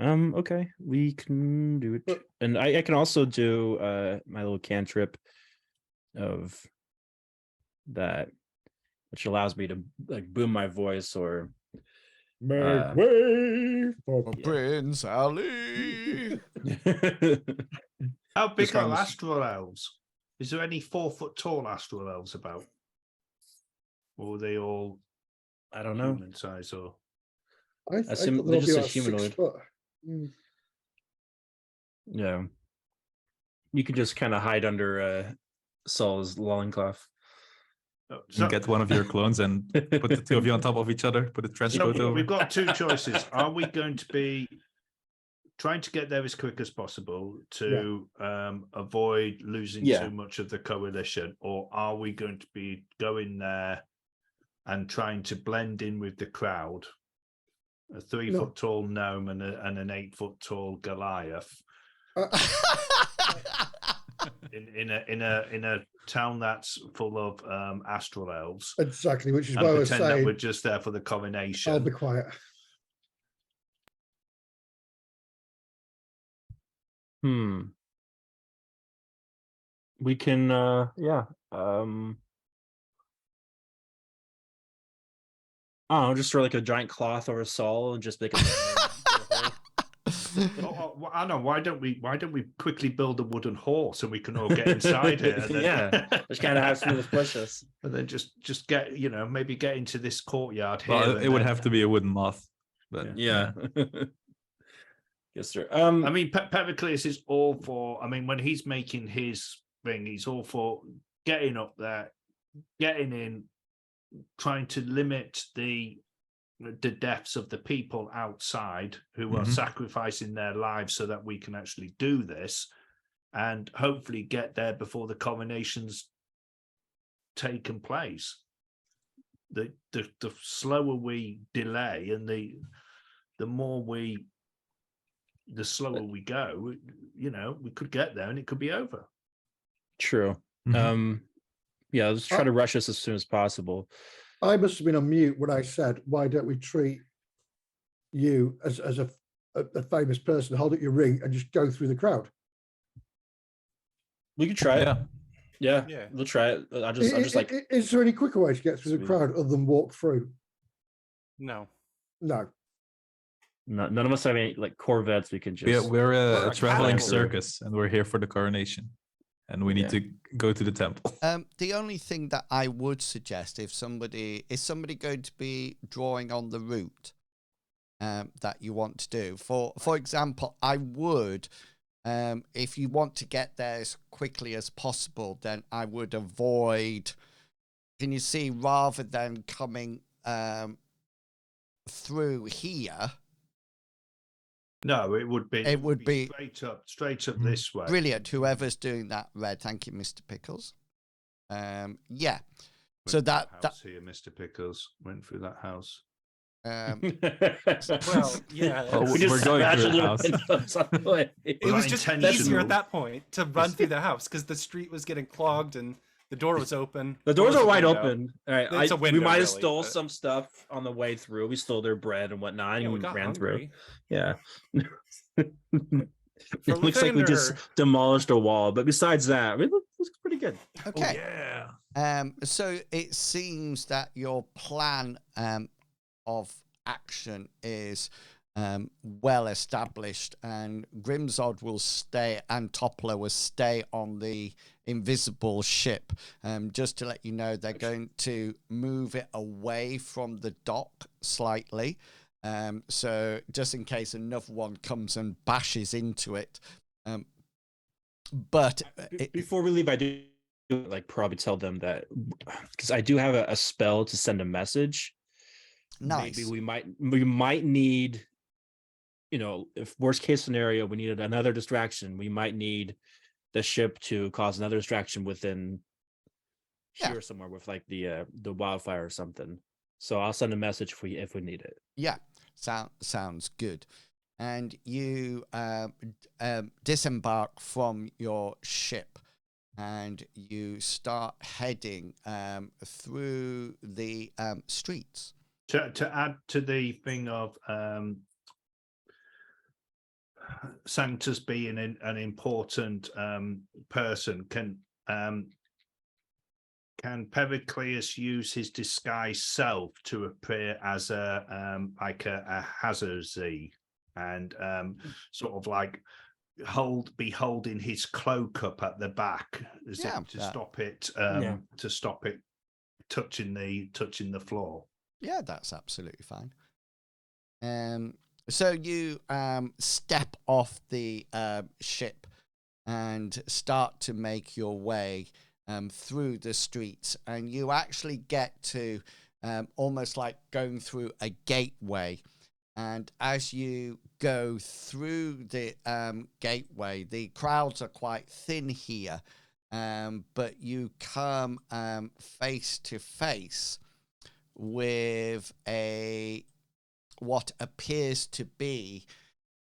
Okay, we can do it. And I can also do my little cantrip of that, which allows me to like boom my voice or
Make way for
Prince Ali.
How big
Just
are
comes-
astral elves? Is there any 4 foot tall astral elves about? Or are they all
I don't know.
human size? Or
I
assume
thought
they're
they'll be
just a
about 6
humanoid.
foot. Mm.
Yeah. You could just kind of hide under Saul's loincloth.
And get one of your clones and put the two of you on top of each other. Put a trench
So
coat over.
we've got 2 choices. Are we going to be trying to get there as quick as possible to avoid losing too much of the coalition, or are we going to be going there and trying to blend in with the crowd? A 3 foot tall gnome and an 8 foot tall Goliath in a town that's full of astral elves.
Exactly, which is
and
why I was
pretend that
saying
we're just there for the coronation.
I'll be quiet.
We can I don't know, just throw like a giant cloth over Saul and just make a
I know. Why don't we quickly build a wooden horse and we can all get inside here? And then,
just kind of have something to push us,
and then just get maybe get into this courtyard here.
Well, it would have to be a wooden moth, but
yeah. Yes, sir.
I mean, Pericles is all for. I mean, when he's making his thing, he's all for getting up there, getting in, trying to limit the deaths of the people outside who are sacrificing their lives so that we can actually do this, and hopefully get there before the coronation's taken place. The slower we delay and the slower we go, we could get there and it could be over.
True. Yeah, let's try to rush this as soon as possible.
I must have been on mute when I said, why don't we treat you as a famous person, hold up your ring and just go through the crowd?
We could try it. Yeah,
Yeah.
we'll try it. I'll just like.
Is there any quicker way to get through the crowd other than walk through?
No.
No.
None of us have any like Corvettes. We can just.
Yeah, we're a
a
traveling
catapult.
circus, and we're here for the coronation, and we need to go to the temple.
The only thing that I would suggest, is somebody going to be drawing on the route that you want to do. For example, I would, if you want to get there as quickly as possible, then I would avoid. Can you see, rather than coming through here?
No, it would be straight up this way.
Brilliant. Whoever's doing that, Red. Thank you, Mr. Pickles. Yeah. So that
here, Mr. Pickles went through that house.
Well, yeah.
Oh, we're going through the house.
It was just easier at that point to run through the house because the street was getting clogged and the door was open.
The doors are wide open. All right,
It's a window,
we might have
really,
stole
but-
some stuff on the way through. We stole their bread and whatnot, and
Yeah, we
we
got
ran
hungry.
through. Yeah. It
For
looks like we just
Lathander-
demolished a wall, but besides that, it looks pretty good.
okay.
Yeah.
So it seems that your plan of action is well established, and Grimzod will stay and Toppler will stay on the invisible ship. Just to let you know, they're going to move it away from the dock slightly. So just in case another one comes and bashes into it. But
Before we leave, I do like probably tell them that because I do have a spell to send a message.
nice.
Maybe we might need, if worst case scenario, we needed another distraction. We might need the ship to cause another distraction within here somewhere with like the wildfire or something. So I'll send a message if we need it.
Yeah, sounds good. And you disembark from your ship, and you start heading through the streets.
To add to the thing of Sanctus being an important person, can Pericles use his disguise self to appear as a Xaryxis and sort of like be holding his cloak up at the back as
Yeah,
if to stop it touching the floor.
Yeah, that's absolutely fine. So you step off the ship and start to make your way through the streets, and you actually get to almost like going through a gateway. And as you go through the gateway, the crowds are quite thin here, but you come face to face with what appears to be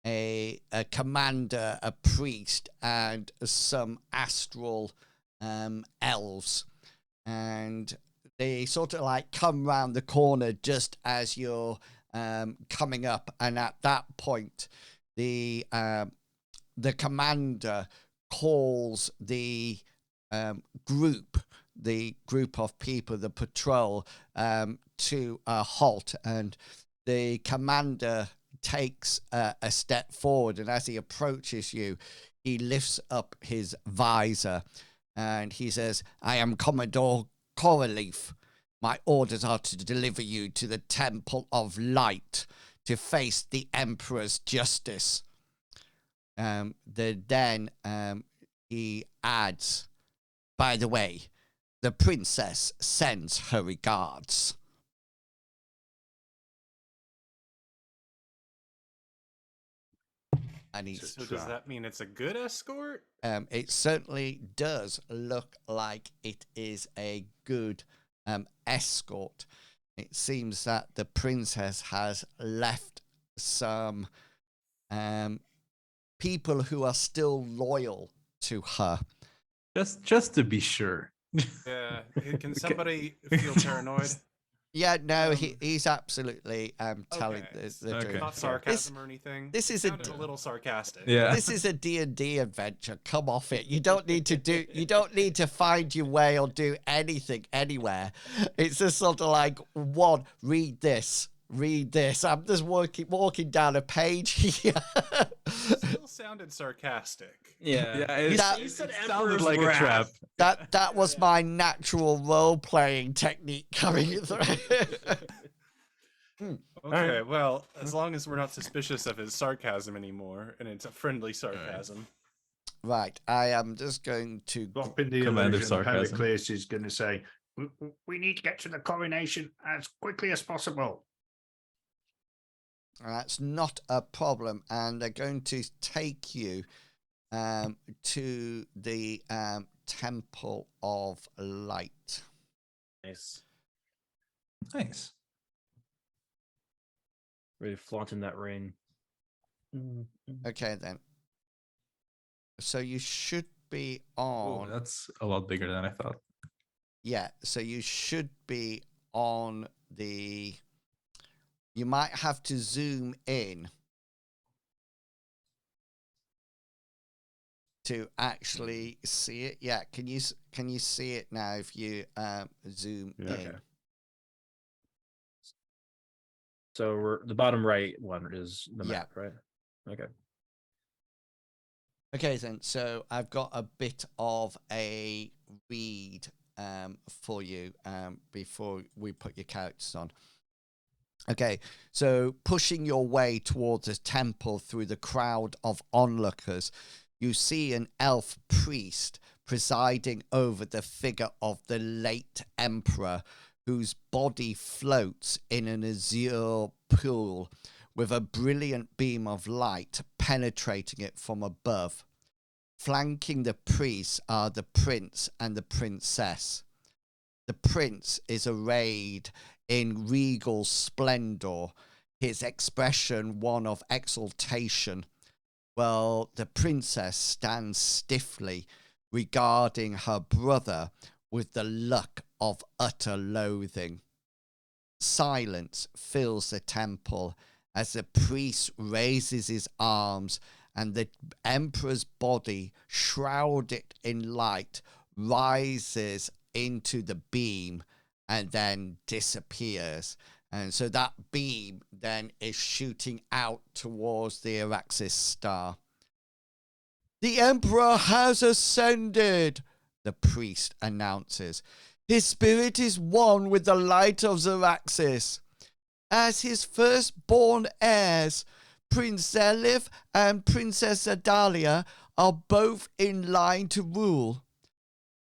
a commander, a priest, and some astral elves. And they sort of like come round the corner just as you're coming up. And at that point, the commander calls the group of people, the patrol, to a halt. And the commander takes a step forward, and as he approaches you, he lifts up his visor and he says, "I am Commodore Coraleaf. My orders are to deliver you to the Temple of Light to face the Emperor's justice." Then he adds, "By the way, the princess sends her regards." And
So does that mean it's a good escort?
It certainly does look like it is a good escort. It seems that the princess has left some people who are still loyal to her.
Just to be sure.
Yeah. Can somebody feel paranoid?
Yeah, no, he's absolutely telling
Okay.
the truth.
Not sarcasm or anything.
This is
Sounded a little sarcastic.
Yeah.
This is a D&D adventure. Come off it. You don't need to find your way or do anything anywhere. It's just sort of like, read this. I'm just walking down a page here.
Still sounded sarcastic.
Yeah.
Yeah,
That-
it sounded like a trap.
That was my natural role-playing technique coming through.
Okay, well, as long as we're not suspicious of his sarcasm anymore, and it's a friendly sarcasm.
Right, I am just going to
Drop in the
Commander
illusion.
sarcasm.
Pericles is going to say, "We need to get to the coronation as quickly as possible."
That's not a problem, and they're going to take you to the Temple of Light.
Nice.
Nice.
Really flaunting that ring.
Okay, then. So you should be
Oh,
on.
that's a lot bigger than I thought.
Yeah, so you should be on the. You might have to zoom in to actually see it. Yeah, can you see it now if you zoom in?
Okay. So the bottom right one is the map, right? Okay.
Okay, then. So I've got a bit of a read for you before we put your characters on. Okay, so pushing your way towards the temple through the crowd of onlookers, you see an elf priest presiding over the figure of the late emperor, whose body floats in an azure pool with a brilliant beam of light penetrating it from above. Flanking the priest are the prince and the princess. The prince is arrayed in regal splendor, his expression one of exultation, while the princess stands stiffly, regarding her brother with the look of utter loathing. Silence fills the temple as the priest raises his arms and the emperor's body, shrouded in light, rises into the beam and then disappears. And so that beam then is shooting out towards the Xaryxis star. The Emperor has ascended, the priest announces. His spirit is one with the light of Xaryxis. As his firstborn heirs, Prince Zelif and Princess Adalia are both in line to rule.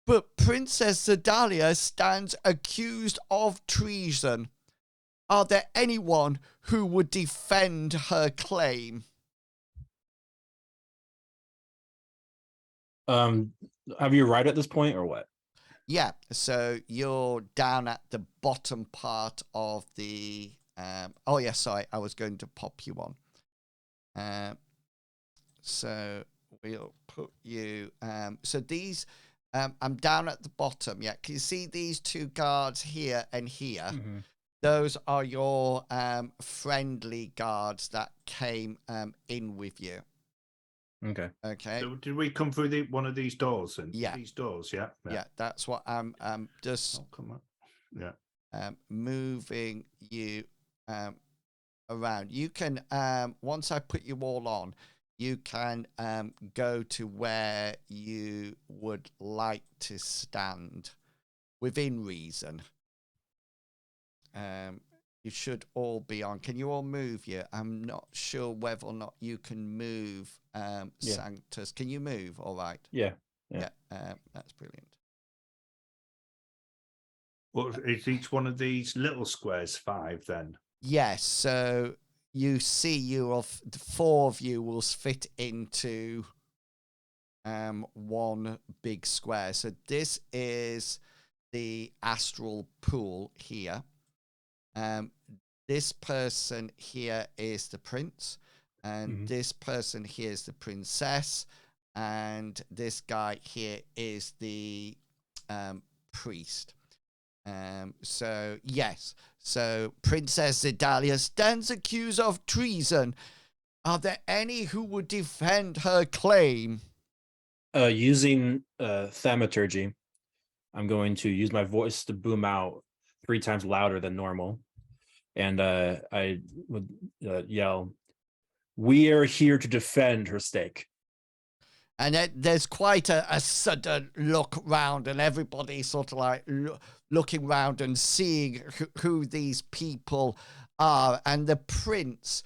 But Princess Adalia stands accused of treason. Are there anyone who would defend her claim?
Have you right at this point or what?
Yeah, so you're down at the bottom part of the... oh, yeah, sorry, I was going to pop you on. So we'll put you... so these... I'm down at the bottom, yeah. Can you see these two guards here and here?
Mm-hmm.
Those are your friendly guards that came in with you.
Okay.
Okay.
So did we come through one of these doors? And
Yeah.
These doors, yeah.
Yeah, that's what I'm just
Oh, come on. Yeah.
moving you around. You can once I put you all on, you can go to where you would like to stand within reason. You should all be on. Can you all move here? I'm not sure whether or not you can move, Sanctus. Can you move? All right.
Yeah.
That's brilliant.
Well, is each one of these little squares 5 then?
Yes. So you see, the 4 of you will fit into one big square. So this is the astral pool here. This person here is the prince, and this person here is the princess, and this guy here is the priest. So yes, so Princess Idalia stands accused of treason. Are there any who would defend her claim?
Using thaumaturgy, I'm going to use my voice to boom out 3 times louder than normal. And I would yell, "We are here to defend her stake."
And there's quite a sudden look round, and everybody sort of like looking round and seeing who these people are. And the prince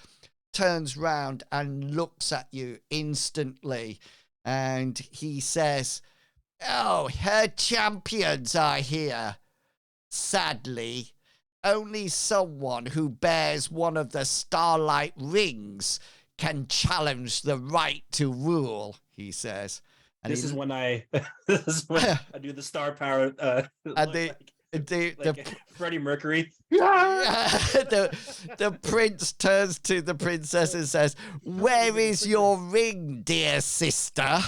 turns round and looks at you instantly, and he says, "Oh, her champions are here. Sadly, only someone who bears one of the starlight rings can challenge the right to rule," he says. And
this is when I do the star power
and
like Freddie Mercury.
the prince turns to the princess and says, "Where is your ring, dear sister?"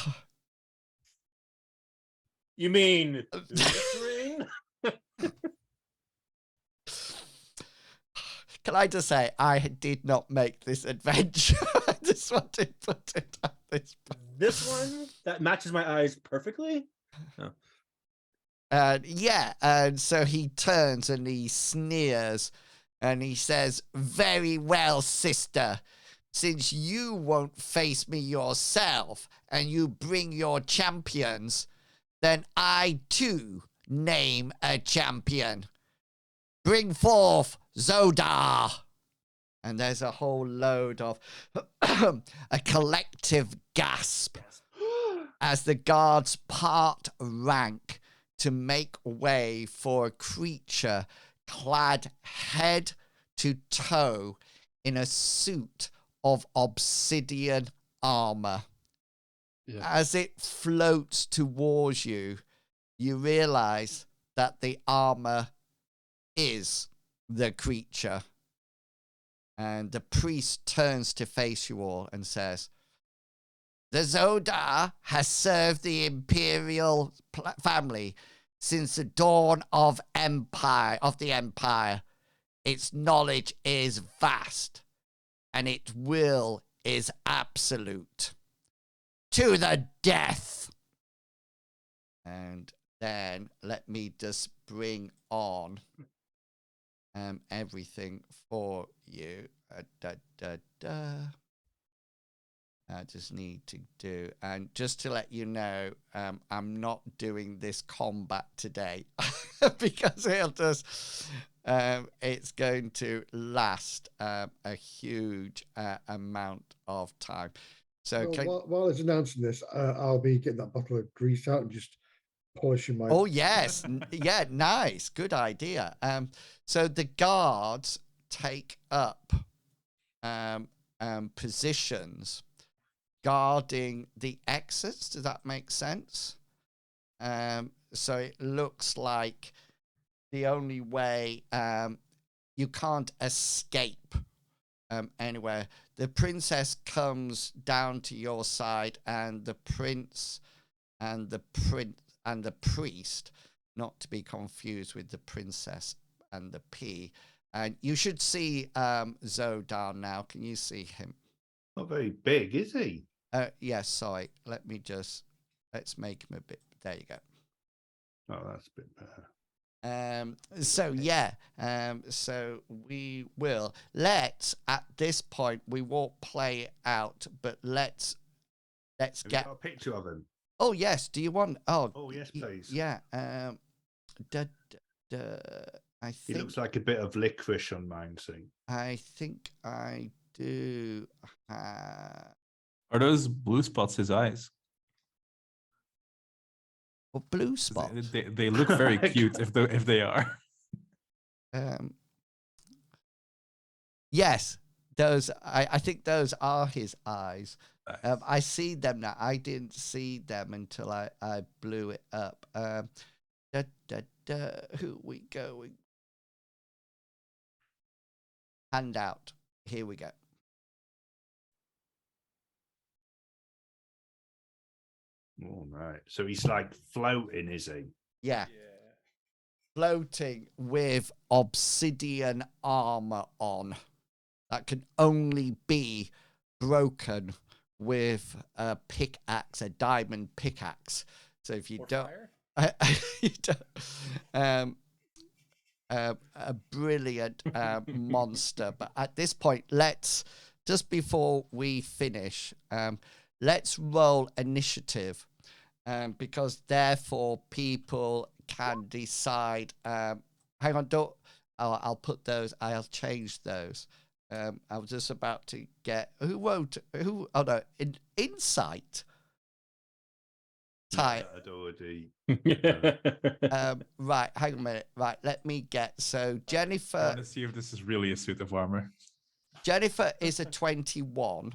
You mean this ring?
Can I just say, I did not make this adventure. I just want to put it at this point.
This one that matches my eyes perfectly. Oh.
And so he turns and he sneers and he says, "Very well, sister. Since you won't face me yourself and you bring your champions, then I too name a champion. Bring forth Zodar." And there's a whole load of a collective gasp as the guards part rank to make way for a creature clad head to toe in a suit of obsidian armor. Yeah. As it floats towards you, you realize that the armor is the creature. And the priest turns to face you all and says, "The Zodar has served the Imperial family since the dawn of the Empire. Its knowledge is vast, and its will is absolute. To the death!" And then let me just bring on everything for you. I just need to do, and just to let you know, I'm not doing this combat today because it's going to last a huge amount of time. So,
while it's announcing this, I'll be getting that bottle of grease out and just polishing my.
oh yes, yeah, nice, good idea. So the guards take up positions guarding the exits. Does that make sense? So it looks like the only way you can't escape anywhere. The princess comes down to your side, and the prince and the priest, not to be confused with the princess and the P. And you should see Zodar now. Can you see him?
Not very big, is he?
Yes, sorry. Let's make him a bit. There you go.
Oh, that's a bit better.
So we will at this point, we won't play it out, but let's
Have you
get
got a picture of him?
Oh yes, do you want
Oh yes, please.
Yeah. I
He
think
looks like a bit of licorice on mine, see.
I think I do
Are those blue spots his eyes?
blue spot.
They look very cute if they are.
Yes, those I think those are his eyes.
Nice.
I see them now. I didn't see them until I blew it up. Who we going? Handout. Here we go.
All right. So he's like floating, is he?
Yeah. Floating with obsidian armor on that can only be broken with a pickaxe, a diamond pickaxe. So if you don't, a brilliant monster. But at this point, just before we finish, let's roll initiative, because therefore people can decide. Hang on, I'll put those. I'll change those. I was just about to get Oh no, insight. Ty. Right, hang on a minute. Right, let me get Jennifer.
I want to see if this is really a suit of armor.
Jennifer is a 21.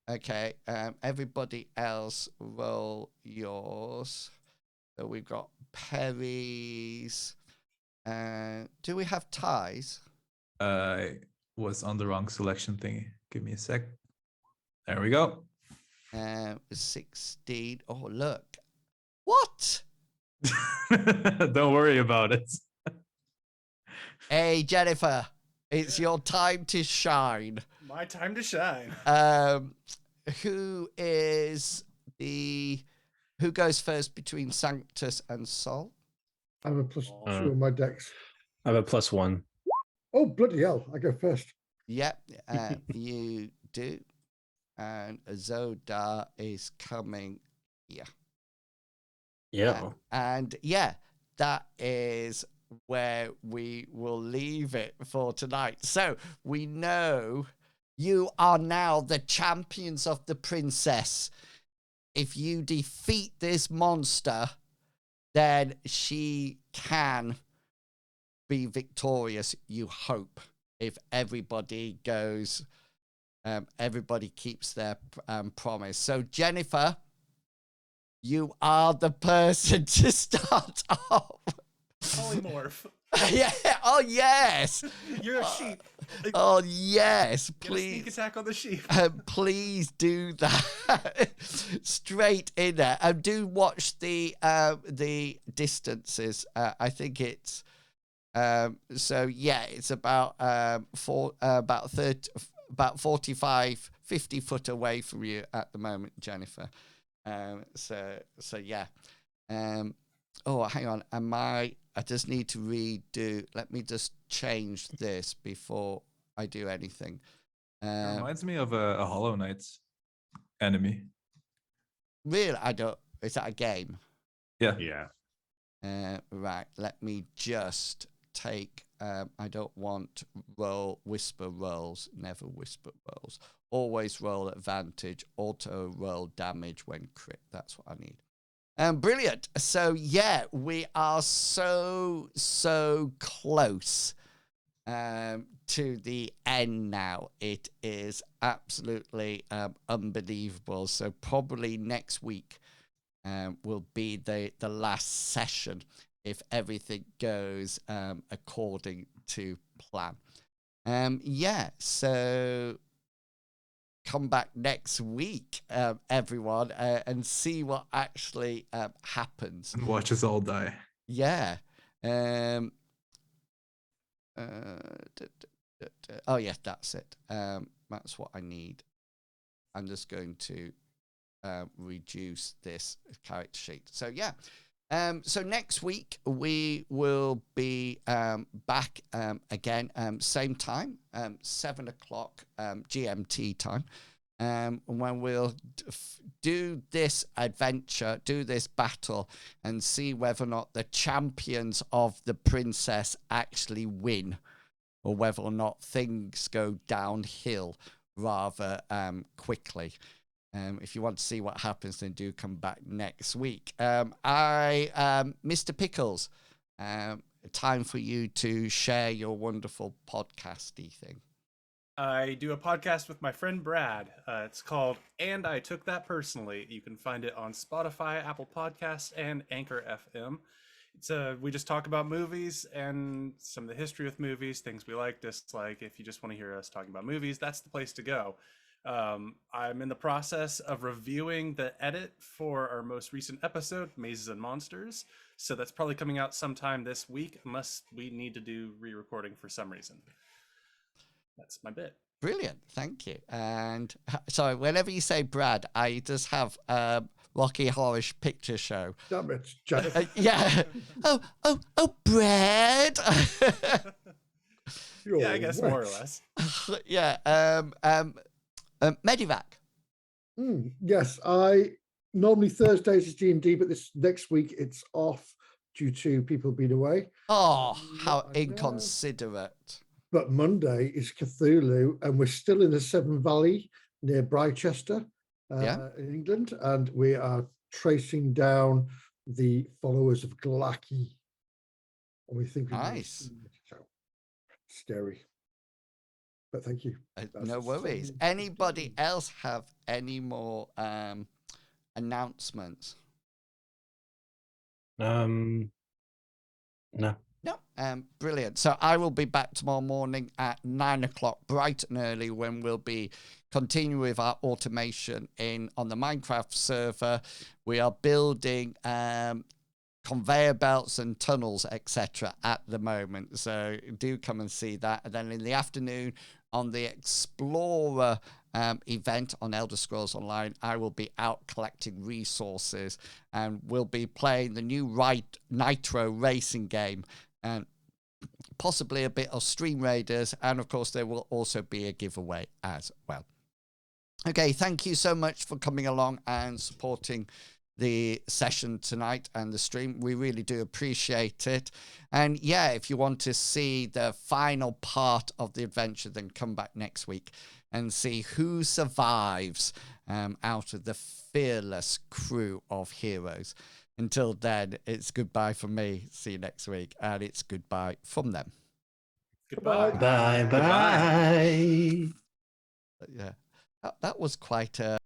Okay, everybody else roll yours. So we've got Perry's. Do we have ties?
Was on the wrong selection thingy. Give me a sec. There we go.
16. Oh, look. What?
Don't worry about it.
Hey, Jennifer, it's your time to shine.
My time to shine.
Who goes first between Sanctus and Sol?
I have a +2 on my dex.
I have a +1.
Oh, bloody hell. I go first.
Yep, you do. And Zodar is coming here.
Yeah.
And yeah, that is where we will leave it for tonight. So we know you are now the champions of the princess. If you defeat this monster, then she can be victorious, you hope, if everybody goes, everybody keeps their promise. So Jennifer, you are the person to start off.
Polymorph.
Yeah. Oh yes.
You're a sheep.
Oh yes.
Get a sneak attack on the sheep.
Please do that. Straight in there, and do watch the distances. I think it's so yeah, it's about 45, 50 foot away from you at the moment, Jennifer. So yeah. Oh, hang on. I just need to redo. Let me just change this before I do anything.
It reminds me of a Hollow Knight enemy.
Really, is that a game?
Yeah.
Yeah.
Right, let me just take, I don't want whisper rolls, never whisper rolls. Always roll advantage, auto roll damage when crit. That's what I need. Brilliant. So yeah, we are so close to the end now. It is absolutely unbelievable. So probably next week will be the last session if everything goes according to plan. Yeah, so come back next week, everyone, and see what actually happens.
And watch us all die.
Yeah. Oh, yeah, that's it. That's what I need. I'm just going to reduce this character sheet. So, yeah. So next week we will be back again, same time, 7 o'clock GMT time, when we'll do this adventure, do this battle, and see whether or not the champions of the princess actually win, or whether or not things go downhill rather quickly. If you want to see what happens, then do come back next week. Mr. Pickles, time for you to share your wonderful podcasty thing.
I do a podcast with my friend Brad. It's called And I Took That Personally. You can find it on Spotify, Apple Podcasts, and Anchor FM. We just talk about movies and some of the history with movies, things we like, dislike. If you just want to hear us talking about movies, that's the place to go. I'm in the process of reviewing the edit for our most recent episode, Mazes and Monsters. So that's probably coming out sometime this week, unless we need to do re-recording for some reason. That's my bit.
Brilliant, thank you. And sorry, whenever you say Brad, I just have Rocky Horror Picture Show.
Damn it, Jack.
Yeah. Oh, Brad.
Yeah, I guess more or less.
Yeah. Medivac.
Yes, I normally Thursdays is D&D, but this next week it's off due to people being away.
Oh, how inconsiderate.
But Monday is Cthulhu, and we're still in the Severn Valley near Bridechester in England, and we are tracing down the followers of Glaki. And we think
nice.
Scary. But thank you.
No worries. Anybody else have any more announcements?
No.
No. Brilliant. So I will be back tomorrow morning at 9 o'clock, bright and early, when we'll be continuing with our automation on the Minecraft server. We are building conveyor belts and tunnels, etc. at the moment. So do come and see that. And then in the afternoon, on the Explorer event on Elder Scrolls Online, I will be out collecting resources, and we'll be playing the new Nitro racing game, and possibly a bit of Stream Raiders, and of course there will also be a giveaway as well. Okay, thank you so much for coming along and supporting the session tonight and the stream. We really do appreciate it. And yeah, if you want to see the final part of the adventure, then come back next week and see who survives out of the fearless crew of heroes. Until then, it's goodbye from me. See you next week. And it's goodbye from them.
Goodbye.
Bye.
Yeah, that was quite a